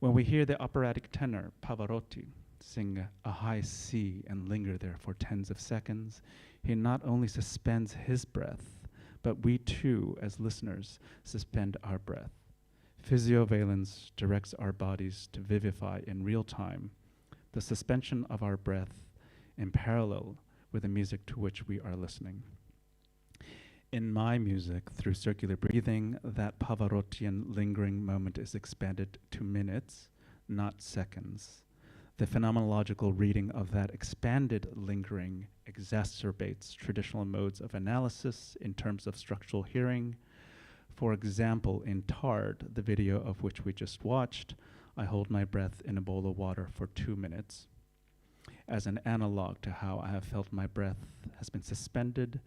When we hear the operatic tenor Pavarotti sing a high C and linger there for tens of seconds, he not only suspends his breath, but we too, as listeners, suspend our breath. Physiovalence directs our bodies to vivify in real time the suspension of our breath in parallel with the music to which we are listening. In my music, through circular breathing, that Pavarottian lingering moment is expanded to minutes, not seconds. The phenomenological reading of that expanded lingering exacerbates traditional modes of analysis in terms of structural hearing. For example, in Tard, the video of which we just watched, I hold my breath in a bowl of water for 2 minutes. As an analog to how I have felt my breath has been suspended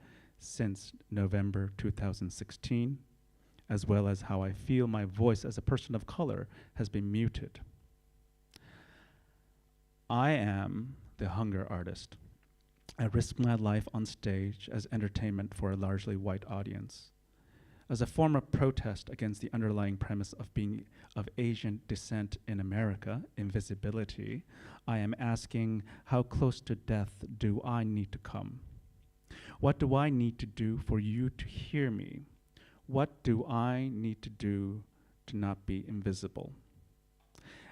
since November 2016, as well as how I feel my voice as a person of color has been muted. I am the hunger artist. I risk my life on stage as entertainment for a largely white audience. As a form of protest against the underlying premise of being of Asian descent in America, invisibility, I am asking, how close to death do I need to come? What do I need to do for you to hear me? What do I need to do to not be invisible?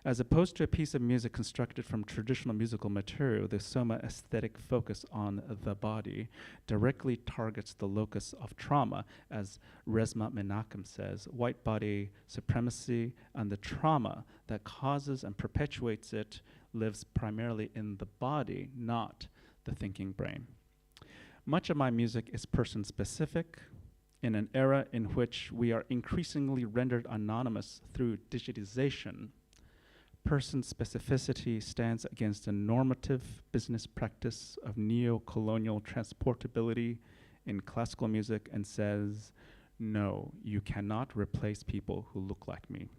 As opposed to a piece of music constructed from traditional musical material, the Soma aesthetic focus on the body directly targets the locus of trauma, as Resma Menachem says, white body supremacy and the trauma that causes and perpetuates it lives primarily in the body, not the thinking brain. Much of my music is person-specific. In an era in which we are increasingly rendered anonymous through digitization, person specificity stands against a normative business practice of neo-colonial transportability in classical music and says, no, you cannot replace people who look like me.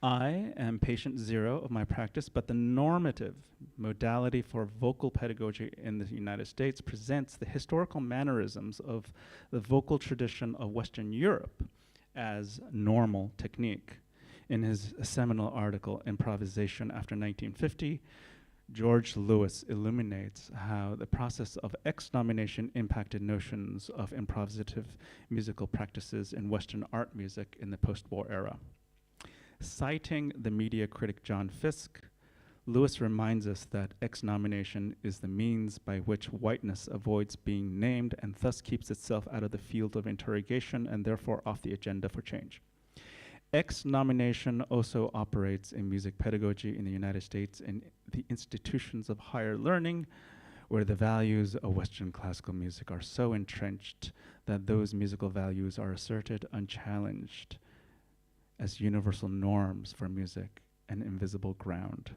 I am patient zero of my practice, but the normative modality for vocal pedagogy in the United States presents the historical mannerisms of the vocal tradition of Western Europe as normal technique. In his seminal article, Improvisation After 1950, George Lewis illuminates how the process of X-nomination impacted notions of improvisative musical practices in Western art music in the post-war era. Citing the media critic John Fiske, Lewis reminds us that X-nomination is the means by which whiteness avoids being named and thus keeps itself out of the field of interrogation and therefore off the agenda for change. X-nomination also operates in music pedagogy in the United States and the institutions of higher learning, where the values of Western classical music are so entrenched that those musical values are asserted unchallenged as universal norms for music and invisible ground.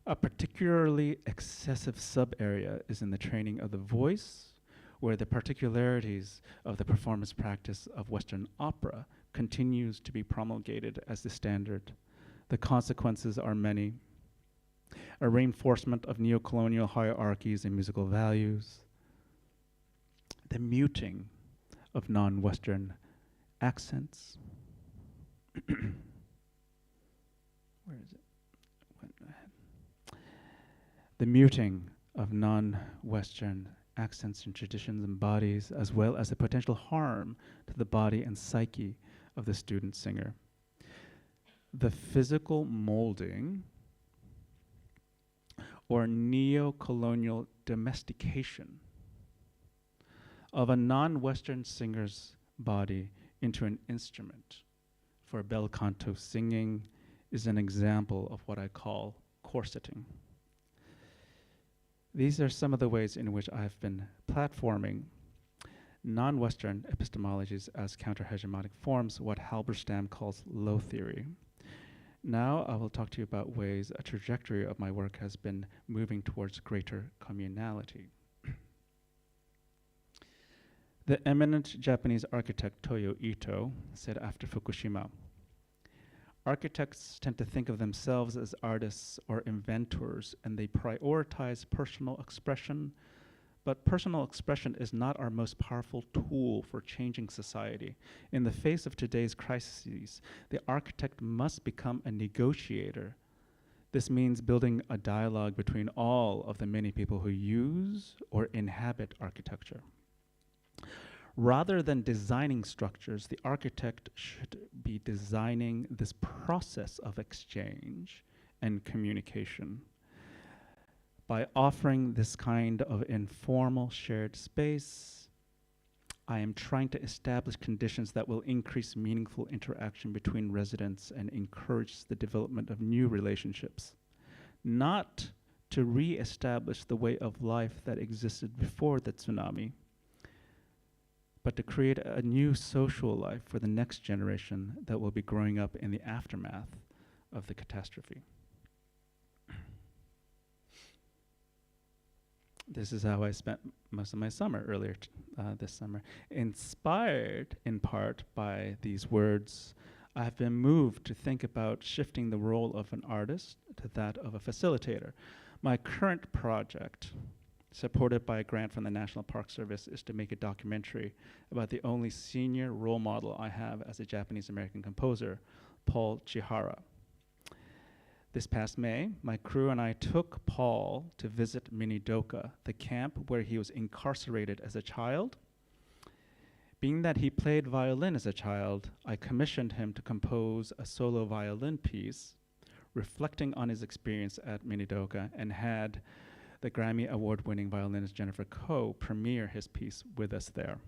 A particularly excessive sub-area is in the training of the voice, where the particularities of the performance practice of Western opera continues to be promulgated as the standard. The consequences are many. A reinforcement of neocolonial hierarchies and musical values, the muting of non-Western accents. Where is it? Went ahead. The muting of non-Western accents and traditions and bodies, as well as the potential harm to the body and psyche of the student singer. The physical molding or neo-colonial domestication of a non-Western singer's body into an instrument for bel canto singing is an example of what I call corseting. These are some of the ways in which I've been platforming non-Western epistemologies as counter-hegemonic forms, what Halberstam calls low theory. Now I will talk to you about ways a trajectory of my work has been moving towards greater communality. The eminent Japanese architect Toyo Ito said after Fukushima, "Architects tend to think of themselves as artists or inventors, and they prioritize personal expression, but personal expression is not our most powerful tool for changing society. In the face of today's crises, the architect must become a negotiator. This means building a dialogue between all of the many people who use or inhabit architecture. Rather than designing structures, the architect should be designing this process of exchange and communication. By offering this kind of informal shared space, I am trying to establish conditions that will increase meaningful interaction between residents and encourage the development of new relationships, not to re-establish the way of life that existed before the tsunami, but to create a new social life for the next generation that will be growing up in the aftermath of the catastrophe." This is how I spent most of my summer earlier this summer. Inspired in part by these words, I have been moved to think about shifting the role of an artist to that of a facilitator. My current project, supported by a grant from the National Park Service, is to make a documentary about the only senior role model I have as a Japanese-American composer, Paul Chihara. This past May, my crew and I took Paul to visit Minidoka, the camp where he was incarcerated as a child. Being that he played violin as a child, I commissioned him to compose a solo violin piece reflecting on his experience at Minidoka, and had the Grammy Award-winning violinist Jennifer Koh premiere his piece with us there.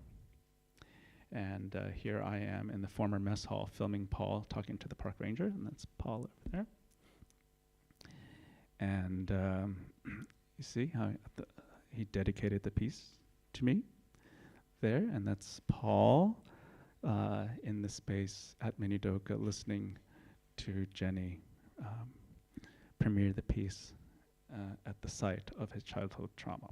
And here I am in the former mess hall filming Paul talking to the park ranger, and that's Paul over there. And you see how he dedicated the piece to me there, and that's Paul in the space at Minidoka listening to Jenny premiere the piece at the site of his childhood trauma.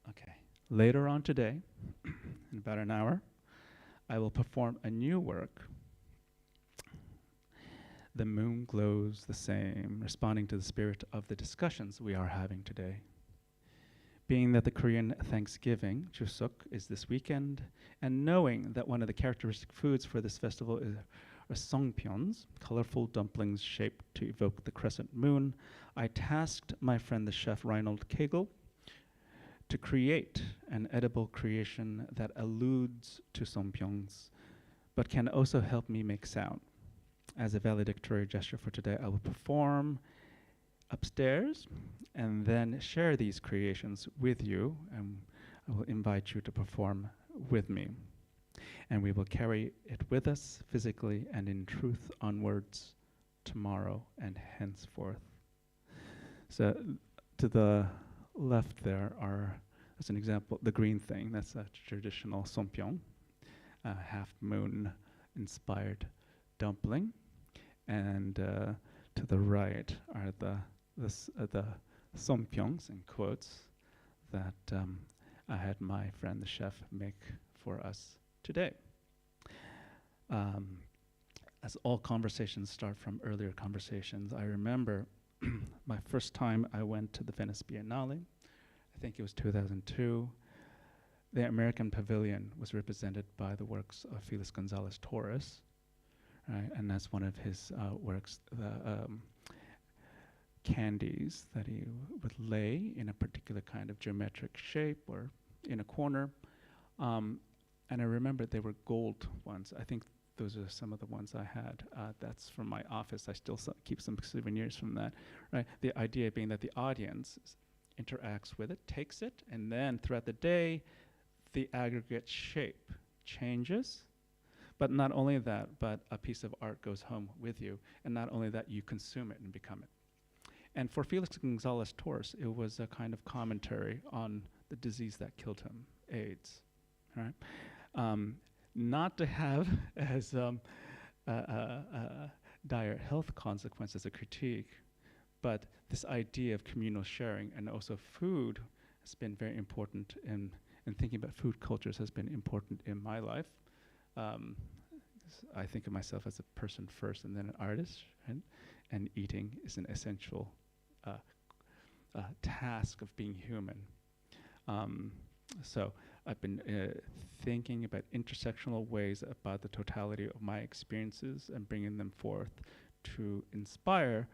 Okay. Later on today, in about an hour, I will perform a new work. The moon glows the same, responding to the spirit of the discussions we are having today. Being that the Korean Thanksgiving, Chuseok, is this weekend, and knowing that one of the characteristic foods for this festival are songpyeons, colorful dumplings shaped to evoke the crescent moon, I tasked my friend the chef Reinhold Kegel to create an edible creation that alludes to songpyeons, but can also help me make sound. As a valedictory gesture for today, I will perform upstairs and then share these creations with you, and I will invite you to perform with me. And we will carry it with us physically and in truth onwards tomorrow and henceforth. So to the left there are, as an example, the green thing, that's a traditional songpyeon, half-moon inspired dumpling. And to the right are the songpyeons, in quotes, that I had my friend the chef make for us today. As all conversations start from earlier conversations, I remember my first time I went to the Venice Biennale. I think it was 2002. The American Pavilion was represented by the works of Felix Gonzalez Torres, right? And that's one of his works, the candies that he would lay in a particular kind of geometric shape or in a corner. And I remember they were gold ones. I think those are some of the ones I had. That's from my office. I still keep some souvenirs from that, right? The idea being that the audience interacts with it, takes it, and then throughout the day, the aggregate shape changes. But not only that, but a piece of art goes home with you. And not only that, you consume it and become it. And for Felix Gonzalez Torres, it was a kind of commentary on the disease that killed him, AIDS, right? Not to have as dire health consequences, a critique, but this idea of communal sharing and also food has been very important in thinking about food cultures has been important in my life. I think of myself as a person first and then an artist, right? And eating is an essential task of being human. So I've been thinking about intersectional ways about the totality of my experiences and bringing them forth to inspire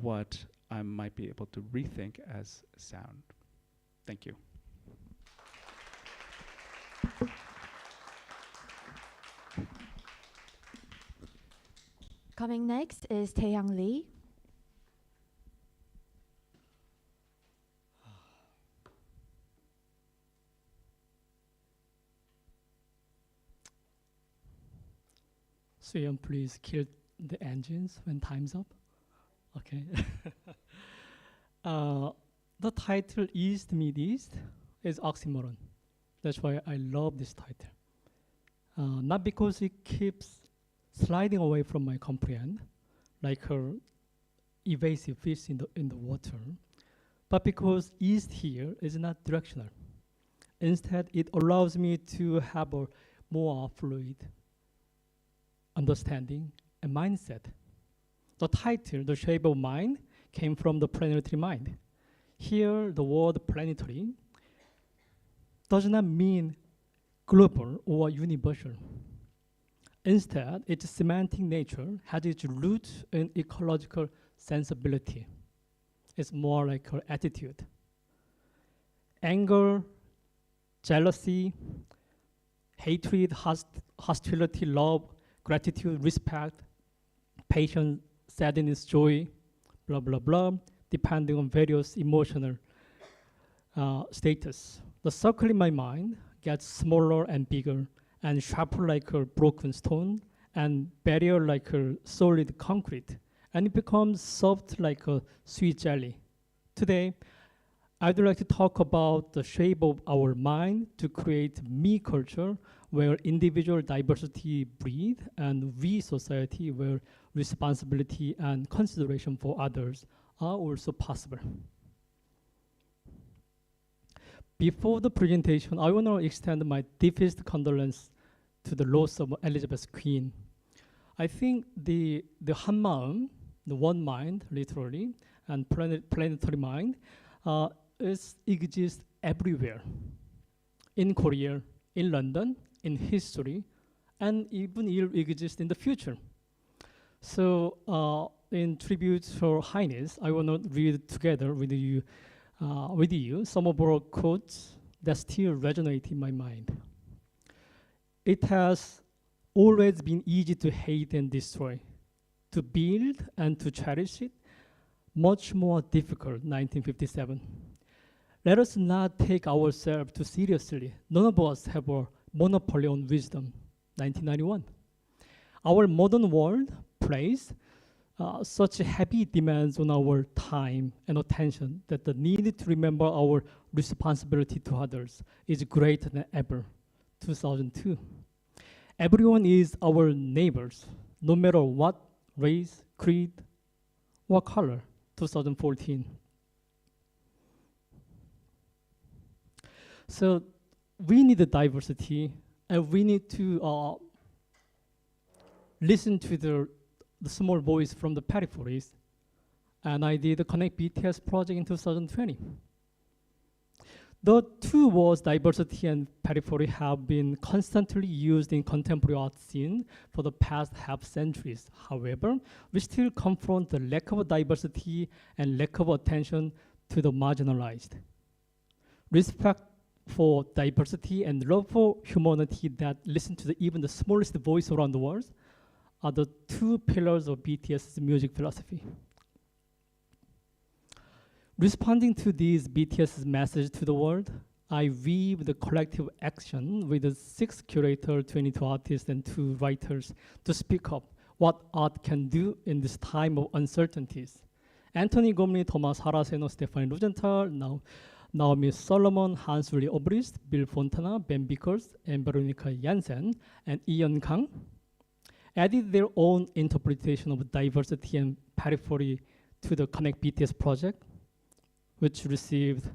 what I might be able to rethink as sound. Thank you. Coming next is Taehyung Lee. Suyam, please kill the engines when time's up. Okay. The title East Meet East is oxymoron. That's why I love this title. Not because it keeps sliding away from my comprehend, like her evasive fish in the water, but because East here is not directional. Instead, it allows me to have a more fluid understanding and mindset. The title, The Shape of Mind, came from the Planetary Mind. Here, the word planetary does not mean global or universal. Instead, its semantic nature has its roots in ecological sensibility. It's more like her attitude. Anger, jealousy, hatred, hostility, love, gratitude, respect, patience, sadness, joy, blah, blah, blah, depending on various emotional status. The circle in my mind gets smaller and bigger and sharper like a broken stone and barrier like a solid concrete. And it becomes soft like a sweet jelly. Today, I'd like to talk about the shape of our mind to create me culture where individual diversity breathe and we society where responsibility and consideration for others are also possible. Before the presentation, I want to extend my deepest condolence to the loss of Elizabeth Queen. I think the 한마음, the one mind, literally, and planetary mind, exists everywhere. In Korea, in London, in history, and even it exists in the future. So, in tribute to Her Highness, I want to read together with you some of our quotes that still resonate in my mind. It has always been easy to hate and destroy, to build and to cherish it, much more difficult, 1957. Let us not take ourselves too seriously. None of us have a monopoly on wisdom, 1991. Our modern world places such heavy demands on our time and attention that the need to remember our responsibility to others is greater than ever, 2002. Everyone is our neighbors, no matter what race, creed, or color, 2014. So we need a diversity, and we need to listen to the small voice from the peripheries. And I did the Connect BTS project in 2020. The two words, diversity and periphery, have been constantly used in contemporary art scene for the past half centuries. However, we still confront the lack of diversity and lack of attention to the marginalized. Respect for diversity and love for humanity that listen to even the smallest voice around the world are the two pillars of BTS's music philosophy. Responding to these BTS's message to the world, I weave the collective action with the 6 curators, 22 artists, and 2 writers to speak up what art can do in this time of uncertainties Anthony Gomley, Thomas Haraseno, Stephanie Lugenthal, Naomi Solomon, Hans-Uli Obrist, Bill Fontana, Ben Vickers, and Veronica Jansen, and Ian Kang added their own interpretation of diversity and periphery to the Connect BTS project, which received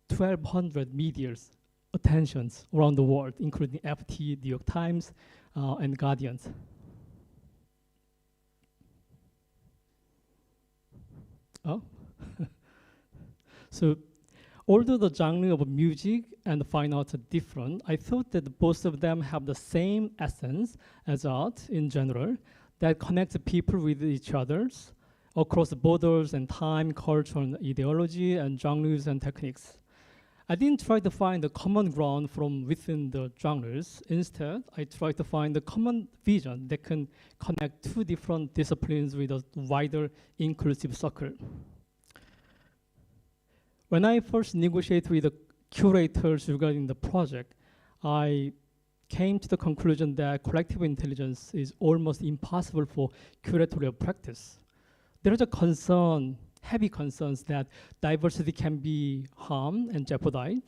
1,200 media's attentions around the world, including FT, New York Times, and Guardians. So, although the genre of music and fine arts are different, I thought that both of them have the same essence as art in general that connects people with each other across borders and time, culture, and ideology, and genres and techniques. I didn't try to find the common ground from within the genres. Instead, I tried to find the common vision that can connect two different disciplines with a wider, inclusive circle. When I first negotiated with the curators regarding the project, I came to the conclusion that collective intelligence is almost impossible for curatorial practice. There is a concern, heavy concerns that diversity can be harmed and jeopardized.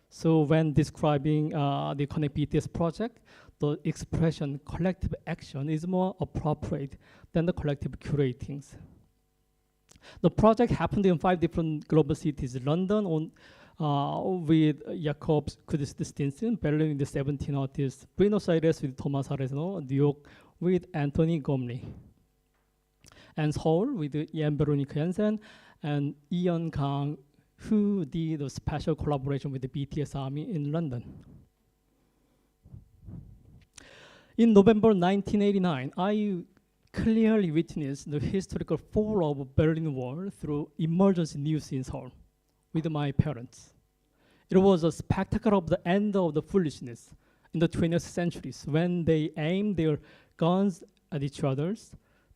So when describing the Connect BTS project, the expression collective action is more appropriate than the collective curatings. The project happened in 5 different global cities: London with Jakob Stinson, Berlin with the 17 artists, Buenos Aires with Thomas Haraseno, New York with Anthony Gomley, and Seoul with Ian Veronica Jansen and Ian Kang, who did a special collaboration with the BTS Army in London. In November 1989, I clearly witnessed the historical fall of Berlin Wall through emergency news in Seoul with my parents. It was a spectacle of the end of the foolishness in the 20th century when they aimed their guns at each other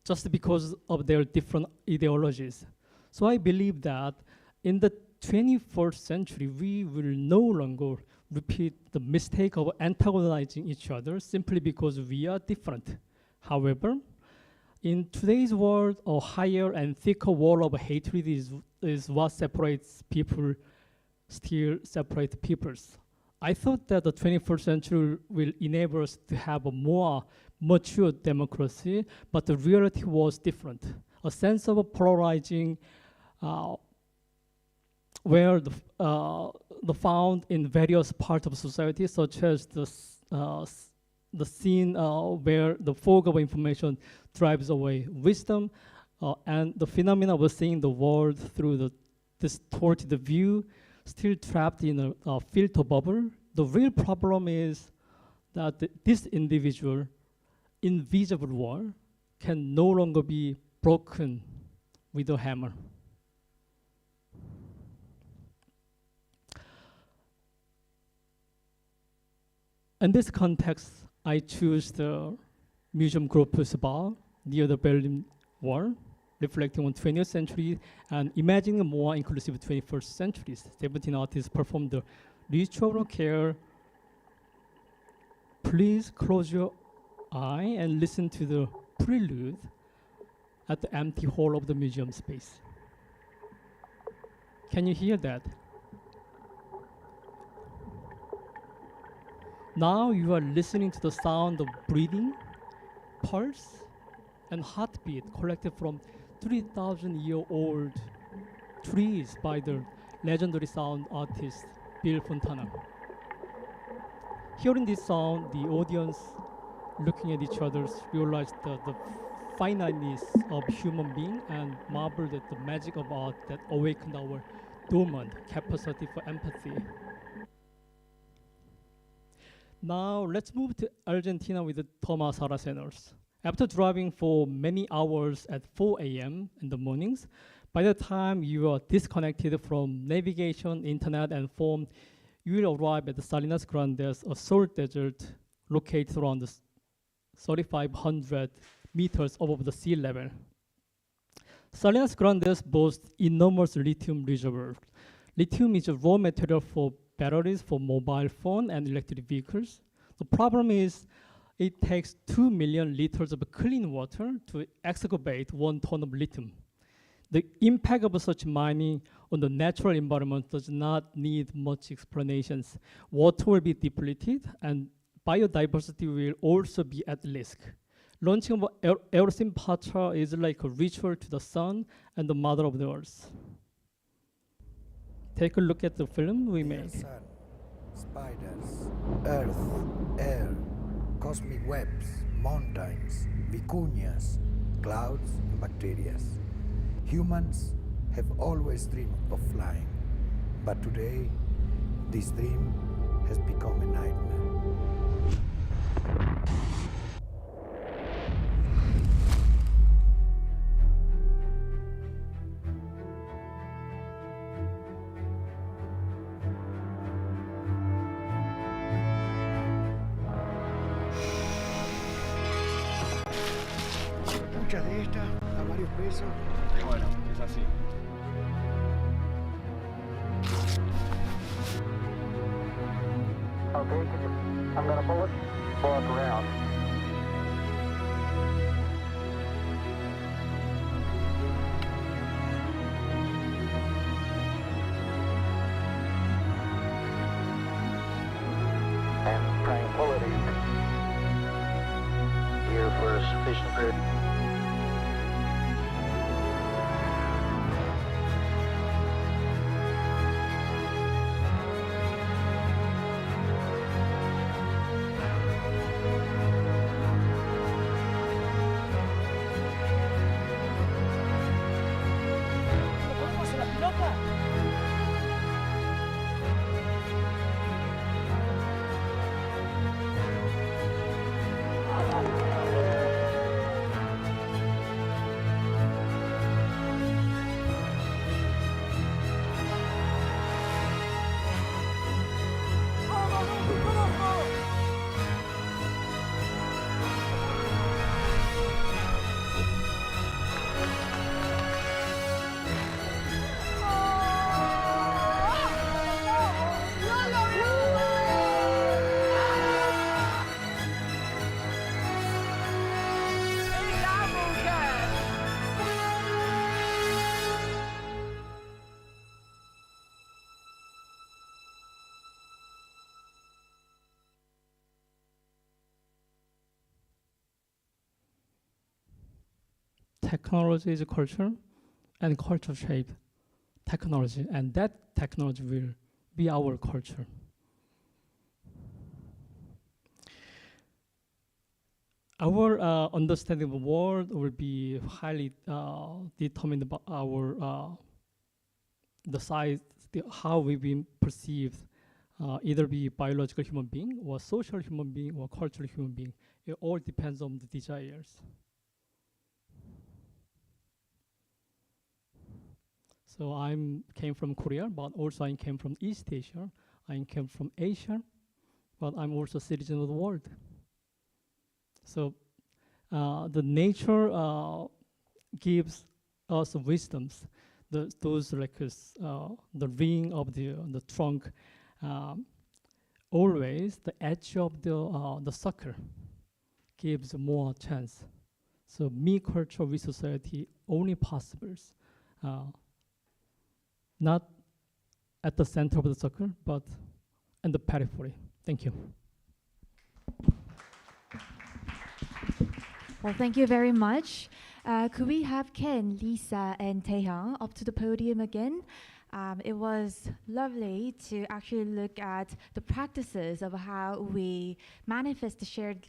just because of their different ideologies. So I believe that in the 21st century, we will no longer repeat the mistake of antagonizing each other simply because we are different. However, in today's world, a higher and thicker wall of hatred is what separates people, still separate peoples. I thought that the 21st century will enable us to have a more mature democracy, but the reality was different. A sense of polarizing where the found in various parts of society, such as the scene where the fog of information drives away wisdom, and the phenomena of seeing the world through the distorted view, still trapped in a filter bubble. The real problem is that this invisible wall can no longer be broken with a hammer. In this context, I choose the Museum Gropius Bar near the Berlin Wall, reflecting on 20th century and imagining a more inclusive 21st century. 17 artists performed the ritual of care. Please close your eye and listen to the prelude at the empty hall of the museum space. Can you hear that? Now you are listening to the sound of breathing, pulse, and heartbeat collected from 3,000-year-old trees by the legendary sound artist Bill Fontana. Hearing this sound, the audience looking at each other realized the finiteness of human being and marveled at the magic of art that awakened our dormant capacity for empathy. Now let's move to Argentina with the Thomas Harasenos. After driving for many hours at 4 a.m. in the mornings, by the time you are disconnected from navigation, internet, and phone, you will arrive at the Salinas Grandes, a salt desert located around 3,500 meters above the sea level. Salinas Grandes boasts enormous lithium reservoirs. Lithium is a raw material for batteries for mobile phone and electric vehicles. The problem is it takes 2 million liters of clean water to excavate 1 ton of lithium. The impact of such mining on the natural environment does not need much explanations. Water will be depleted and biodiversity will also be at risk. Launching of Aerosyn Patra is like a ritual to the sun and the mother of the earth. Take a look at the film we made. Sun, spiders, earth, air, cosmic webs, mountains, vicunias, clouds, and bacteria. Humans have always dreamed of flying, but today this dream has become a nightmare. Muchas de estas a varios pesos. Bueno, es así. Okay, I'm gonna pull it, around. And tranquility. Here for a sufficient period. Technology is culture, and culture shape technology, and that technology will be our culture. Our understanding of the world will be highly determined by our the size, how we be perceived, either be biological human being or social human being or cultural human being. It all depends on the desires. So I came from Korea, but also I came from East Asia. I came from Asia, but I'm also a citizen of the world. So the nature gives us wisdoms. Those like the ring of the trunk, always the edge of the circle gives more chance. So me culture, we society only possible. Not at the center of the circle, but in the periphery. Thank you. Well, thank you very much. Could we have Ken, Lisa, and Taehyung up to the podium again? It was lovely to actually look at the practices of how we manifest the shared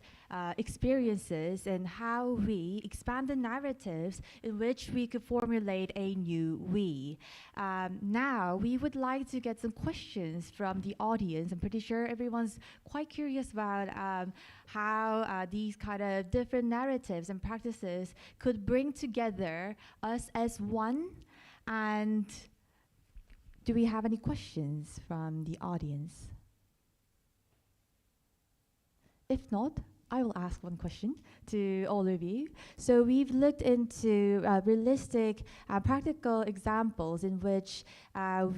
experiences and how we expand the narratives in which we could formulate a new we. Now, we would like to get some questions from the audience. I'm pretty sure everyone's quite curious about how these kind of different narratives and practices could bring together us as one. And do we have any questions from the audience? If not, I will ask one question to all of you. So we've looked into realistic, practical examples in which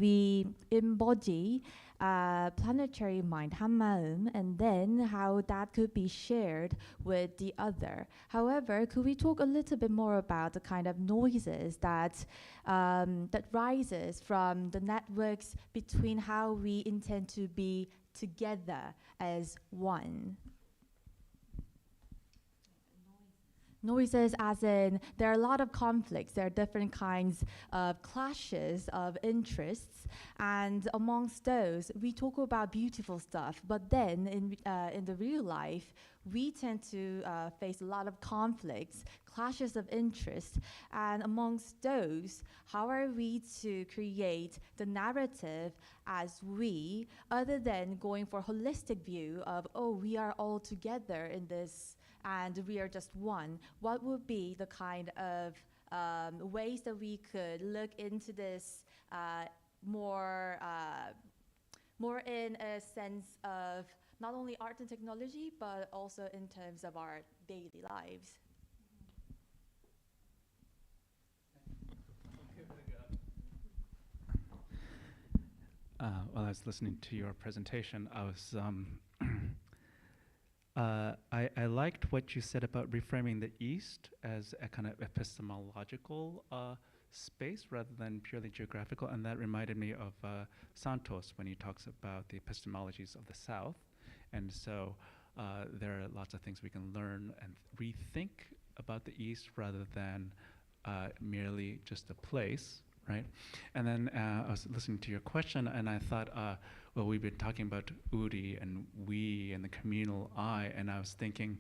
we embody planetary mind, Ma Eum, and then how that could be shared with the other. However, could we talk a little bit more about the kind of noises that that rises from the networks between how we intend to be together as one? Noises as in there are a lot of conflicts, there are different kinds of clashes of interests, and amongst those we talk about beautiful stuff, but then in the real life we tend to face a lot of conflicts, clashes of interest, and amongst those, how are we to create the narrative as we, other than going for a holistic view of, oh, we are all together in this and we are just one? What would be the kind of ways that we could look into this more in a sense of not only art and technology, but also in terms of our daily lives? While I was listening to your presentation, I was I liked what you said about reframing the East as a kind of epistemological space rather than purely geographical, and that reminded me of Santos when he talks about the epistemologies of the South. And so there are lots of things we can learn and rethink about the East rather than merely just a place, right? And then I was listening to your question and I thought, well, we've been talking about Uri and we and the communal I, and I was thinking,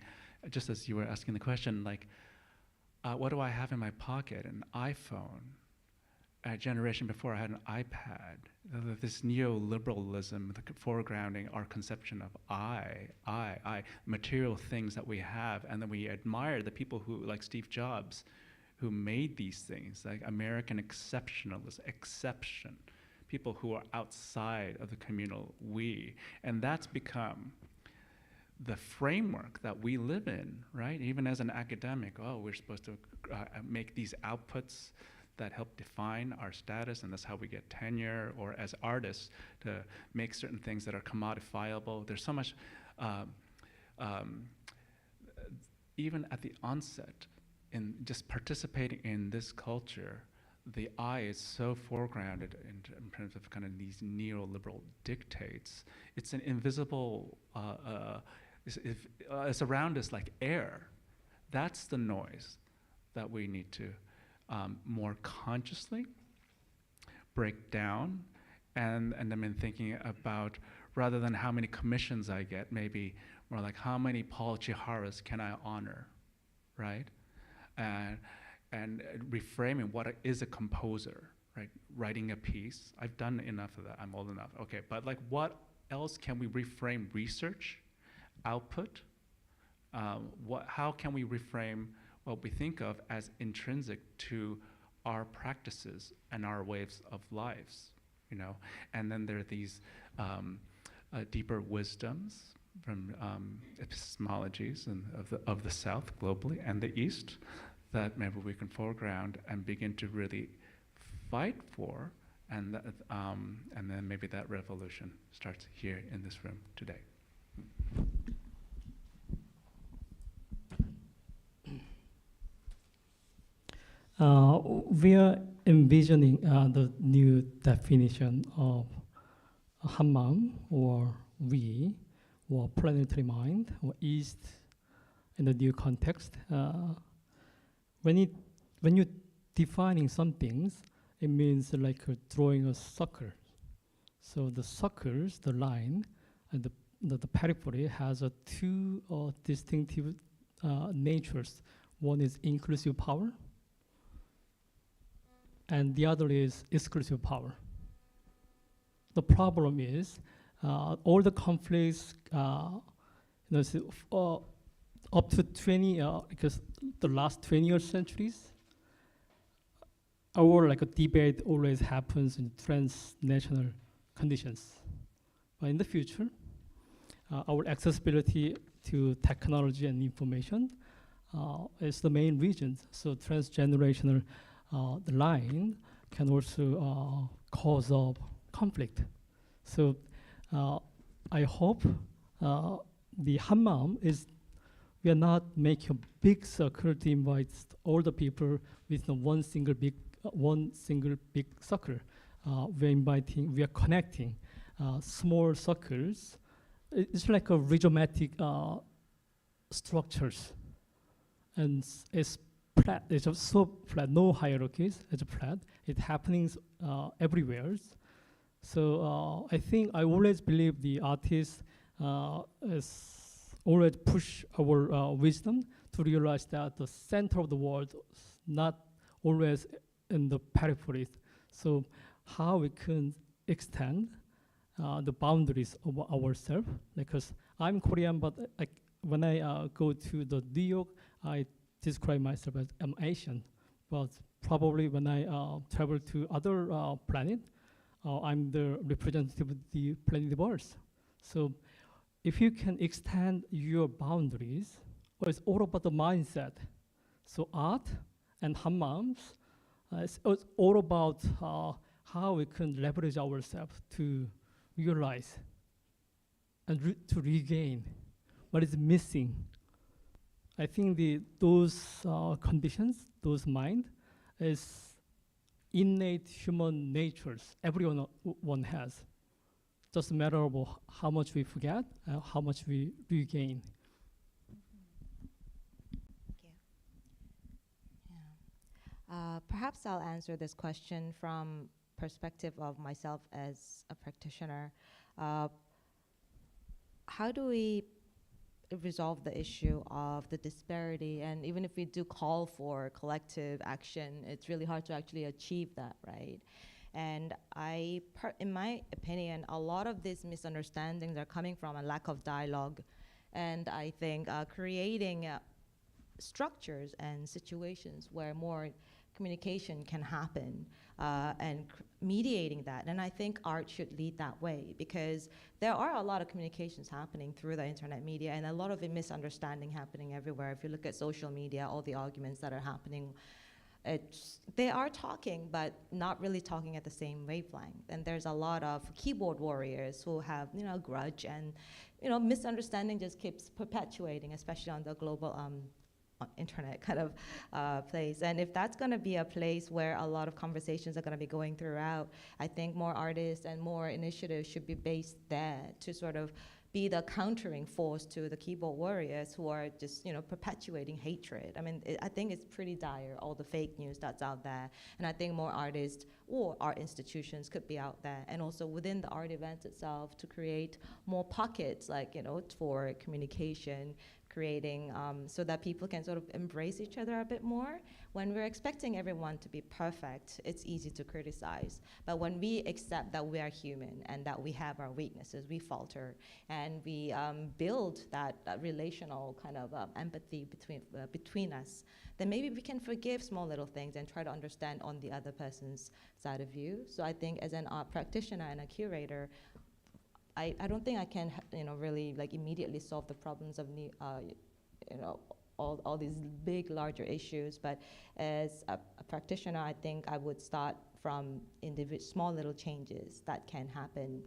just as you were asking the question, like, what do I have in my pocket? An iPhone. A generation before I had an iPad. This neoliberalism, foregrounding our conception of I, material things that we have, and then we admire the people who, like Steve Jobs, who made these things, like American exceptionalists, exception, people who are outside of the communal we. And that's become the framework that we live in, right? Even as an academic, oh, we're supposed to make these outputs that help define our status, and that's how we get tenure, or as artists, to make certain things that are commodifiable. There's so much, even at the onset, in just participating in this culture, the I is so foregrounded in terms of kind of these neoliberal dictates. It's an invisible, it's around us like air. That's the noise that we need to more consciously break down. And I've been thinking about, rather than how many commissions I get, maybe more like how many Paul Chiharas can I honor, right? And reframing what is a composer, right? Writing a piece. I've done enough of that, I'm old enough. Okay, but like what else can we reframe research, output? How can we reframe what we think of as intrinsic to our practices and our ways of lives, you know? And then there are these deeper wisdoms from epistemologies and of the South globally and the East that maybe we can foreground and begin to really fight for, and then maybe that revolution starts here in this room today. We are envisioning the new definition of 한마음, or we, or planetary mind, or East in the new context. When you're defining some things, it means like drawing a circle. So the circles, the line, and the periphery has two distinctive natures. One is inclusive power, and the other is exclusive power. The problem is all the conflicts, up to 20, because the last 20 centuries, our debate always happens in transnational conditions. But in the future, our accessibility to technology and information is the main reason. So transgenerational the line can also cause of conflict. So I hope the 한마음 is we are not making a big circle to invite all the people with one single big circle. We are connecting small circles. It's like a rhizomatic structures, and it's flat. It's just so flat, no hierarchies. It's flat. It's happening everywhere. So I think I always believe the artist is always push our wisdom to realize that the center of the world is not always in the periphery. So how we can extend the boundaries of ourselves, because I'm Korean, but when I go to the New York, I describe myself as I'm Asian. But probably when I travel to other planet, I'm the representative of the planet Earth. So if you can extend your boundaries, it's all about the mindset. So art and 한마음, it's all about how we can leverage ourselves to realize and to regain what is missing. I think those conditions, those mind, is innate human natures. Everyone one has. Just a matter of how much we forget and how much we regain. Perhaps I'll answer this question from perspective of myself as a practitioner. How do we resolve the issue of the disparity? And even if we do call for collective action, it's really hard to actually achieve that, right? And in my opinion, a lot of these misunderstandings are coming from a lack of dialogue. And I think creating structures and situations where more communication can happen and mediating that. And I think art should lead that way, because there are a lot of communications happening through the internet media and a lot of misunderstanding happening everywhere. If you look at social media, all the arguments that are happening, they are talking, but not really talking at the same wavelength. And there's a lot of keyboard warriors who have, grudge, and, misunderstanding just keeps perpetuating, especially on the global internet kind of place. And if that's going to be a place where a lot of conversations are going to be going throughout, I think more artists and more initiatives should be based there to sort of be the countering force to the keyboard warriors who are just, perpetuating hatred. I mean, I think it's pretty dire, all the fake news that's out there. And I think more artists or art institutions could be out there. And also within the art events itself to create more pockets, for communication, creating so that people can sort of embrace each other a bit more. When we're expecting everyone to be perfect, it's easy to criticize. But when we accept that we are human and that we have our weaknesses, we falter, and we build that relational kind of empathy between us, then maybe we can forgive small little things and try to understand on the other person's side of view. So I think as an art practitioner and a curator, I don't think I can, really immediately solve the problems of, all these big, larger issues. But as a practitioner, I think I would start from small little changes that can happen,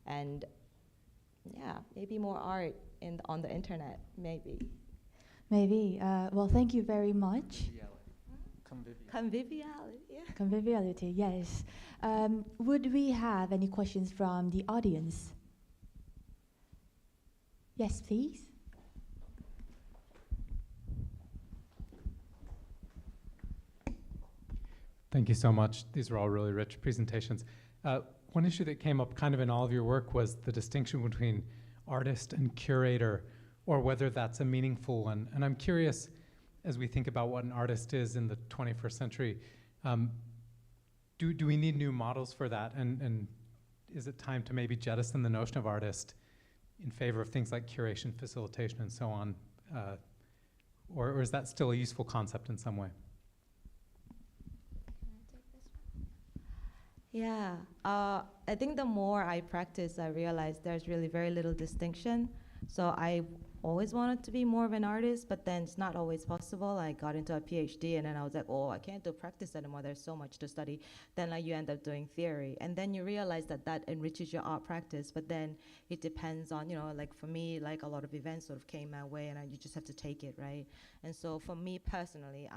and maybe more art on the internet, maybe. Maybe. Well, thank you very much. Conviviality. Yeah. Conviviality, yes. Would we have any questions from the audience? Yes, please. Thank you so much. These were all really rich presentations. One issue that came up kind of in all of your work was the distinction between artist and curator, or whether that's a meaningful one. And I'm curious, as we think about what an artist is in the 21st century, do we need new models for that? And is it time to maybe jettison the notion of artist in favor of things like curation, facilitation, and so on? Or is that still a useful concept in some way? Yeah, I think the more I practice, I realize there's really very little distinction. So I always wanted to be more of an artist, but then it's not always possible. I got into a PhD and then I was like, oh, I can't do practice anymore. There's so much to study. Then like you end up doing theory. And then you realize that that enriches your art practice, but then it depends on, you know, like for me, like a lot of events sort of came my way and you just have to take it, right? And so for me personally,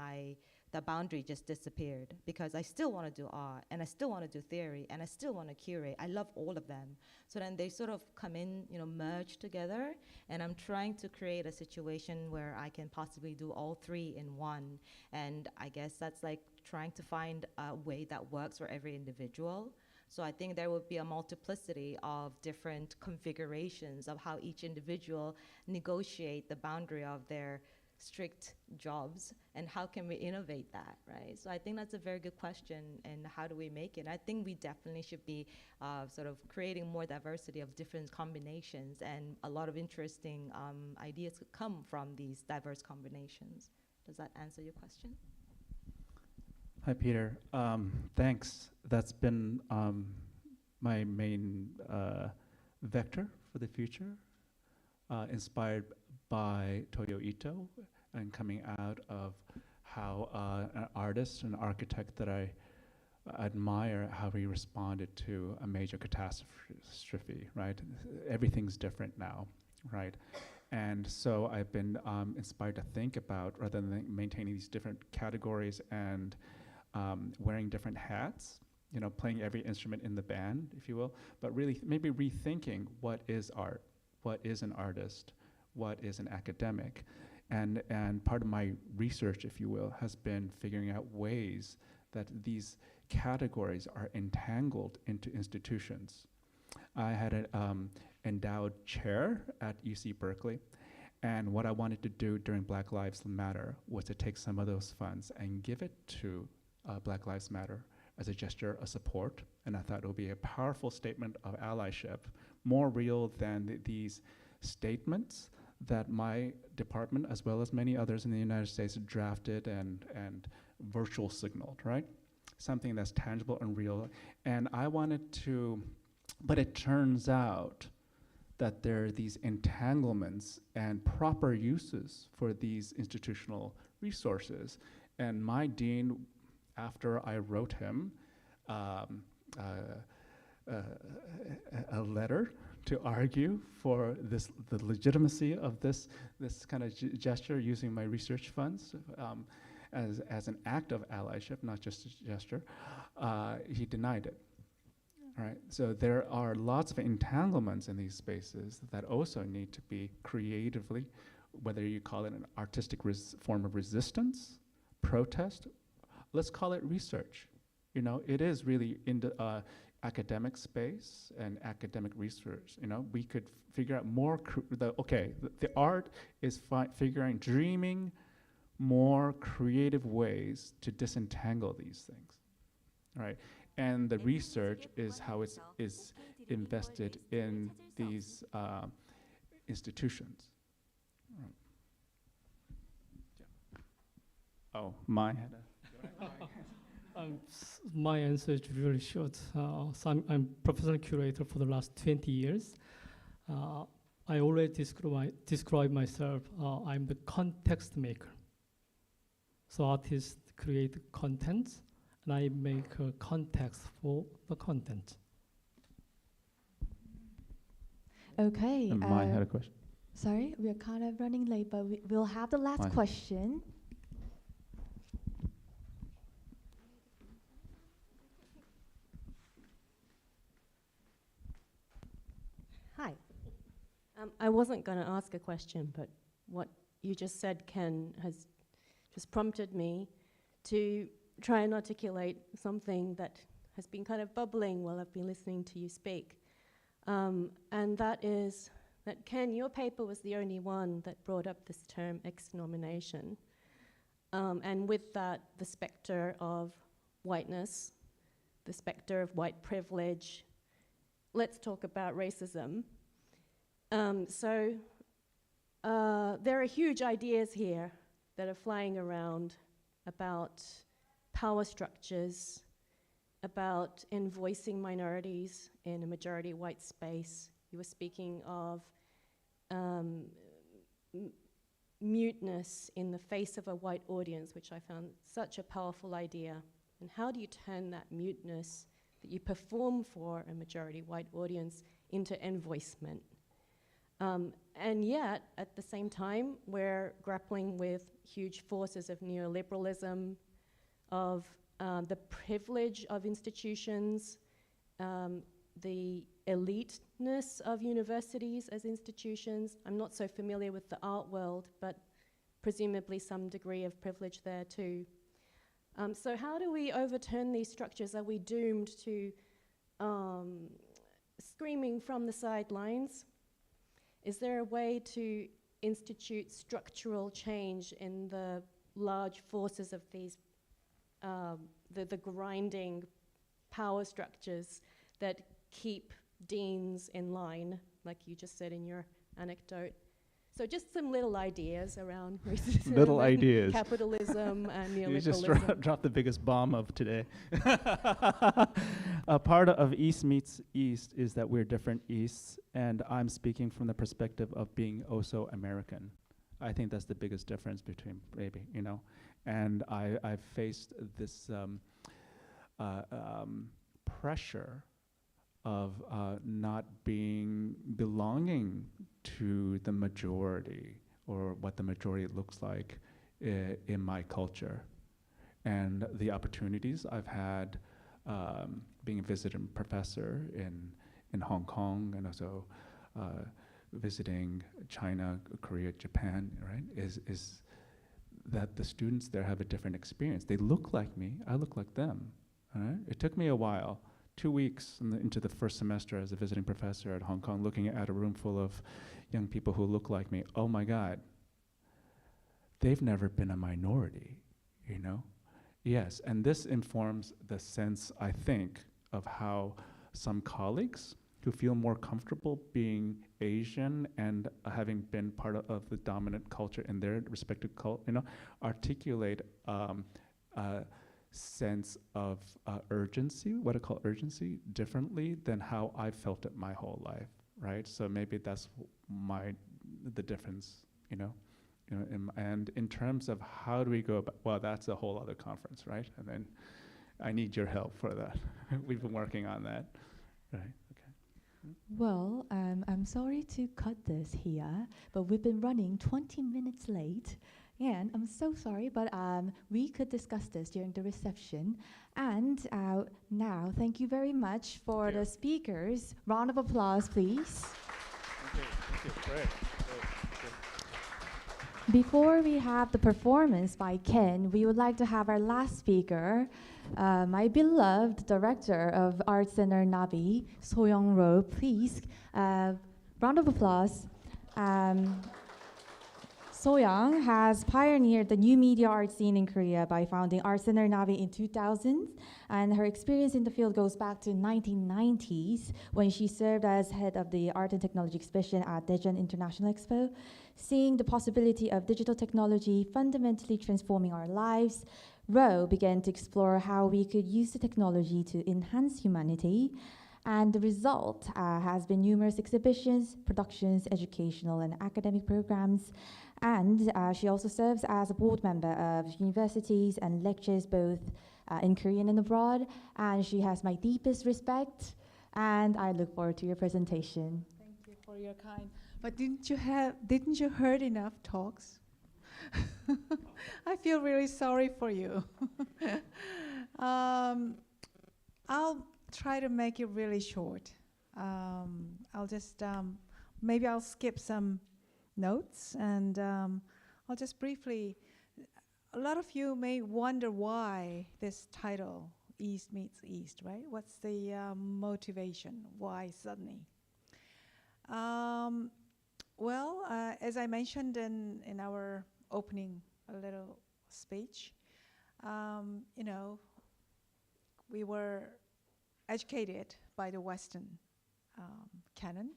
the boundary just disappeared because I still want to do art and I still want to do theory and I still want to curate. I love all of them. So then they sort of come in, you know, merge together, and I'm trying to create a situation where I can possibly do all three in one. And I guess that's like trying to find a way that works for every individual. So I think there would be a multiplicity of different configurations of how each individual negotiate the boundary of their strict jobs and how can we innovate that, right? So I think that's a very good question, and how do we make it? I think we definitely should be sort of creating more diversity of different combinations, and a lot of interesting ideas could come from these diverse combinations. Does that answer your question? Hi, Peter. Thanks. That's been my main vector for the future, inspired by Toyo Ito, and coming out of how an artist, an architect that I admire, how he responded to a major catastrophe, right? Everything's different now, right? And so I've been inspired to think about, rather than maintaining these different categories and wearing different hats, you know, playing every instrument in the band, if you will, but really maybe rethinking what is art, what is an artist, what is an academic. And part of my research, if you will, has been figuring out ways that these categories are entangled into institutions. I had an endowed chair at UC Berkeley, and what I wanted to do during Black Lives Matter was to take some of those funds and give it to Black Lives Matter as a gesture of support, and I thought it would be a powerful statement of allyship, more real than these statements that my department, as well as many others in the United States, drafted and virtual signaled, right? Something that's tangible and real. And I wanted to, but it turns out that there are these entanglements and proper uses for these institutional resources. And my dean, after I wrote him a letter to argue for the legitimacy of this kind of gesture using my research funds as an act of allyship, not just a gesture, he denied it. All right, so there are lots of entanglements in these spaces that also need to be creatively, whether you call it an artistic form of resistance, protest, let's call it research. You know, it is really in the academic space and academic research. You know, we could figure out more, the art is dreaming more creative ways to disentangle these things, right? And the research is how it is invested in these institutions. Right. Yeah. Oh, mine had a. My answer is really short. So I'm professional curator for the last 20 years. I always describe myself, I'm the context maker. So artists create content, and I make a context for the content. Okay. And Mai had a question. Sorry, we're kind of running late, but we'll have the last question. Hi. I wasn't going to ask a question, but what you just said, Ken, has just prompted me to try and articulate something that has been kind of bubbling while I've been listening to you speak. And that is that, Ken, your paper was the only one that brought up this term exnomination. And with that, the specter of whiteness, the specter of white privilege. Let's talk about racism. So there are huge ideas here that are flying around about power structures, about invoicing minorities in a majority white space. You were speaking of muteness in the face of a white audience, which I found such a powerful idea. And how do you turn that muteness that you perform for a majority white audience into envoicement? And yet, at the same time, we're grappling with huge forces of neoliberalism, of the privilege of institutions, the eliteness of universities as institutions. I'm not so familiar with the art world, but presumably some degree of privilege there too. So how do we overturn these structures? Are we doomed to screaming from the sidelines? Is there a way to institute structural change in the large forces of these, the grinding power structures that keep deans in line, like you just said in your anecdote? So just some little ideas around racism, Little ideas. capitalism, and neoliberalism. You just dropped the biggest bomb of today. A part of East meets East is that we're different Easts, and I'm speaking from the perspective of being also American. I think that's the biggest difference between maybe, you know. And I've faced this pressure of not belonging to the majority or what the majority looks like in my culture. And the opportunities I've had being a visiting professor in Hong Kong, and also visiting China, Korea, Japan, right, is that the students there have a different experience. They look like me, I look like them. All right? It took me a while, 2 weeks into the first semester as a visiting professor at Hong Kong, looking at a room full of young people who look like me. Oh my God, they've never been a minority, you know? Yes, and this informs the sense, I think, of how some colleagues who feel more comfortable being Asian and having been part of the dominant culture in their respective culture, you know, articulate a sense of urgency, what I call urgency, differently than how I felt it my whole life, right? So maybe that's the difference, you know? And in terms of how do we go about, well, that's a whole other conference, right? And then I need your help for that. We've been working on that, right? Okay. Well, I'm sorry to cut this here, but we've been running 20 minutes late. And I'm so sorry, but we could discuss this during the reception. And now, thank you very much for the speakers. Round of applause, please. Thank you. Great. Before we have the performance by Ken, we would like to have our last speaker, my beloved director of Art Center Nabi, So-young, please. Round of applause. So-young has pioneered the new media art scene in Korea by founding Art Center Nabi in 2000, and her experience in the field goes back to 1990s when she served as head of the Art and Technology Exhibition at Daejeon International Expo. Seeing the possibility of digital technology fundamentally transforming our lives, Ro began to explore how we could use the technology to enhance humanity. And the result has been numerous exhibitions, productions, educational and academic programs. And she also serves as a board member of universities and lectures both in Korean and abroad. And she has my deepest respect. And I look forward to your presentation. Thank you for your kind. But didn't you heard enough talks? I feel really sorry for you. I'll try to make it really short. I'll just maybe I'll skip some notes, and I'll just briefly. A lot of you may wonder why this title, East meets East, right? What's the motivation? Why suddenly? Well, as I mentioned in our opening little speech, you know, we were educated by the Western canon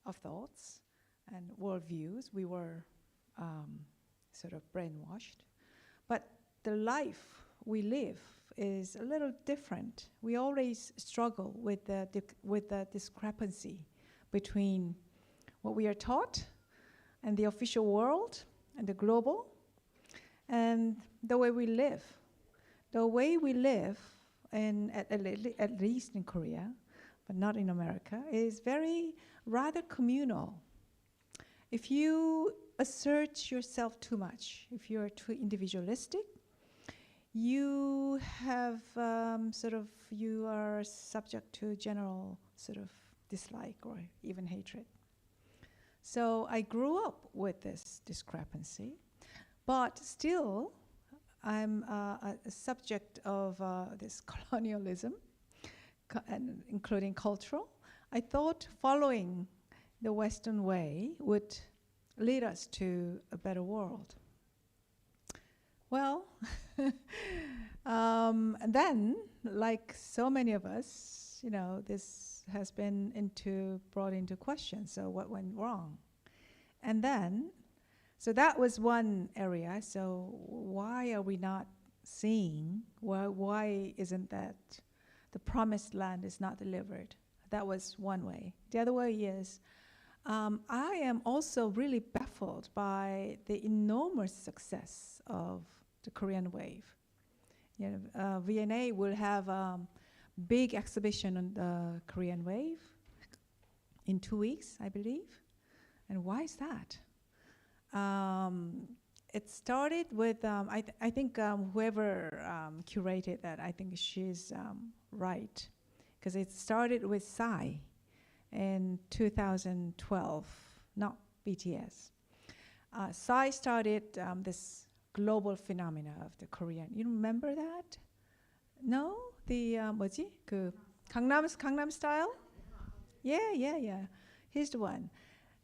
of thoughts and worldviews. We were sort of brainwashed. But the life we live is a little different. We always struggle with the discrepancy between what we are taught, and the official world, and the global, and the way we live. The way we live, at least in Korea, but not in America, is very rather communal. If you assert yourself too much, if you're too individualistic, you have you are subject to general sort of dislike or even hatred. So I grew up with this discrepancy, but still I'm a subject of this colonialism, and including cultural. I thought following the Western way would lead us to a better world. Well, and then, like so many of us, you know, this has been brought into question. So what went wrong? And then, so that was one area. So why are we not seeing? Why isn't that the promised land is not delivered? That was one way. The other way is, I am also really baffled by the enormous success of the Korean wave. You know, V&A will have a big exhibition on the Korean wave in 2 weeks, I believe. And why is that? It started with, I think whoever curated that, I think she's right. Because it started with Psy in 2012, not BTS. Psy started this global phenomena of the Korean. You remember that? No? The 뭐지? 그 Gangnam Style? Yeah. He's the one.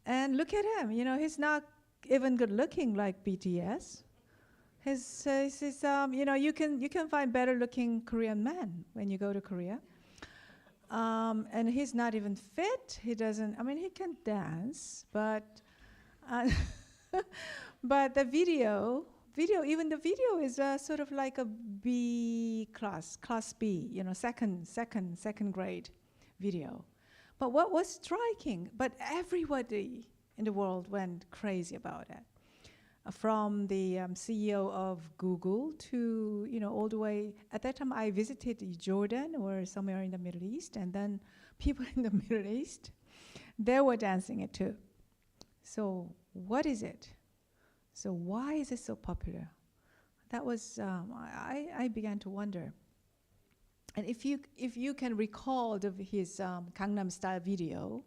And look at him. You know, he's not even good looking like BTS. His you know, you can find better looking Korean men when you go to Korea. And he's not even fit. He doesn't. I mean, he can dance, but but the video, even the video is sort of like a B class B. You know, second grade video. But what was striking? But everybody in the world went crazy about it. From the CEO of Google to, you know, all the way. At that time, I visited Jordan or somewhere in the Middle East, and then people in the Middle East, they were dancing it too. So what is it? So why is it so popular? That was I began to wonder. And if you can recall his Gangnam Style video,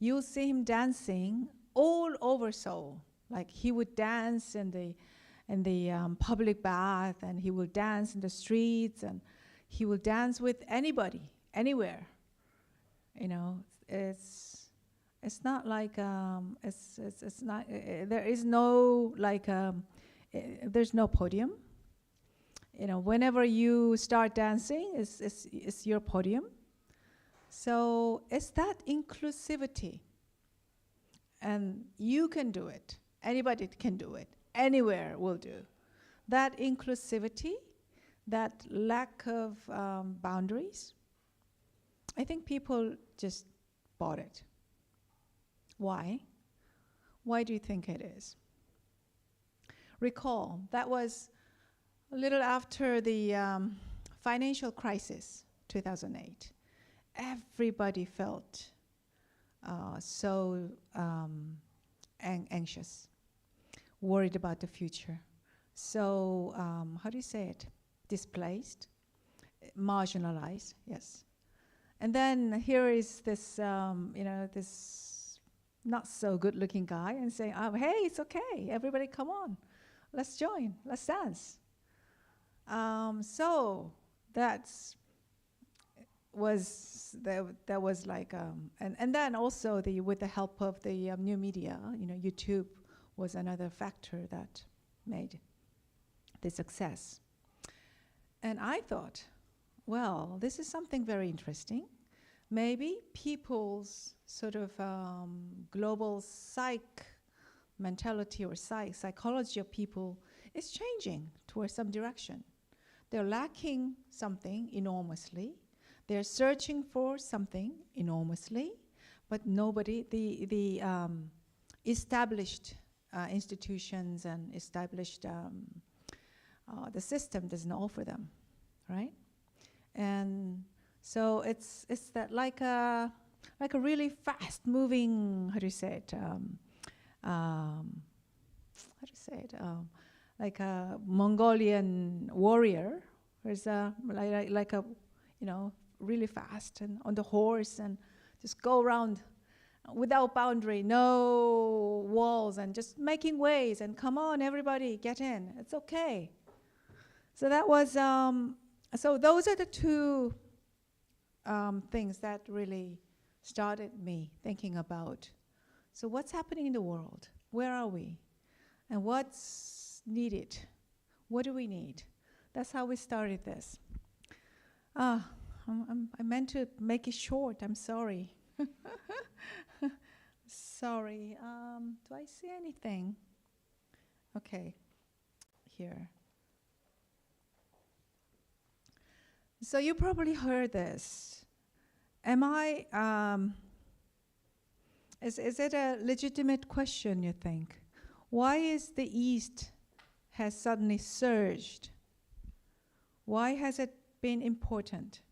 you'll see him dancing all over Seoul. Like he would dance in the public bath, and he would dance in the streets, and he would dance with anybody, anywhere. You know, it's not like it's not. There is no like there's no podium. You know, whenever you start dancing, it's your podium. So it's that inclusivity, and you can do it. Anybody can do it. Anywhere will do. That inclusivity, that lack of boundaries, I think people just bought it. Why? Why do you think it is? Recall, that was a little after the financial crisis, 2008. Everybody felt so anxious, worried about the future. So, how do you say it? Displaced, marginalized, yes. And then here is this, you know, this not so good looking guy and saying, oh, hey, it's okay, everybody come on, let's join, let's dance. So that was like, and then also with the help of the new media, you know, YouTube was another factor that made the success. And I thought, well, this is something very interesting. Maybe people's sort of global mentality or psychology of people is changing towards some direction. They're lacking something enormously. They're searching for something enormously, but nobody, the established institutions and established the system doesn't offer them, right? And so it's that like a really fast moving, how do you say it? Like a Mongolian warrior, who's like a, you know, really fast and on the horse and just go around without boundary, no walls, and just making ways and come on, everybody, get in. It's okay. So that was so those are the two things that really started me thinking about. So what's happening in the world? Where are we? And what's needed? What do we need? That's how we started this. I meant to make it short. I'm sorry. Sorry. Do I see anything? Okay. Here. So you probably heard this. Am I? Is it a legitimate question, you think? Why is the East has suddenly surged? Why has it been important?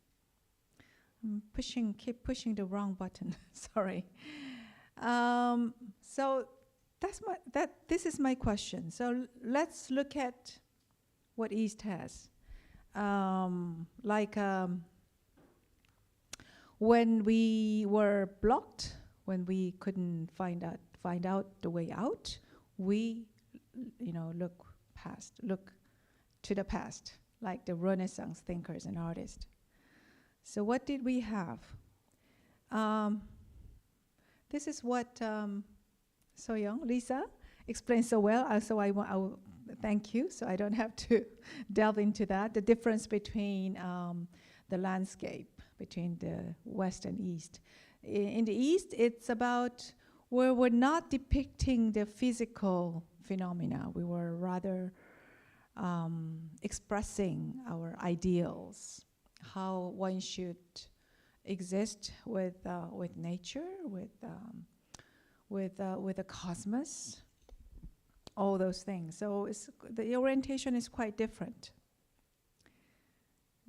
I'm keep pushing the wrong button. Sorry. So this is my question. So let's look at what East has. When we were blocked, when we couldn't find out the way out, we, look to the past, like the Renaissance thinkers and artists. So what did we have? This is what So Young, Lisa, explained so well. So I will thank you. So I don't have to delve into that. The difference between the landscape between the West and East. In the East, it's about where we're not depicting the physical phenomena. We were rather expressing our ideals, how one should exist with nature, with the cosmos, all those things. So the orientation is quite different.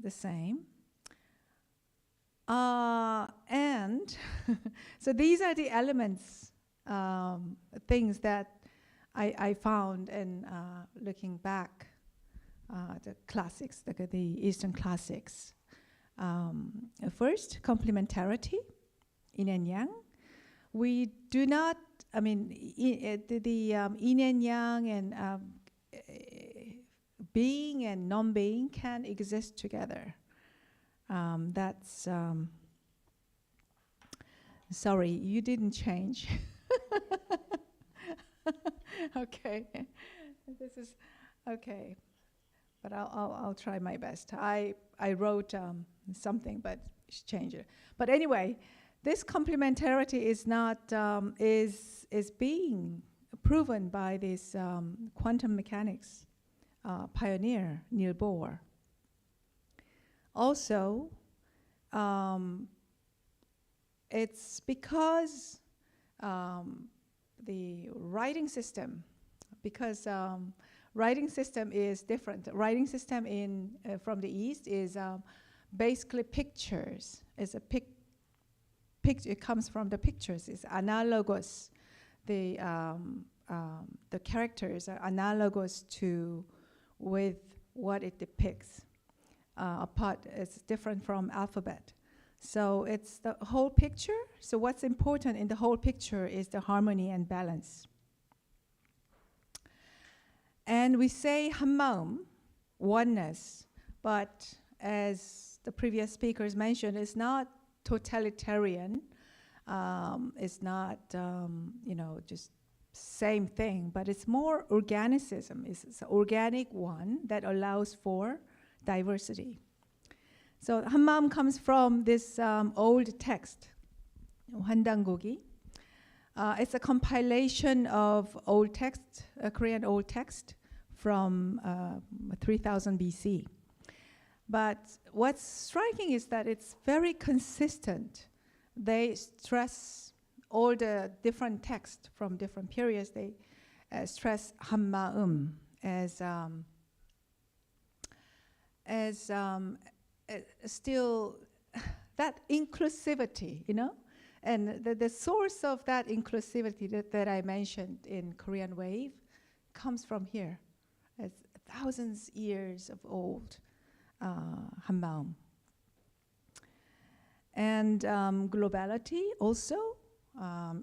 The same. And so these are the elements, things that I found in looking back the classics, the Eastern classics. First, complementarity, yin and yang. We do not, the yin and yang and being and non-being can exist together. That's, sorry, you didn't change. Okay, this is, okay, but I'll try my best. I wrote something, but change it. But anyway, this complementarity is not, is being proven by this quantum mechanics pioneer, Niels Bohr. Also, it's because the writing system, writing system is different. Writing system from the East is basically pictures. It's a picture. It comes from the pictures. It's analogous. The characters are analogous with what it depicts. It's different from alphabet. So it's the whole picture. So what's important in the whole picture is the harmony and balance. And we say 한마음, oneness, but as the previous speakers mentioned, it's not totalitarian. It's not, just same thing, but it's more organicism. It's an organic one that allows for diversity. So 한마음 comes from this old text, 환단고기. It's a compilation of old text, Korean old text from 3000 BC. But what's striking is that it's very consistent. They stress all the different texts from different periods, they stress Ma Eum as still that inclusivity, you know? And the source of that inclusivity that I mentioned in Korean Wave comes from here. It's thousands years of old 한마음. And globality also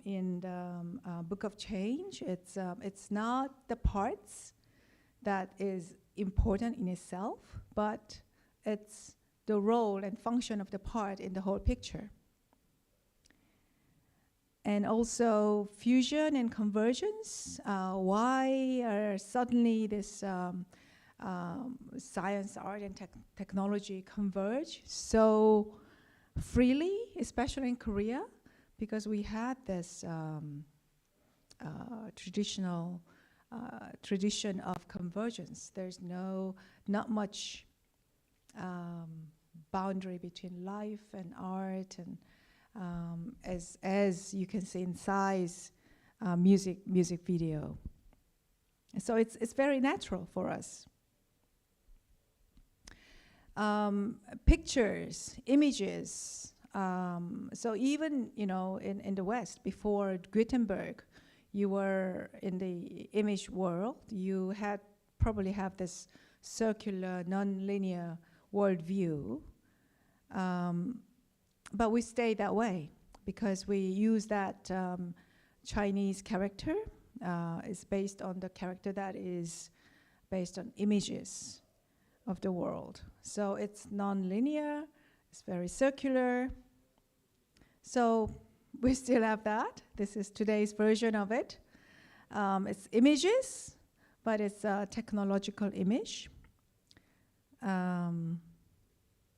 in the Book of Change. It's not the parts that is important in itself, but it's the role and function of the part in the whole picture. And also fusion and convergence. Why are suddenly this science, art, and technology converge so freely, especially in Korea? Because we had this traditional tradition of convergence. There's not much boundary between life and art, and as you can see in Psy's music video. So it's very natural for us. Pictures, images. So even in the West, before Gutenberg, you were in the image world. You probably have this circular, non-linear worldview. But we stay that way because we use that Chinese character. Is based on the character that is based on images of the world. So it's non-linear, it's very circular. So we still have that. This is today's version of it. It's images, but it's a technological image.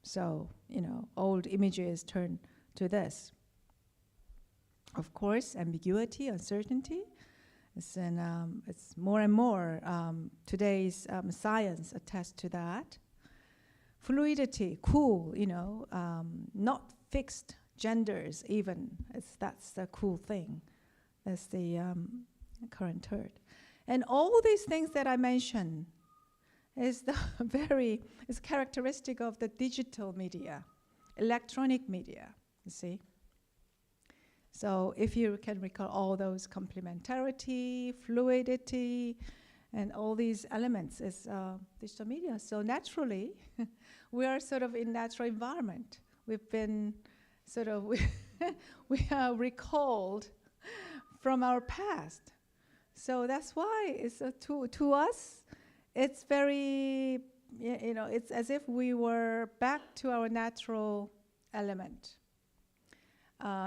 So, old images turn to this. Of course, ambiguity, uncertainty. It's more and more today's science attests to that. Fluidity, cool, not fixed genders even. That's the cool thing. That's the current third. And all these things that I mentioned is is characteristic of the digital media, electronic media, you see. So if you can recall all those complementarity, fluidity, and all these elements is digital media. So naturally, we are sort of in natural environment. We've been sort of, we are recalled from our past. So that's why it's to us, it's very, it's as if we were back to our natural element.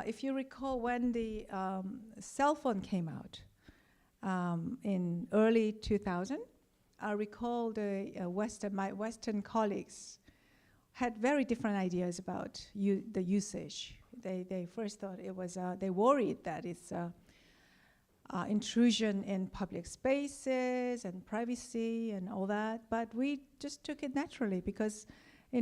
If you recall when the cell phone came out in early 2000, I recall my Western colleagues had very different ideas about the usage. They first thought it was, they worried that it's intrusion in public spaces and privacy and all that, but we just took it naturally because, we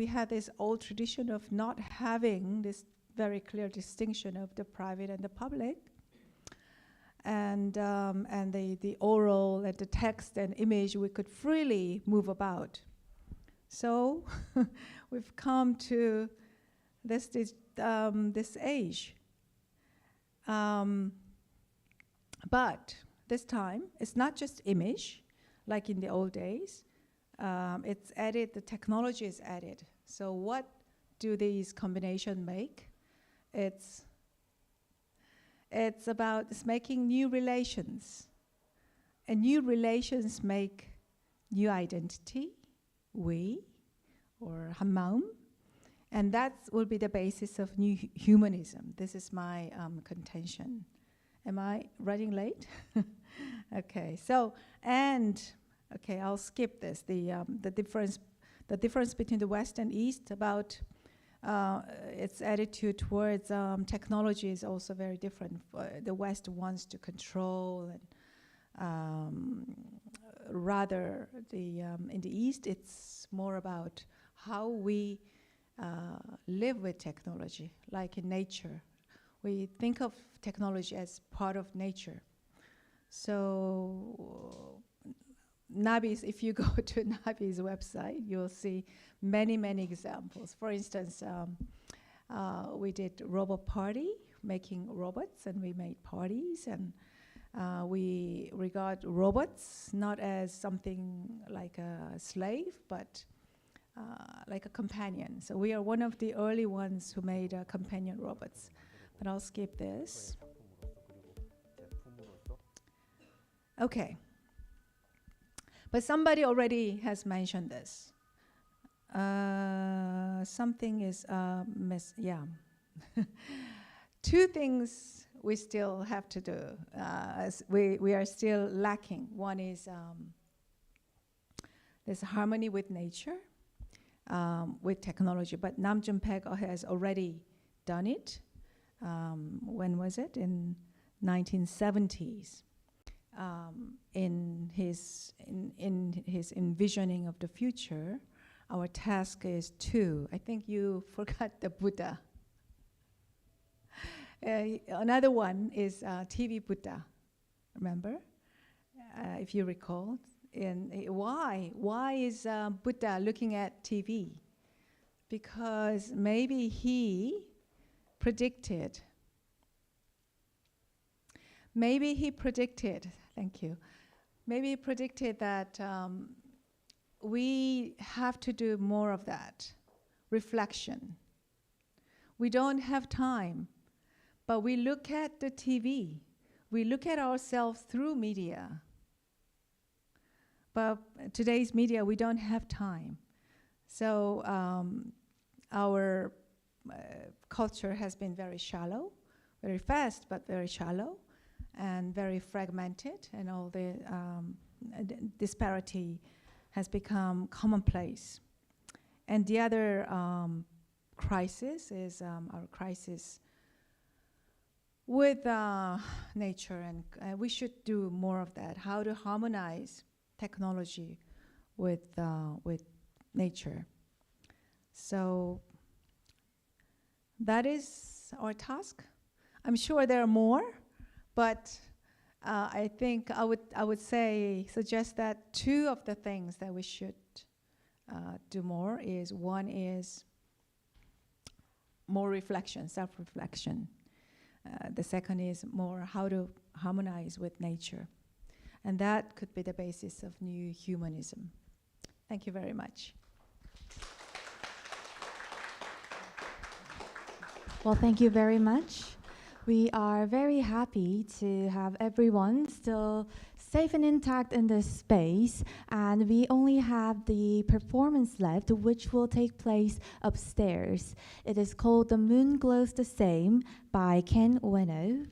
had this old tradition of not having this very clear distinction of the private and the public, and the oral and the text and image we could freely move about. So we've come to this age, but this time it's not just image like in the old days. It's added, the technology is added. So what do these combinations make? It's making new relations. And new relations make new identity, we, or 한마음. And that will be the basis of new humanism. This is my contention. Am I running late? Okay, so, okay, I'll skip this. The difference between the West and East about its attitude towards technology is also very different. The West wants to control, and rather in the East, it's more about how we live with technology, like in nature. We think of technology as part of nature. So Nabi's, if you go to Nabi's website, you'll see many, many examples. For instance, we did robot party, making robots, and we made parties, and we regard robots not as something like a slave, but like a companion. So we are one of the early ones who made companion robots. But I'll skip this. Okay. But somebody already has mentioned this. Something is yeah. Two things we still have to do. As we are still lacking. One is there's harmony with nature, with technology. But Nam June-paik has already done it. When was it? In 1970s. In his envisioning of the future, our task is to, I think you forgot the Buddha. Another one is TV Buddha, remember? If you recall. Why is Buddha looking at TV? Because maybe he predicted, thank you. Maybe he predicted that we have to do more of that, reflection. We don't have time, but we look at the TV. We look at ourselves through media. But today's media, we don't have time. So our culture has been very shallow, very fast, but very shallow, and very fragmented, and all the disparity has become commonplace. And the other crisis is our crisis with nature, and we should do more of that. How to harmonize technology with nature. So that is our task. I'm sure there are more, but I think I would suggest that two of the things that we should do more is, one is more reflection, self-reflection. The second is more how to harmonize with nature. And that could be the basis of new humanism. Thank you very much. Well, thank you very much. We are very happy to have everyone still safe and intact in this space, and we only have the performance left, which will take place upstairs. It is called The Moon Glows the Same by Ken Ueno.